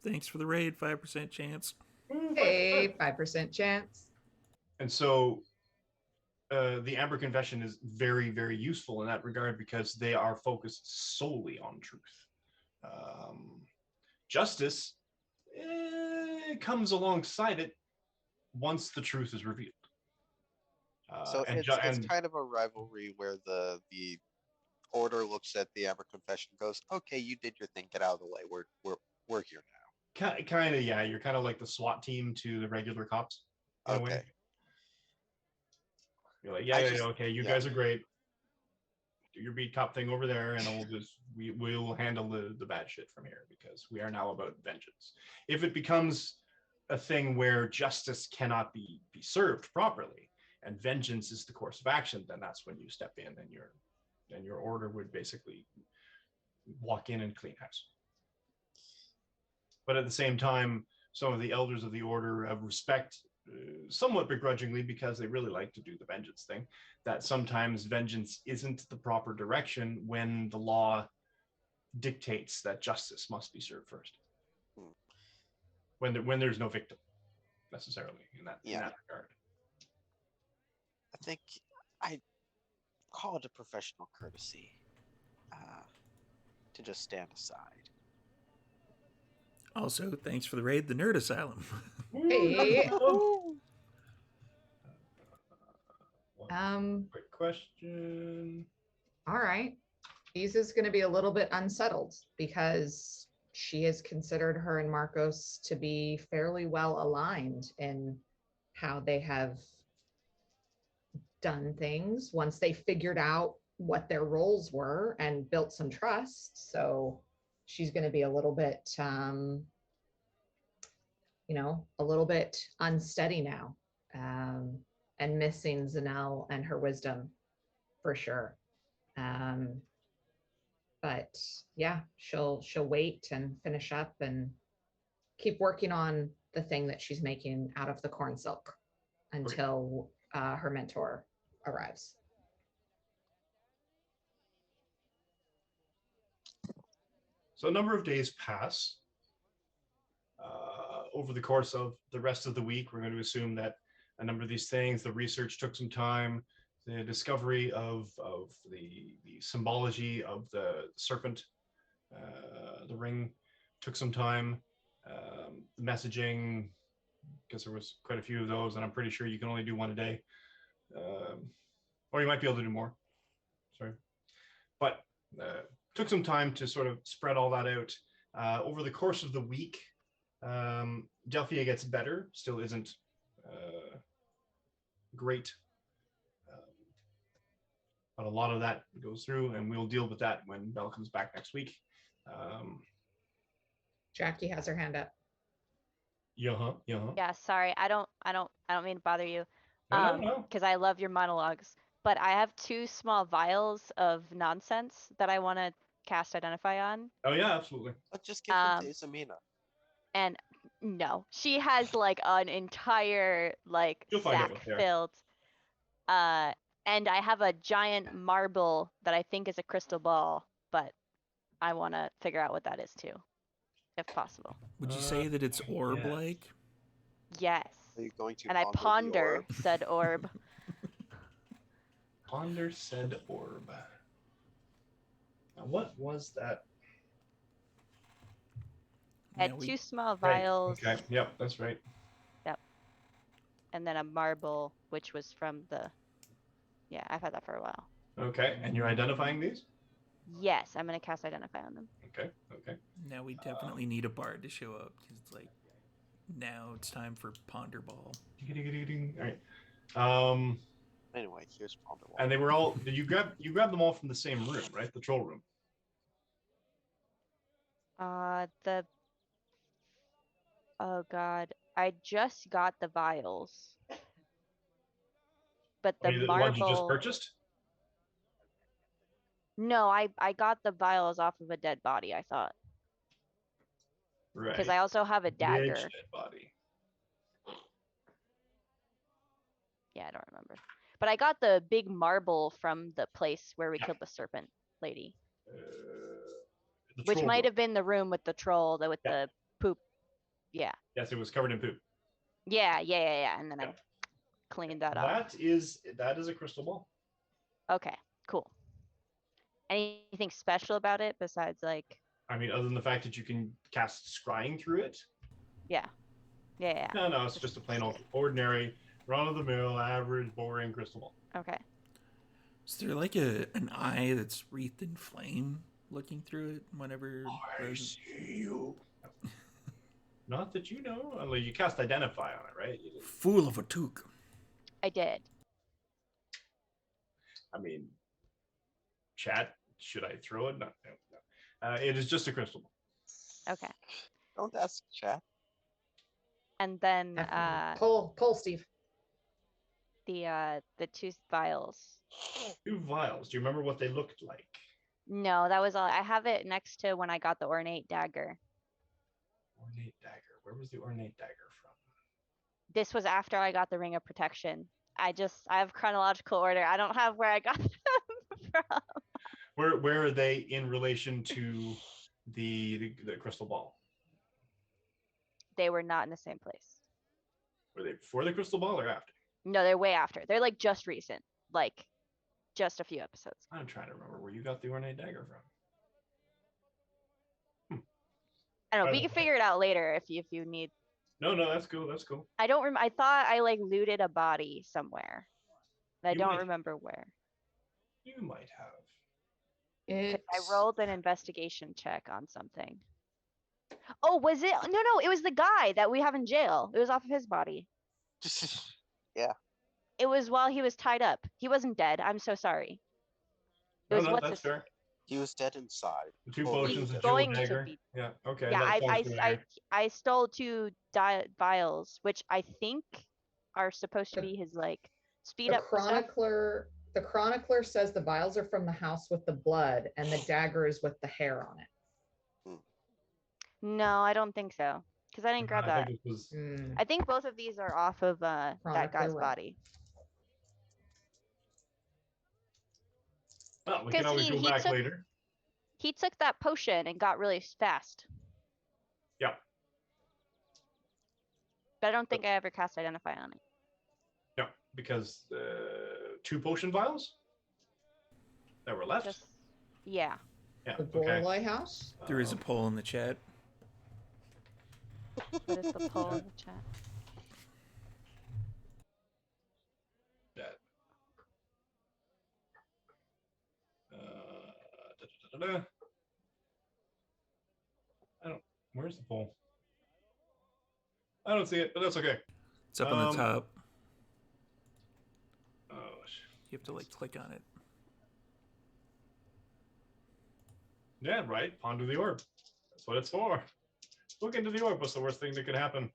Thanks for the raid, 5% chance. Hey, 5% chance. And so the Amber Confession is very, very useful in that regard, because they are focused solely on truth. Justice comes alongside it once the truth is revealed. So it's kind of a rivalry where the Order looks at the Amber Confession and goes, "Okay, you did your thing. Get out of the way. We're here now." Kind of, yeah. You're kind of like the SWAT team to the regular cops. Okay. You're like, yeah, okay, you guys are great. Do your beat cop thing over there, and we'll handle the bad shit from here, because we are now about vengeance. If it becomes a thing where justice cannot be served properly, and vengeance is the course of action, then that's when you step in, and your order would basically walk in and clean house. But at the same time, some of the elders of the order of respect, somewhat begrudgingly, because they really like to do the vengeance thing, that sometimes vengeance isn't the proper direction when the law dictates that justice must be served first. When there's no victim, necessarily, in that regard. I think I call it a professional courtesy to just stand aside. Also, thanks for the raid, the Nerd Asylum. Hey. Quick question. All right. Isa's going to be a little bit unsettled, because she has considered her and Marcos to be fairly well aligned in how they have done things once they figured out what their roles were and built some trust. So she's going to be a little bit, a little bit unsteady now, and missing Zanelle and her wisdom for sure. But yeah, she'll wait and finish up and keep working on the thing that she's making out of the corn silk until her mentor arrives. So a number of days pass. Over the course of the rest of the week, we're going to assume that a number of these things, the research took some time, the discovery of the symbology of the serpent, the ring, took some time. The messaging, because there was quite a few of those, and I'm pretty sure you can only do one a day, or you might be able to do more. Sorry, but took some time to sort of spread all that out. Over the course of the week, Delphia gets better, still isn't great, but a lot of that goes through, and we'll deal with that when Belle comes back next week. Jackie has her hand up. Yeah. Yeah, sorry. I don't mean to bother you. No. Because I love your monologues. But I have 2 small vials of nonsense that I want to cast Identify on. Oh yeah, absolutely. Let's just give them to Um, Isamina. And no, she has like an entire like You'll find out sack what they are. filled. And I have a giant marble that I think is a crystal ball, but I want to figure out what that is too, if possible. Would you say that it's orb-like? Yes. Are you going to And I ponder the ponder orb? said orb. Ponder said orb. Now, what was that? I had Now we- 2 small Right. vials. Okay. Yep, that's right. Yep. And then a marble, which was from the. Yeah, I've had that for a while. Okay, and you're identifying these? Yes, I'm gonna cast Identify on them. Okay. Now we definitely need a bard to show up because it's like now it's time for Ponder Ball. All right. Anyway, here's Ponder Wall. And they were all. Did you grab them all from the same room, right? The troll room. The. Oh god, I just got the vials. But the The ones you just marble. purchased. No, I got the vials off of a dead body, I thought. Right. Because I also have a Which dagger. dead body. Yeah, I don't remember. But I got the big marble from the place where we killed the serpent lady. The Which troll might room. have been the room with the troll, with Yeah. the poop. Yeah. Yes, it was covered in poop. Yeah. And then I cleaned that off. That is a crystal ball. Okay, cool. Anything special about it besides like? I mean, other than the fact that you can cast scrying through it. Yeah. No, it's just a plain old ordinary, run-of-the-mill, average, boring crystal ball. Okay. Is there like an eye that's wreathed in flame looking through it whenever I see you. Not that you know. Well, you cast Identify on it, right? Fool of a toque. I did. I mean, chat, should I throw it? No. It is just a crystal ball. Okay. Don't ask chat. And then Pull, Steve. the 2 vials. 2 vials. Do you remember what they looked like? No, that was all. I have it next to when I got the ornate dagger. Ornate dagger. Where was the ornate dagger from? This was after I got the ring of protection. I have chronological order. I don't have where I got them from. Where are they in relation to the crystal ball? They were not in the same place. Were they before the crystal ball or after? No, they're way after. They're like just recent, like just a few episodes. I'm trying to remember where you got the ornate dagger from. I don't know. We can figure it out later if you need. No, that's cool. That's cool. I don't remember. I thought I like looted a body somewhere. I don't remember where. You might have. I rolled an investigation check on something. Oh, was it? No, it was the guy that we have in jail. It was off of his body. Yeah. It was while he was tied up. He wasn't dead. I'm so sorry. No, that's fair. He was dead inside. The 2 Oh, potions, he's the jewel going to dagger. be- Yeah, okay. Yeah, that sounds familiar. I stole 2 vials, which I think are supposed to be his like speed The up stuff. chronicler says the vials are from the house with the blood, and the dagger is with the hair on it. No, I don't think so. Because I didn't grab that. think it was... I think both of these are off of that guy's Room. body. Well, we can 'Cause always he go back took- later. He took that potion and got really fast. Yeah. But I don't think I ever cast Identify on it. No, because 2 potion vials that were left. Yeah. Yeah. The Okay. Borley house. There is a poll in the chat. What is the poll in the chat? That. I don't. Where's the poll? I don't see it, but that's okay. It's up on the top. Oh, you have to like click on it. Yeah, right. Ponder the orb. That's what it's for. Look into the orb. What's the worst thing that could happen?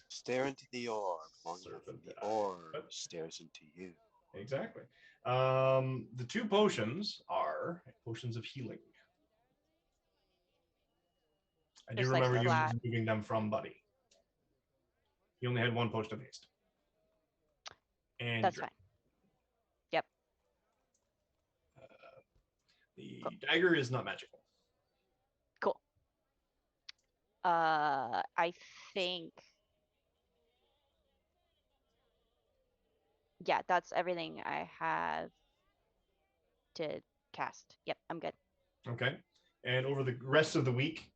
Stare into the orb. Long enough Serpent the eye. orb What? stares into you. Exactly. The 2 potions are potions of healing. I do Just, like, remember you flat. moving them from Buddy. He only had 1 potion of haste. And That's you fine. Yep. the dagger is not magical. Cool. I think. Yeah, that's everything I have to cast. Yep, I'm good. Okay. And over the rest of the week,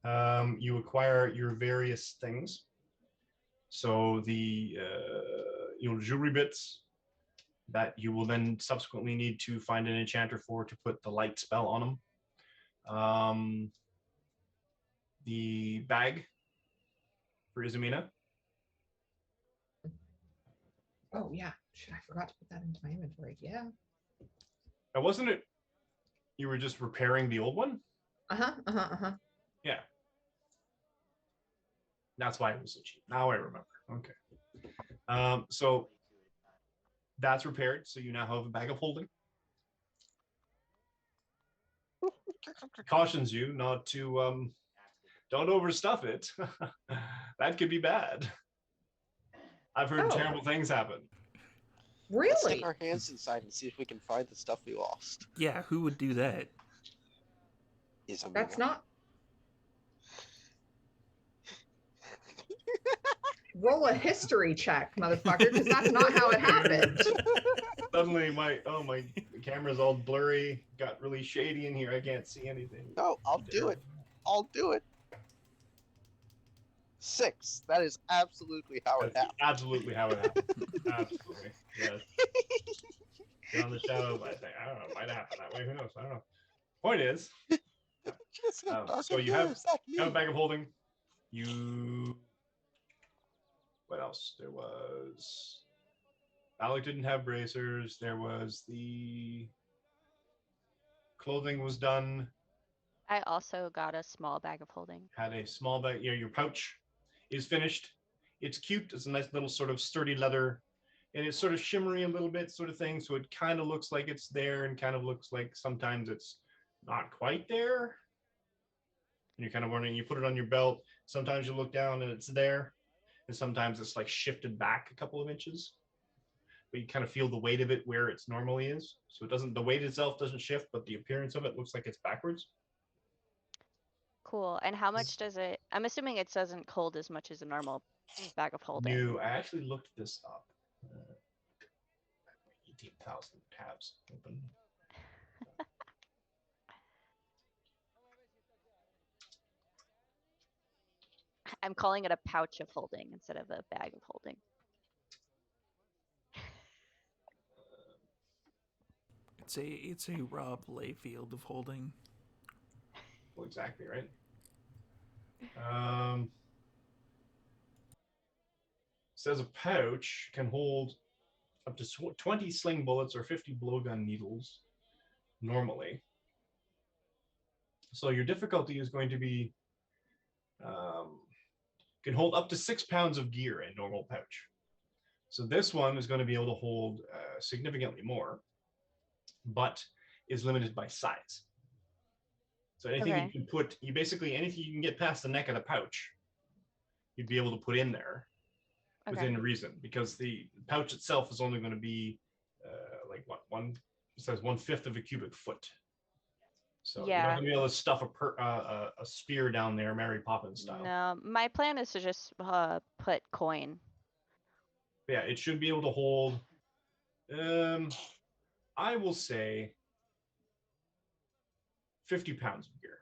you acquire your various things. So the jewelry bits that you will then subsequently need to find an enchanter for to put the light spell on them. The bag for Izumina. Oh yeah, shit! I forgot to put that into my inventory. Yeah. Now, wasn't it you were just repairing the old one? Yeah. That's why it was so cheap. Now I remember. Okay. So that's repaired. So you now have a bag of holding. Cautions you not to don't overstuff it. That could be bad. I've heard Oh. terrible things happen. Let's stick Really? our hands inside and see if we can find the stuff we lost. Yeah, who would do that? Izumina. That's not. Roll a history check, motherfucker, because that's not how it happened. Suddenly my camera's all blurry, got really shady in here. I can't see anything. No, I'll do it. I'll do it. 6. That is absolutely how it That's happened. absolutely how it happened. Absolutely. Yes. Beyond the shadow of, I think, I don't know, it might happen that way. Who knows? I don't know. Point is, so you have a bag of holding. What else? There was Alec didn't have bracers. There was the clothing was done. I also got a small bag of holding. Had a small bag. Yeah, your pouch is finished. It's cute. It's a nice little sort of sturdy leather, and it's sort of shimmery a little bit, sort of thing. So it kind of looks like it's there, and kind of looks like sometimes it's not quite there. And you're kind of wondering. You put it on your belt. Sometimes you look down and it's there, and sometimes it's like shifted back a couple of inches. But you kind of feel the weight of it where it normally is. So it doesn't. The weight itself doesn't shift, but the appearance of it looks like it's backwards. Cool. And how much does it? I'm assuming it doesn't hold as much as a normal bag of holding. No, I actually looked this up. 18,000 tabs open. I'm calling it a pouch of holding instead of a bag of holding. It's a Rob Layfield of holding. Well, exactly right. Says a pouch can hold up to 20 sling bullets or 50 blowgun needles normally. So your difficulty is going to be can hold up to 6 pounds of gear in normal pouch. So this one is going to be able to hold significantly more, but is limited by size. So anything you can put, basically anything you can get past the neck of the pouch, you'd be able to put in there within reason, because the pouch itself is only going to be like what, it says 1/5 of a cubic foot. So you're not going to be able to stuff a spear down there, Mary Poppins style. No, my plan is to just put coin. Yeah, it should be able to hold, I will say 50 pounds of gear.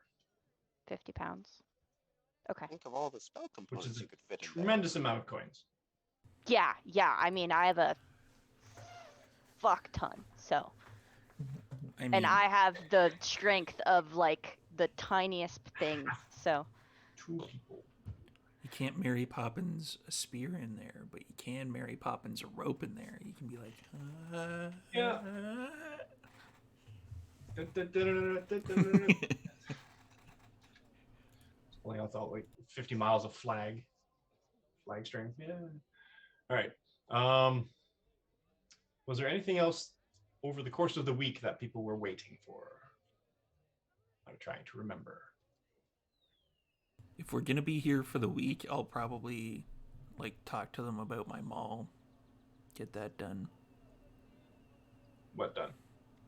50 pounds. Okay. Think of all the spell Which components is you could fit in tremendous amount of coins. Yeah. I mean, I have a fuck ton, so. I mean, And I have the strength of like the tiniest things, so. 2 people. you can't Mary Poppins a spear in there, but you can Mary Poppins a rope in there. You can be like, Yeah. pulling out all like 50 miles of flag string. Yeah. All right. Was there anything else over the course of the week that people were waiting for? I'm trying to remember. If we're gonna be here for the week, I'll probably like talk to them about my mall. Get that done. What done?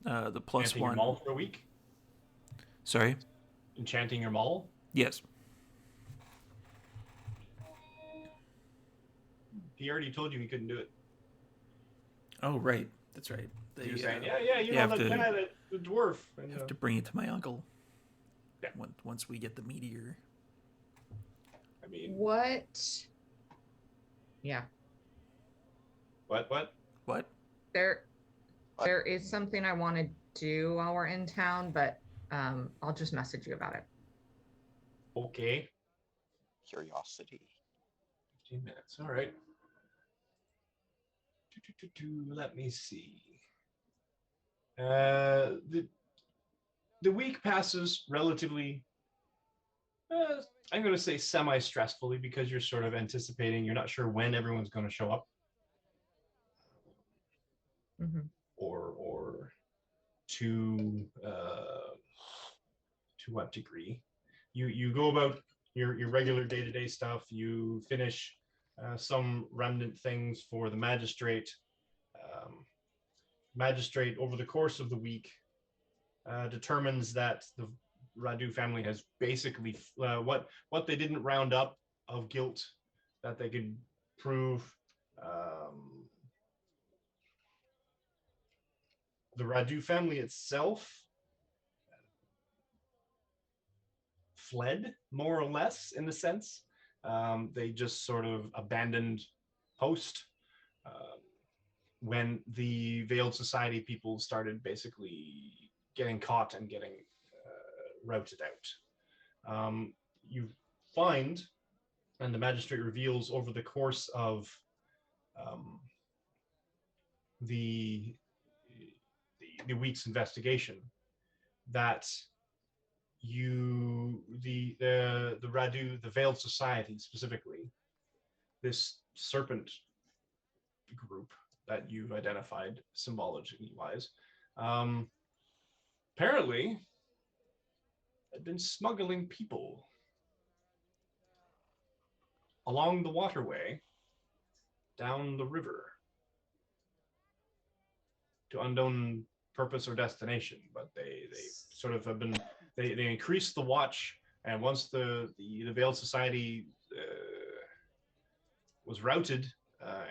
The plus Enchanting one. your mall for a week? Sorry. Enchanting your mall? Yes. He already told you he couldn't do it. Oh right, that's right. He was saying, you you know have that to guy, the dwarf. And, have to bring it to my uncle. Yeah. Once we get the meteor. I mean, What? Yeah. what? There is something I want to do while we're in town, but I'll just message you about it. Okay. Curiosity. 15 minutes. All right. Let me see. The week passes relatively, I'm going to say semi-stressfully, because you're sort of anticipating, you're not sure when everyone's going to show up. Mhm. Or to what degree. You go about your regular day-to-day stuff. You finish some remnant things for the magistrate. Magistrate, over the course of the week, determines that the Radu family has basically what they didn't round up of guilt that they could prove. The Radu family itself fled, more or less, in a sense. They just sort of abandoned post when the Veiled Society people started basically getting caught and getting routed out. You find, and the magistrate reveals over the course of the week's investigation, that the Radu, the Veiled Society specifically, this serpent group that you've identified symbology wise, apparently had been smuggling people along the waterway down the river to unknown purpose or destination, but they sort of have been, they increased the watch, and once the Veiled Society was routed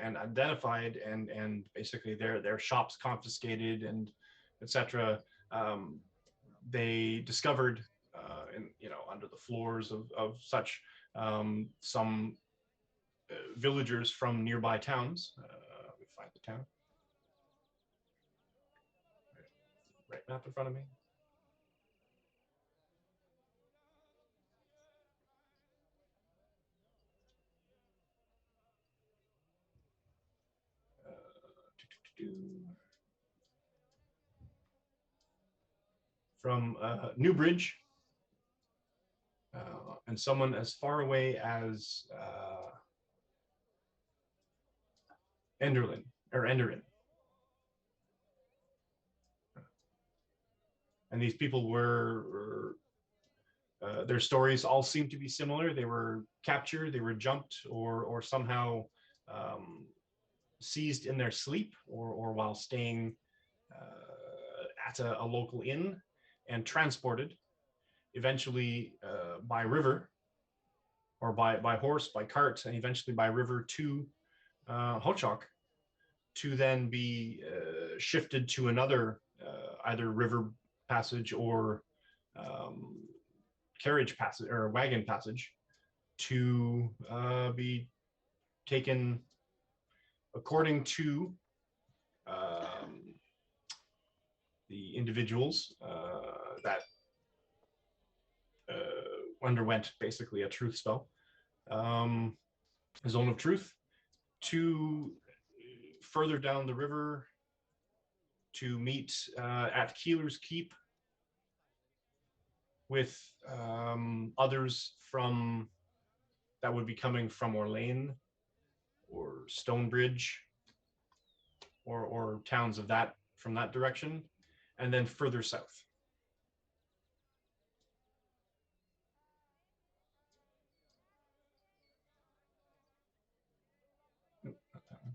and identified, and basically their shops confiscated and etc., they discovered in, under the floors of such, some villagers from nearby towns. Let me find the town. Right map in front of me. From Newbridge, and someone as far away as Enderlin or Enderin. And these people were their stories all seem to be similar. They were captured, they were jumped, or somehow seized in their sleep, or while staying at a local inn, and transported eventually by river, or by horse, by cart, and eventually by river to Hochok, to then be shifted to another either river passage or carriage passage or wagon passage, to be taken, according to the individuals that underwent basically a truth spell, zone of truth, to further down the river to meet at Keeler's Keep, with others from that would be coming from Orlane or Stonebridge or towns of that from that direction, and then further south. Nope, not that one.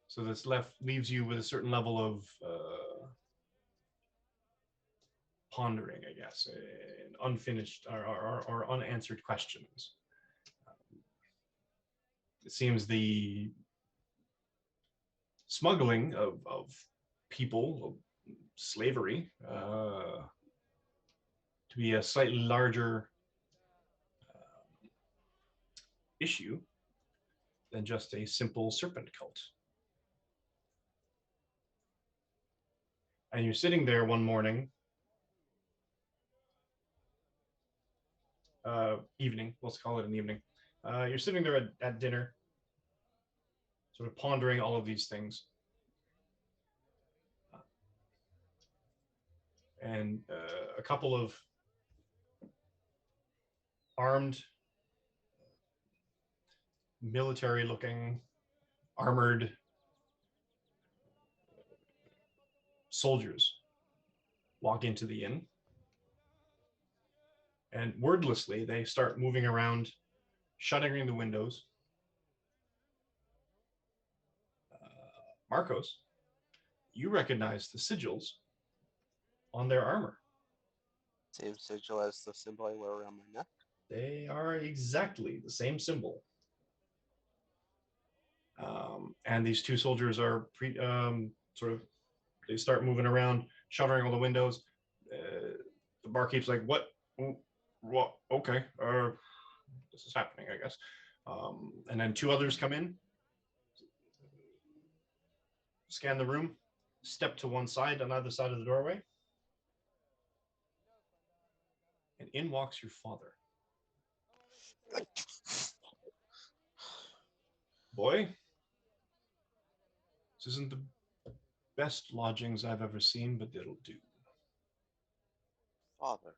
So this left leaves you with a certain level of pondering, I guess, and unfinished or unanswered questions. It seems the smuggling of people, of slavery, to be a slightly larger issue than just a simple serpent cult. And you're sitting there one morning, evening, let's call it an evening. You're sitting there at dinner, sort of pondering all of these things. And a couple of armed, military-looking, armored soldiers walk into the inn. And wordlessly, they start moving around, shuttering the windows. Marcos, you recognize the sigils on their armor. Same sigil as the symbol I wear around my neck. They are exactly the same symbol. And these two soldiers are they start moving around, shuttering all the windows. The barkeep's like, what? Okay, this is happening, I guess. And then two others come in, scan the room, step to one side on either side of the doorway, and in walks your father. Boy, this isn't the best lodgings I've ever seen, but it'll do. Father,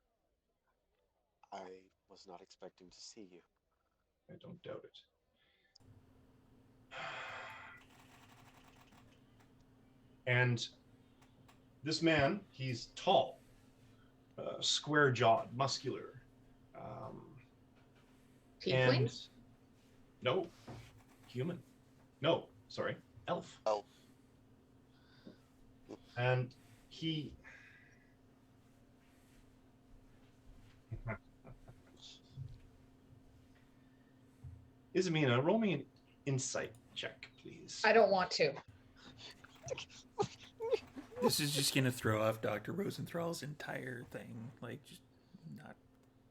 I was not expecting to see you. I don't doubt it. And this man, he's tall, square-jawed, muscular. Tiefling? And no, human. No, sorry, elf. Elf. And he Ismina, roll me an insight check, please. I don't want to. This is just gonna throw off Dr. Rosenthal's entire thing. Like, just not.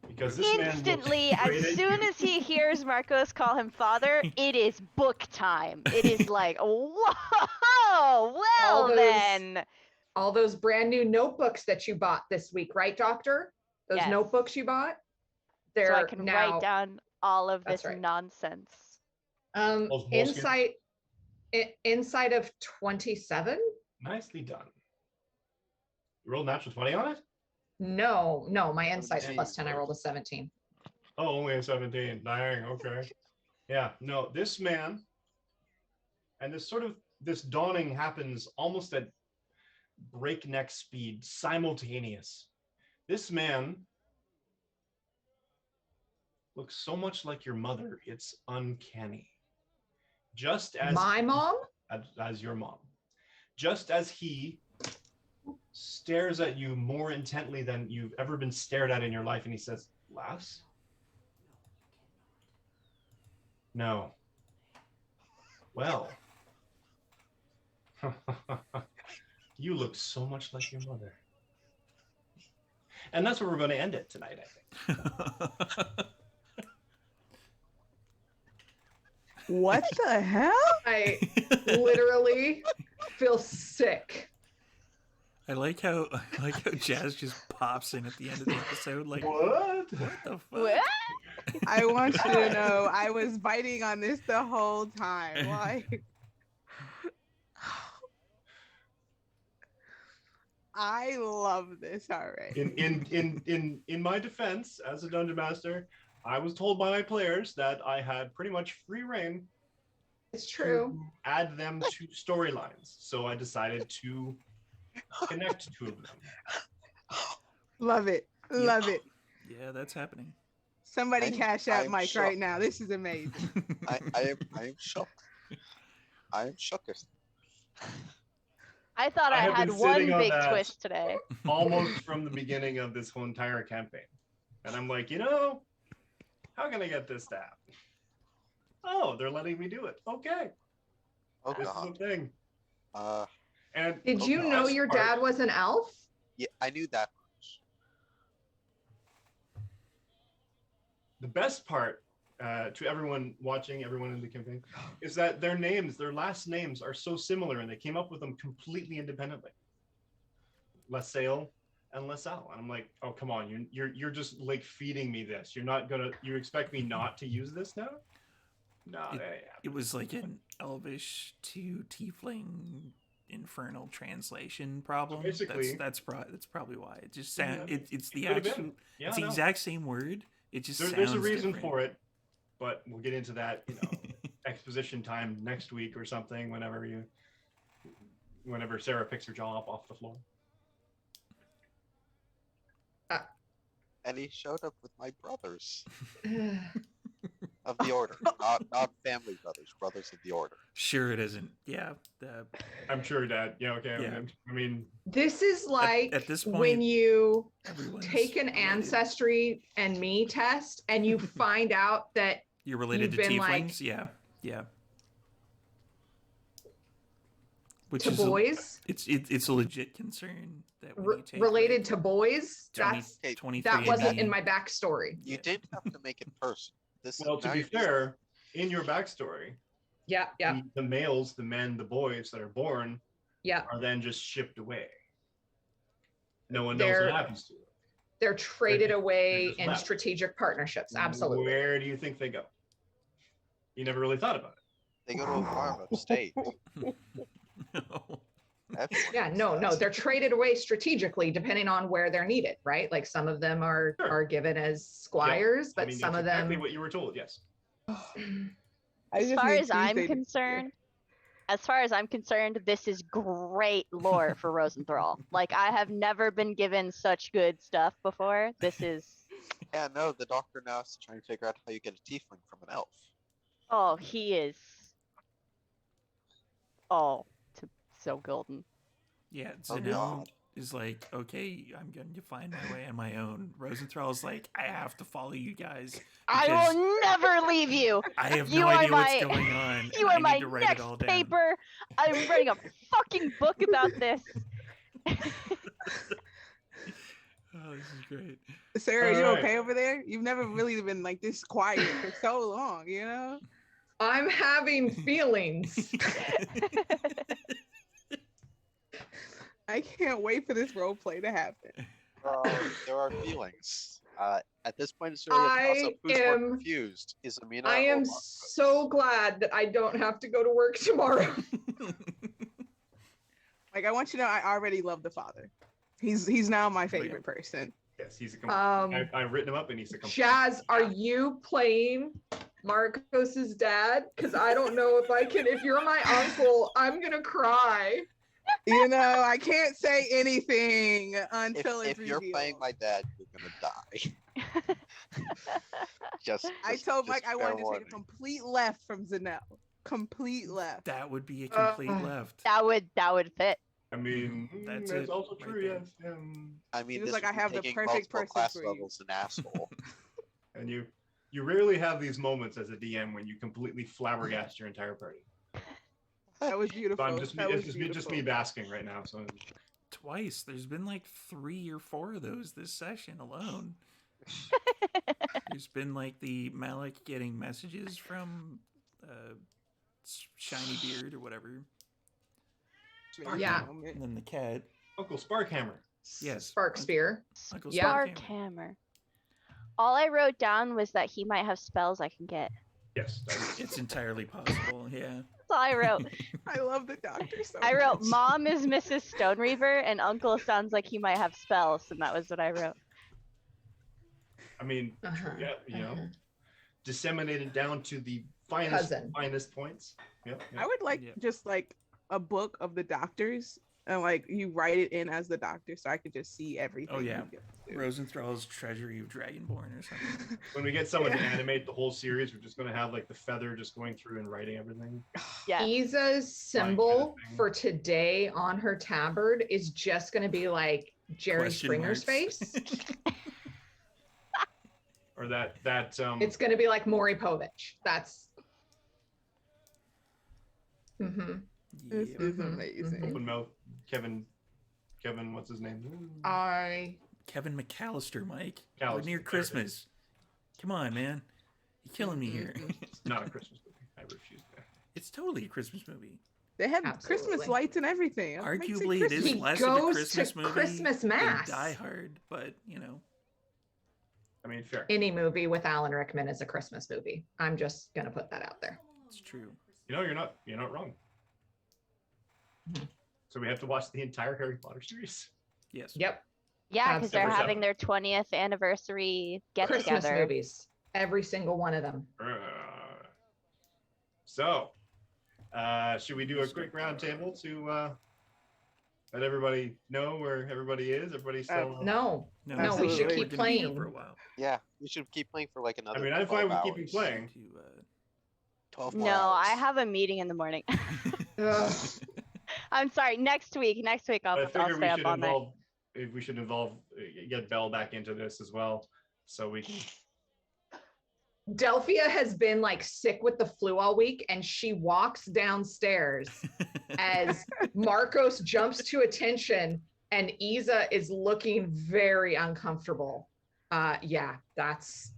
Because this Instantly, man as soon as he hears Marcos call him father, it is book time. It is like, whoa, well then. All those brand new notebooks that you bought this week, right, Doctor? Those Yes. notebooks you bought? They're So I can now, write down all of That's this right. nonsense. Insight of 27? Nicely done. You rolled natural 20 on it? No, my insight's Dang. plus 10. I rolled a 17. Oh, only a 17. Dang, okay. Yeah, no, this man, and this dawning happens almost at breakneck speed, simultaneous. This man looks so much like your mother, it's uncanny. Just as My mom? as your mom. Just as he stares at you more intently than you've ever been stared at in your life, and he says, "Lass? No. Well, you look so much like your mother." And that's where we're going to end it tonight, I think. What the hell? I literally feel sick. I like how Jazz just pops in at the end of the episode. Like, What? what the fuck? What? I want you to know I was biting on this the whole time. Like, I love this already. In my defense, as a dungeon master, I was told by my players that I had pretty much free reign It's true. to add them to storylines. So I decided to connect two of them. Love it. Love it. Yeah, that's happening. Somebody I'm- cash out I'm Mike shocked. right now. This is amazing. I am shocked. I am shocked. I thought I I, have had been one sitting on big that. twist today. Almost from the beginning of this whole entire campaign. And I'm like, how can I get this to happen? Oh, they're letting me do it. Okay. Oh This god. is a thing. And Did Oh, you no, know best your part- dad was an elf? Yeah, I knew that much. The best part to everyone watching, everyone in the campaign, is that their last names are so similar, and they came up with them completely independently. LaSalle and LaSalle, and I'm like, oh come on, you're just like feeding me this. You expect me not to use this now? No, It was like an elvish to tiefling infernal translation problem. basically- that's probably why it just Yeah, sound it's the could've been. actual Yeah, it's the no. exact same word. It just There's a sounds reason different. for it, but we'll get into that, exposition time next week or something. Whenever Sarah picks her jaw up off the floor. And he showed up with my brothers of the order. Not family brothers of the order. Sure, it isn't. Yeah, I'm sure, Dad. Yeah, okay. Yeah. I mean, This is like at this when point, you everyone's take an related. ancestry and me test and you find out that You're related you've to been, tieflings. like- Yeah. Which to is boys, it's a legit concern that when you take related like, to boys, 20 that's 23 that wasn't and in me. my backstory. You Yeah. didn't have to make it personal. well, to now be you're just- fair, in your backstory, Yeah, yeah, the males, the men, the boys that are born yeah. are then just shipped away. No one knows They're- what happens to them. They're traded just- away just in left. strategic partnerships. Absolutely. Where do you think they go? You never really thought about it. They go to a farm upstate. Everyone Yeah, does no, that. they're traded away strategically depending on where they're needed, right? Like some of them are Sure. are given as squires, but I mean, some that's of exactly them what you were told. Yes. As far as I'm concerned, this is great lore for Rosenthal. Like I have never been given such good stuff before. This is Yeah, no, the doctor now is trying to figure out how you get a tiefling from an elf. oh, he is so golden. Yeah, Oh, Zanel God. is like, okay, I'm going to find my way on my own. Rosenthal is like, I have to follow you guys. I because will never leave you. I have You no are idea what's my- going on. You and I are my need to write next it all down. paper. I'm writing a fucking book about this. Oh, this is great. Sarah, you Alright. okay over there? You've never really been like this quiet for so long, you know? I'm having feelings. I can't wait for this role play to happen. There are feelings. At this point, it's really a toss-up. I Who's more am- confused? Is Amina I or am Marcos? so glad that I don't have to go to work tomorrow. Like I want you to know I already love the father. He's now my favorite person. Yes, he's a complete. Um, I've written him up, and he's a complete. Shaz, are you playing Marcos's dad? Because I don't know if I can. If you're my uncle, I'm gonna cry. You know, I can't say anything until If it's you're playing revealed. my dad, you're gonna die. I told Mike I fair wanted to take warning. a complete left from Zanel. Complete left. That would be a complete Uh, left. That would fit. I mean, That's that's it, also right true. there. Yes. I mean, was this like, would I be have the taking perfect multiple person class for you. levels an asshole. And you rarely have these moments as a DM when you completely flabbergast your entire party. That was So beautiful. I'm just That was it's just me beautiful. basking right now. So Twice. There's been like 3 or 4 of those this session alone. There's been like the Malik getting messages from Shiny Beard or whatever, Yeah. and then the cat. Uncle Sparkhammer. Yes, Spark Spear. Uncle Yeah. Sparkhammer. Sparkhammer. All I wrote down was that he might have spells I can get. Yes, that is. It's entirely possible. Yeah. That's all I wrote. I love the doctor so I wrote, much. Mom is Mrs. Stone Reaver, and Uncle sounds like he might have spells, and that was what I wrote. I mean, Uh-huh, yeah, you know, uh-huh. disseminated down to the finest points. Yep. I would like Yeah. just like a book of the doctors, and like you write it in as the doctor, so I could just see everything. Oh, yeah. he goes through. Rosenthral's Treasury of Dragonborn or something. When we get someone to animate the whole series, we're just going to have like the feather just going through and writing everything. Yeah. Isa's symbol for today on her tabard is just going to be like Jerry Question Springer's marks. face. Or that It's going to be like Maury Povich. That's. Mm-hmm. This Yeah. is Mhm, amazing. mhm. open mouth Kevin, what's his name? Kevin McAllister, Mike. We're McAllister, near there it Christmas. Come on, man. You're killing me here. It's not a Christmas movie. I refuse that. It's totally a Christmas movie. They had Christmas Absolutely. lights and everything. What makes Arguably, it is Christmas? He less of a goes Christmas to movie Christmas than Mass. Die Hard, but you know. I mean, fair. Any movie with Alan Rickman is a Christmas movie. I'm just going to put that out there. It's true. You know, you're not wrong. So we have to watch the entire Harry Potter series. Yes. Yep. Yeah, because they're Absolutely. having their 20th anniversary get Christmas together. movies. Every single one of them. So, should we do a quick round table to let everybody know where everybody is? Everybody's still. No. No, No, we should we're keep gonna be here playing. for a while. Yeah, we should keep playing for like another. I mean, I'm 12 fine with hours. keeping playing. To, 12 more No, I hours. have a meeting in the morning. Ugh. I'm sorry. Next week I'll But I I'll figure stay up all night. we should involve get Belle back into this as well, so we can. Delphia has been like sick with the flu all week, and she walks downstairs as Marcos jumps to attention, and Isa is looking very uncomfortable. Yeah, that's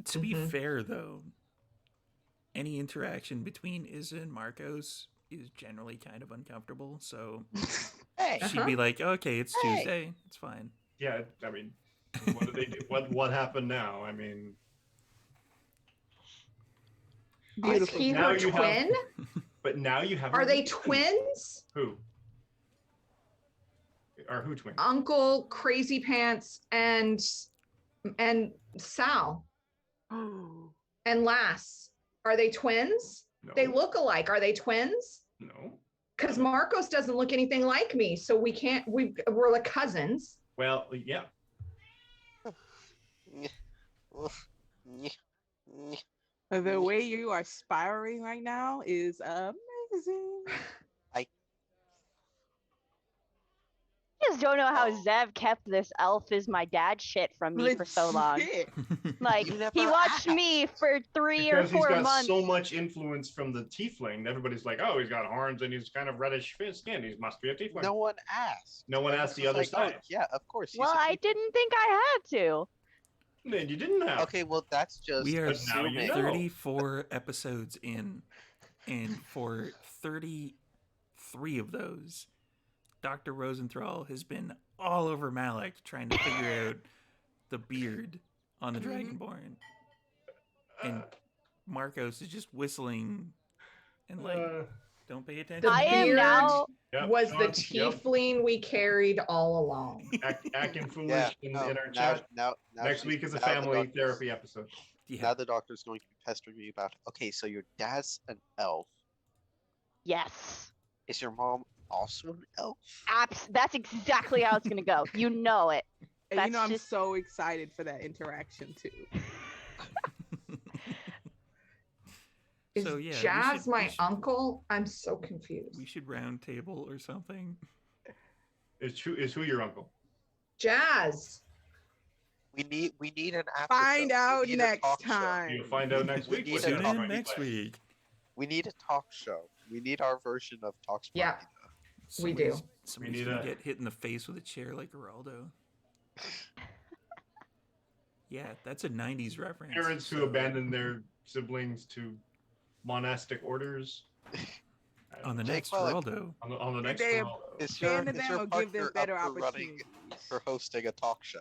To be Mhm. fair, though, any interaction between Izza and Marcos is generally kind of uncomfortable. So Hey, she'd be like, "Okay, it's Hey. Tuesday. It's fine." Yeah, I mean, what did they do? What happened now? I mean, is Beautiful. he Now her you have- twin? but now you have. Are a they reason. twins? Who? Are who twins? Uncle Crazy Pants and Sal and Lass. Are they twins? No. They look alike. Are they twins? No. Because Marcos doesn't look anything like me, so we're like cousins. Well, yeah. The way you are spiraling right now is amazing. I just don't know how Oh. Zev kept this elf is my dad shit from me for so long. Legit. Like You he never watched asked. me for 3 Because or he's 4 got months. so much influence from the tiefling. Everybody's like, oh, he's got horns and he's kind of reddish skin. He must be a tiefling. No one asked. No one I asked was the other like, oh, side. yeah, of course. he's Well, a I tiefling. didn't think I had to. Man, you didn't have. Okay, well, that's just. We are But now you assuming. know. 34 episodes in, and for 33 of those, Dr. Rosenthal has been all over Malek trying to figure out the beard on the Dragonborn. And Marcos is just whistling and like, don't pay attention. The I am beard now. Yep, was the Sean, yep. tiefling we carried all along. Acting foolish Yeah, in no, our now, chat. now, Next week is a now the family doctor's- therapy episode. Yeah. Now the doctor's going to be pestering me about. Okay, so your dad's an elf. Yes. Is your mom also an elf? That's exactly how it's gonna go. You know it. And you know, That's I'm just- so excited for that interaction too. Is So, yeah, we Jazz should- my we should- uncle? I'm so confused. We should round table or something. Is who your uncle? Jazz. We need an after Find show. We out need a next talk show. time. You'll find out next We week. need what to Tune the talk fuck in we next play. week. We need a talk show. We need our version of Talk Yeah. Sparky. We do. Somebody's need gonna a- get hit in the face with a chair like Geraldo. Yeah, that's a 90s reference. Parents who so- abandon their siblings to monastic orders. I don't on the know. next Jake Wellick. Geraldo. on the next They- Geraldo. Is your, Abandon is them your or give them partner better up for running opportunities. for hosting a talk show?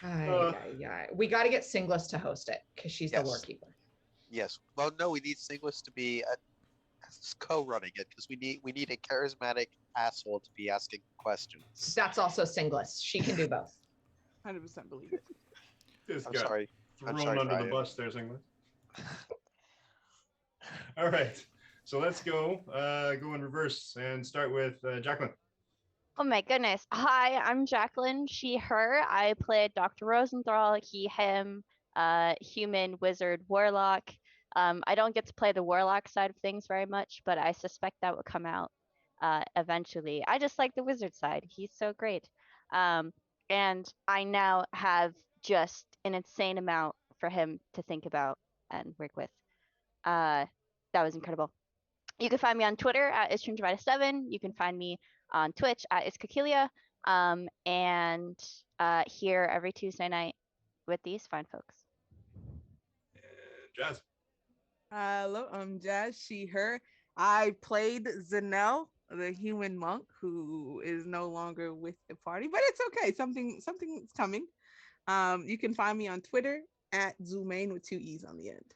Yeah. We got to get Singlis to host it because she's the lore Yes. keeper. Yes. Well, no, we need Singlis to be co-running it because we need a charismatic asshole to be asking questions. That's also Singlis. She can do both. 100% believe it. Just I'm got sorry. thrown under the Ryan. bus there, Singlet. All right. So let's go in reverse and start with Jacqueline. Oh my goodness. Hi, I'm Jacqueline, she, her. I played Dr. Rosenthal, he, him, human, wizard, warlock. I don't get to play the warlock side of things very much, but I suspect that will come out eventually. I just like the wizard side. He's so great. And I now have just an insane amount for him to think about and work with. That was incredible. You can find me on Twitter at istringivitis7. You can find me on Twitch at iskakilia. And here every Tuesday night with these fine folks. Jazz. Hello, I'm Jazz, she, her. I played Zanel, the human monk who is no longer with the party, but it's okay. Something's coming. You can find me on Twitter at Zoomain with 2 E's on the end.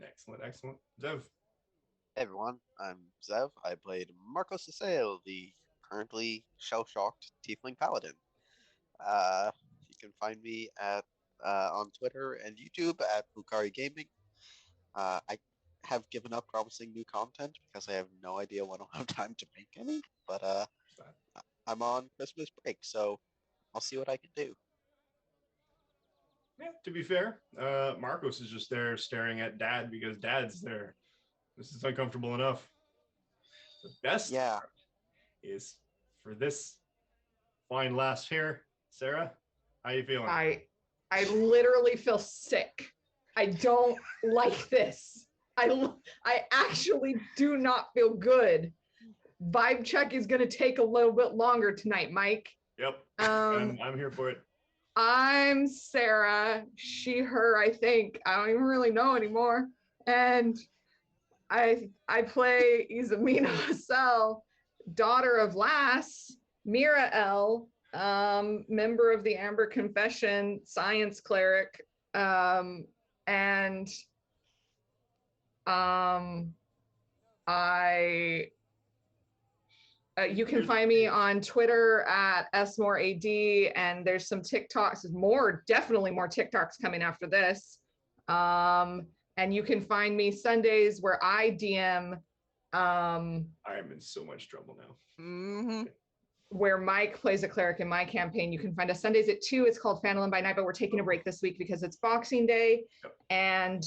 Excellent. Zev. Hey everyone, I'm Zev. I played Marco Sasale, the currently shell-shocked Tiefling Paladin. You can find me at on Twitter and YouTube at Bukari Gaming. I have given up promising new content because I have no idea when I'll have time to make any. But I'm on Christmas break, so I'll see what I can do. Yeah, to be fair, Marcos is just there staring at Dad because Dad's there. This is uncomfortable enough. The best part is for this fine lass here, Sarah. How you feeling? I literally feel sick. I don't like this. I actually do not feel good. Vibe check is going to take a little bit longer tonight, Mike. Yep. I'm here for it. I'm Sarah, she, her, I think. I don't even really know anymore. And I play Izamina Hassel, daughter of Lass, Mira L, member of the Amber Confession, science cleric, and you can find me on Twitter at smooread, and there's some TikToks, definitely more TikToks coming after this. And you can find me Sundays where I DM. I am in so much trouble now. Mm-hmm. Where Mike plays a cleric in my campaign. You can find us Sundays at 2. It's called Phandalin by Night, but we're taking a break this week because it's Boxing Day. Yep. And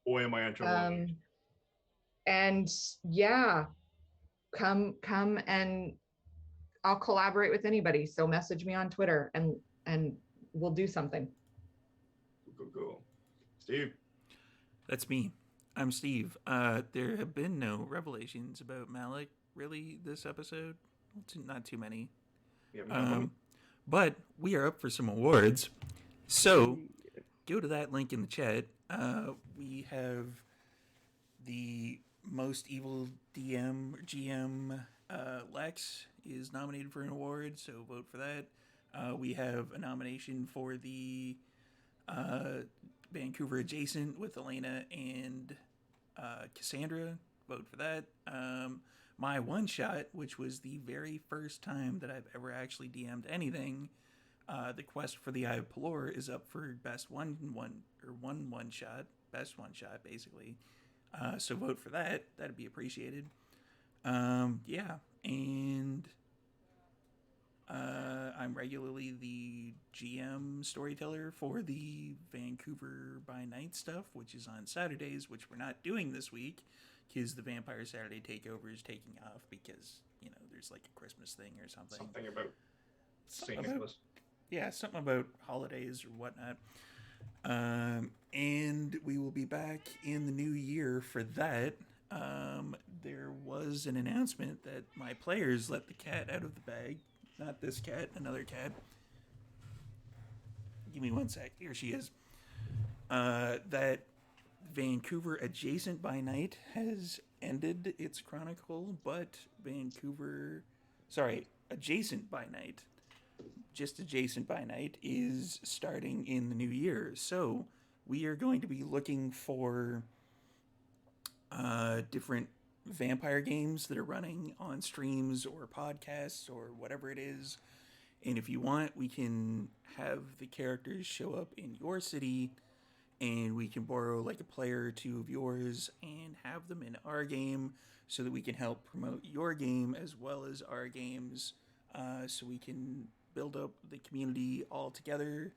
boy, am I in trouble. And yeah, come and I'll collaborate with anybody. So message me on Twitter and we'll do something. Cool. Steve. That's me. I'm Steve. There have been no revelations about Malik really this episode. Not too many. But we are up for some awards. So go to that link in the chat. We have the most evil DM or GM, Lex, is nominated for an award, so vote for that. We have a nomination for the Vancouver Adjacent with Elena and Cassandra. Vote for that. My one shot, which was the very first time that I've ever actually DM'd anything, the quest for the Eye of Pelor is up for best one shot, best one shot basically. So vote for that. That'd be appreciated. Yeah, and I'm regularly the GM storyteller for the Vancouver by Night stuff, which is on Saturdays, which we're not doing this week because the Vampire Saturday Takeover is taking off because, there's like a Christmas thing or something. Something about St. Nicholas. Yeah, something about holidays or whatnot. And we will be back in the new year for that. There was an announcement that my players let the cat out of the bag. Not this cat, another cat. Give me one sec. Here she is. That Vancouver Adjacent by Night has ended its chronicle, but Adjacent by Night just adjacent by night, is starting in the new year. So we are going to be looking for different vampire games that are running on streams or podcasts or whatever it is. And if you want, we can have the characters show up in your city, and we can borrow like a player or two of yours and have them in our game so that we can help promote your game as well as our games, so we can build up the community all together.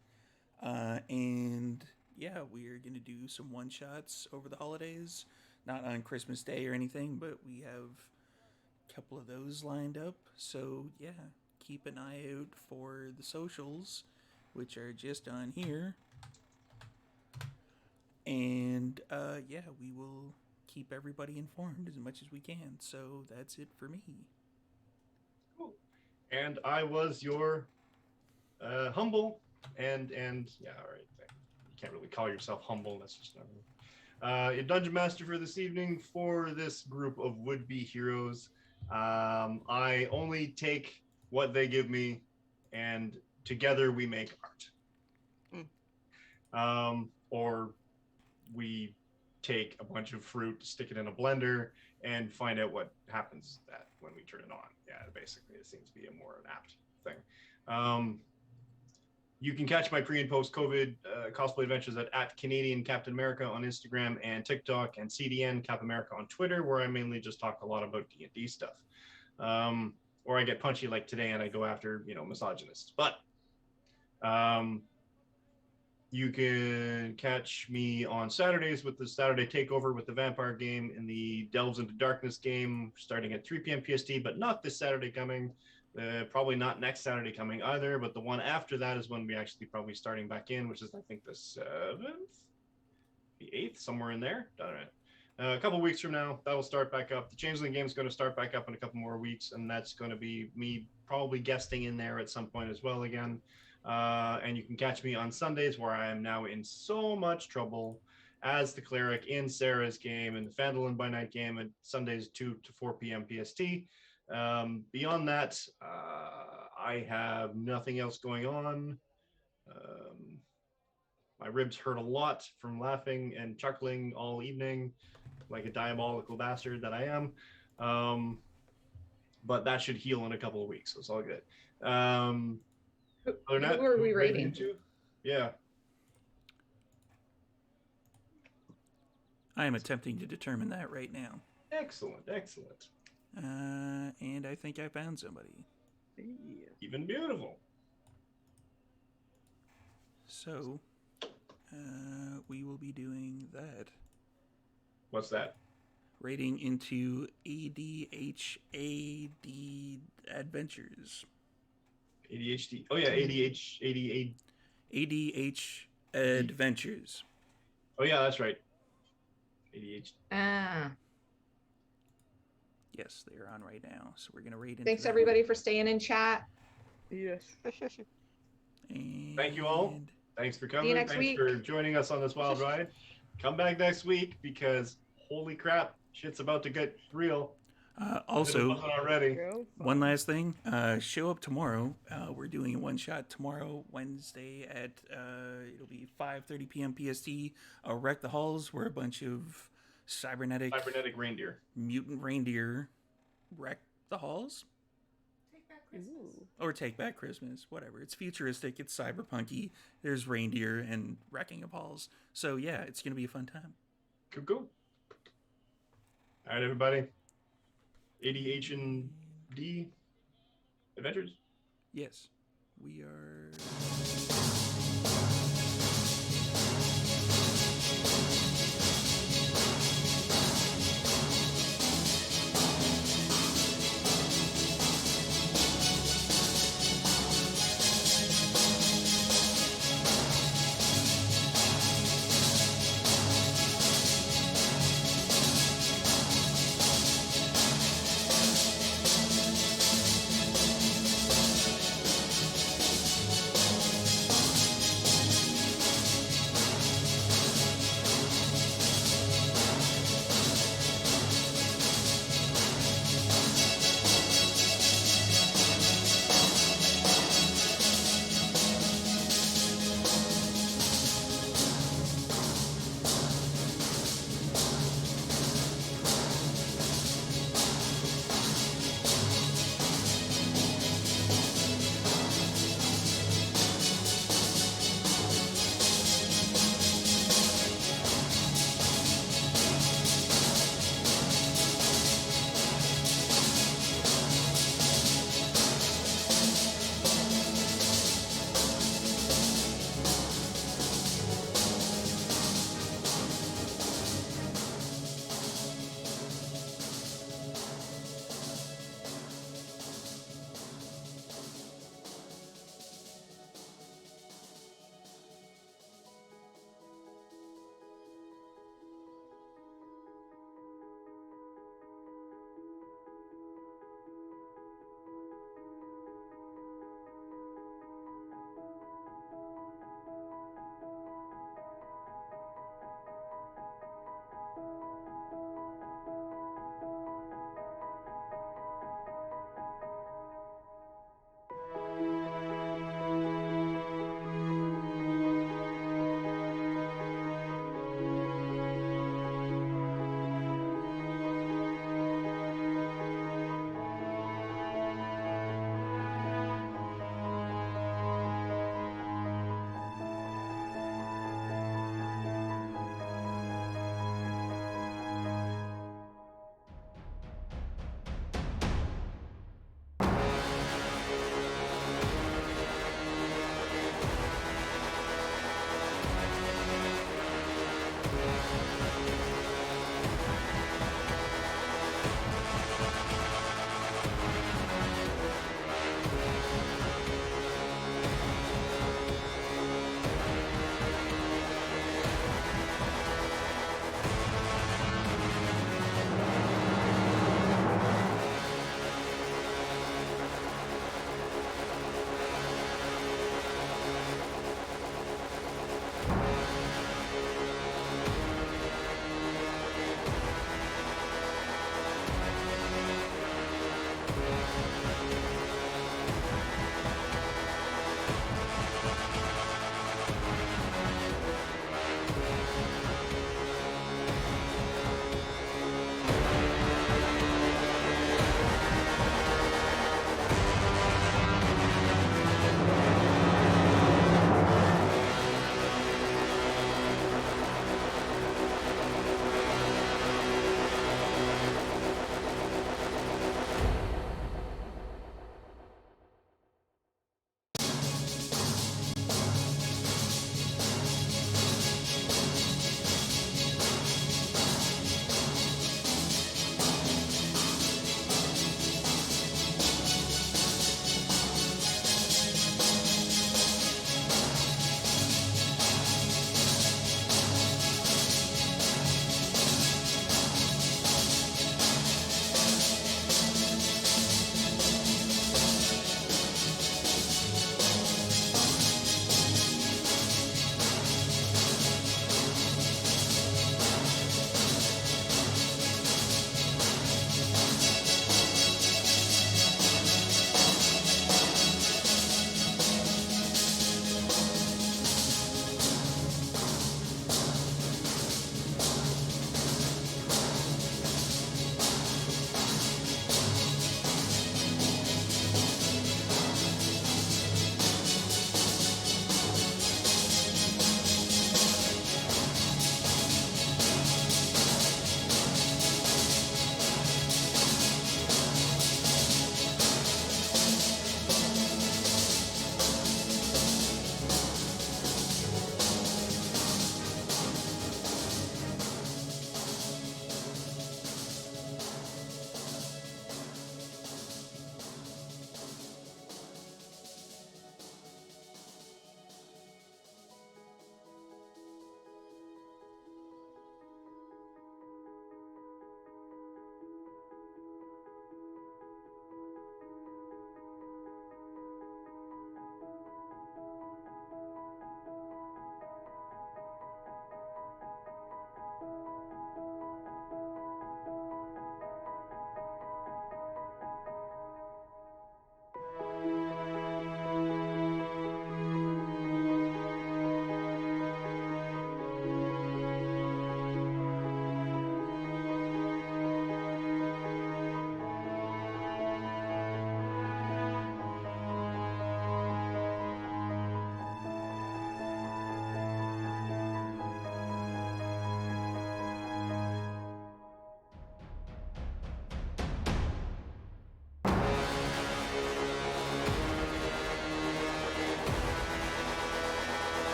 And yeah, we are going to do some one shots over the holidays. Not on Christmas Day or anything, but we have a couple of those lined up. So yeah, keep an eye out for the socials, which are just on here. And yeah, we will keep everybody informed as much as we can. So that's it for me. Cool. And I was your humble and yeah, all right. You can't really call yourself humble. That's just not a dungeon master for this evening for this group of would-be heroes. I only take what they give me, and together we make art. Or we take a bunch of fruit, stick it in a blender, and find out what happens that when we turn it on. Yeah, basically, it seems to be a more apt thing. You can catch my pre and post COVID cosplay adventures at Canadian Captain America on Instagram and TikTok, and CDN Cap America on Twitter, where I mainly just talk a lot about D&D stuff. Or I get punchy like today and I go after, misogynists. But you can catch me on Saturdays with the Saturday Takeover with the Vampire game and the Delves into Darkness game starting at 3 p.m. PST, but not this Saturday coming. Probably not next Saturday coming either, but the one after that is when we actually probably starting back in, which is, I think, the 7th, the 8th, somewhere in there. All right. A couple weeks from now, that will start back up. The Changeling game is going to start back up in a couple more weeks, and that's going to be me probably guesting in there at some point as well again. And you can catch me on Sundays, where I am now in so much trouble as the cleric in Sarah's game and the Phandalin by Night game at Sundays 2 to 4 p.m. PST. Beyond that, I have nothing else going on. My ribs hurt a lot from laughing and chuckling all evening like a diabolical bastard that I am. But that should heal in a couple of weeks, so it's all good. Who are we rating? Yeah. I am attempting to determine that right now. Excellent. And I think I found somebody. Yeah. Even beautiful. So, we will be doing that. What's that? Rating into ADHAD Adventures. ADHD. Oh yeah, ADH Adventures. Oh yeah, that's right. ADHD. Yes, they are on right now. So we're gonna rate into Thanks that. everybody for staying in chat. Yes. And Thank you all. Thanks for coming. See you next Thanks week. for joining us on this wild ride. Come back next week because holy crap, shit's about to get real. Also, already. one last thing. Show up tomorrow. We're doing a one shot tomorrow, Wednesday at it'll be 5:30 p.m. PST. Wreck the Halls, where a bunch of cybernetic reindeer, mutant reindeer, wreck the halls. Or Take Back Christmas, whatever. It's futuristic, it's cyberpunky. There's reindeer and wrecking of halls. So yeah, it's gonna be a fun time. Cool. All right, everybody. ADHD Adventures. Yes, we are.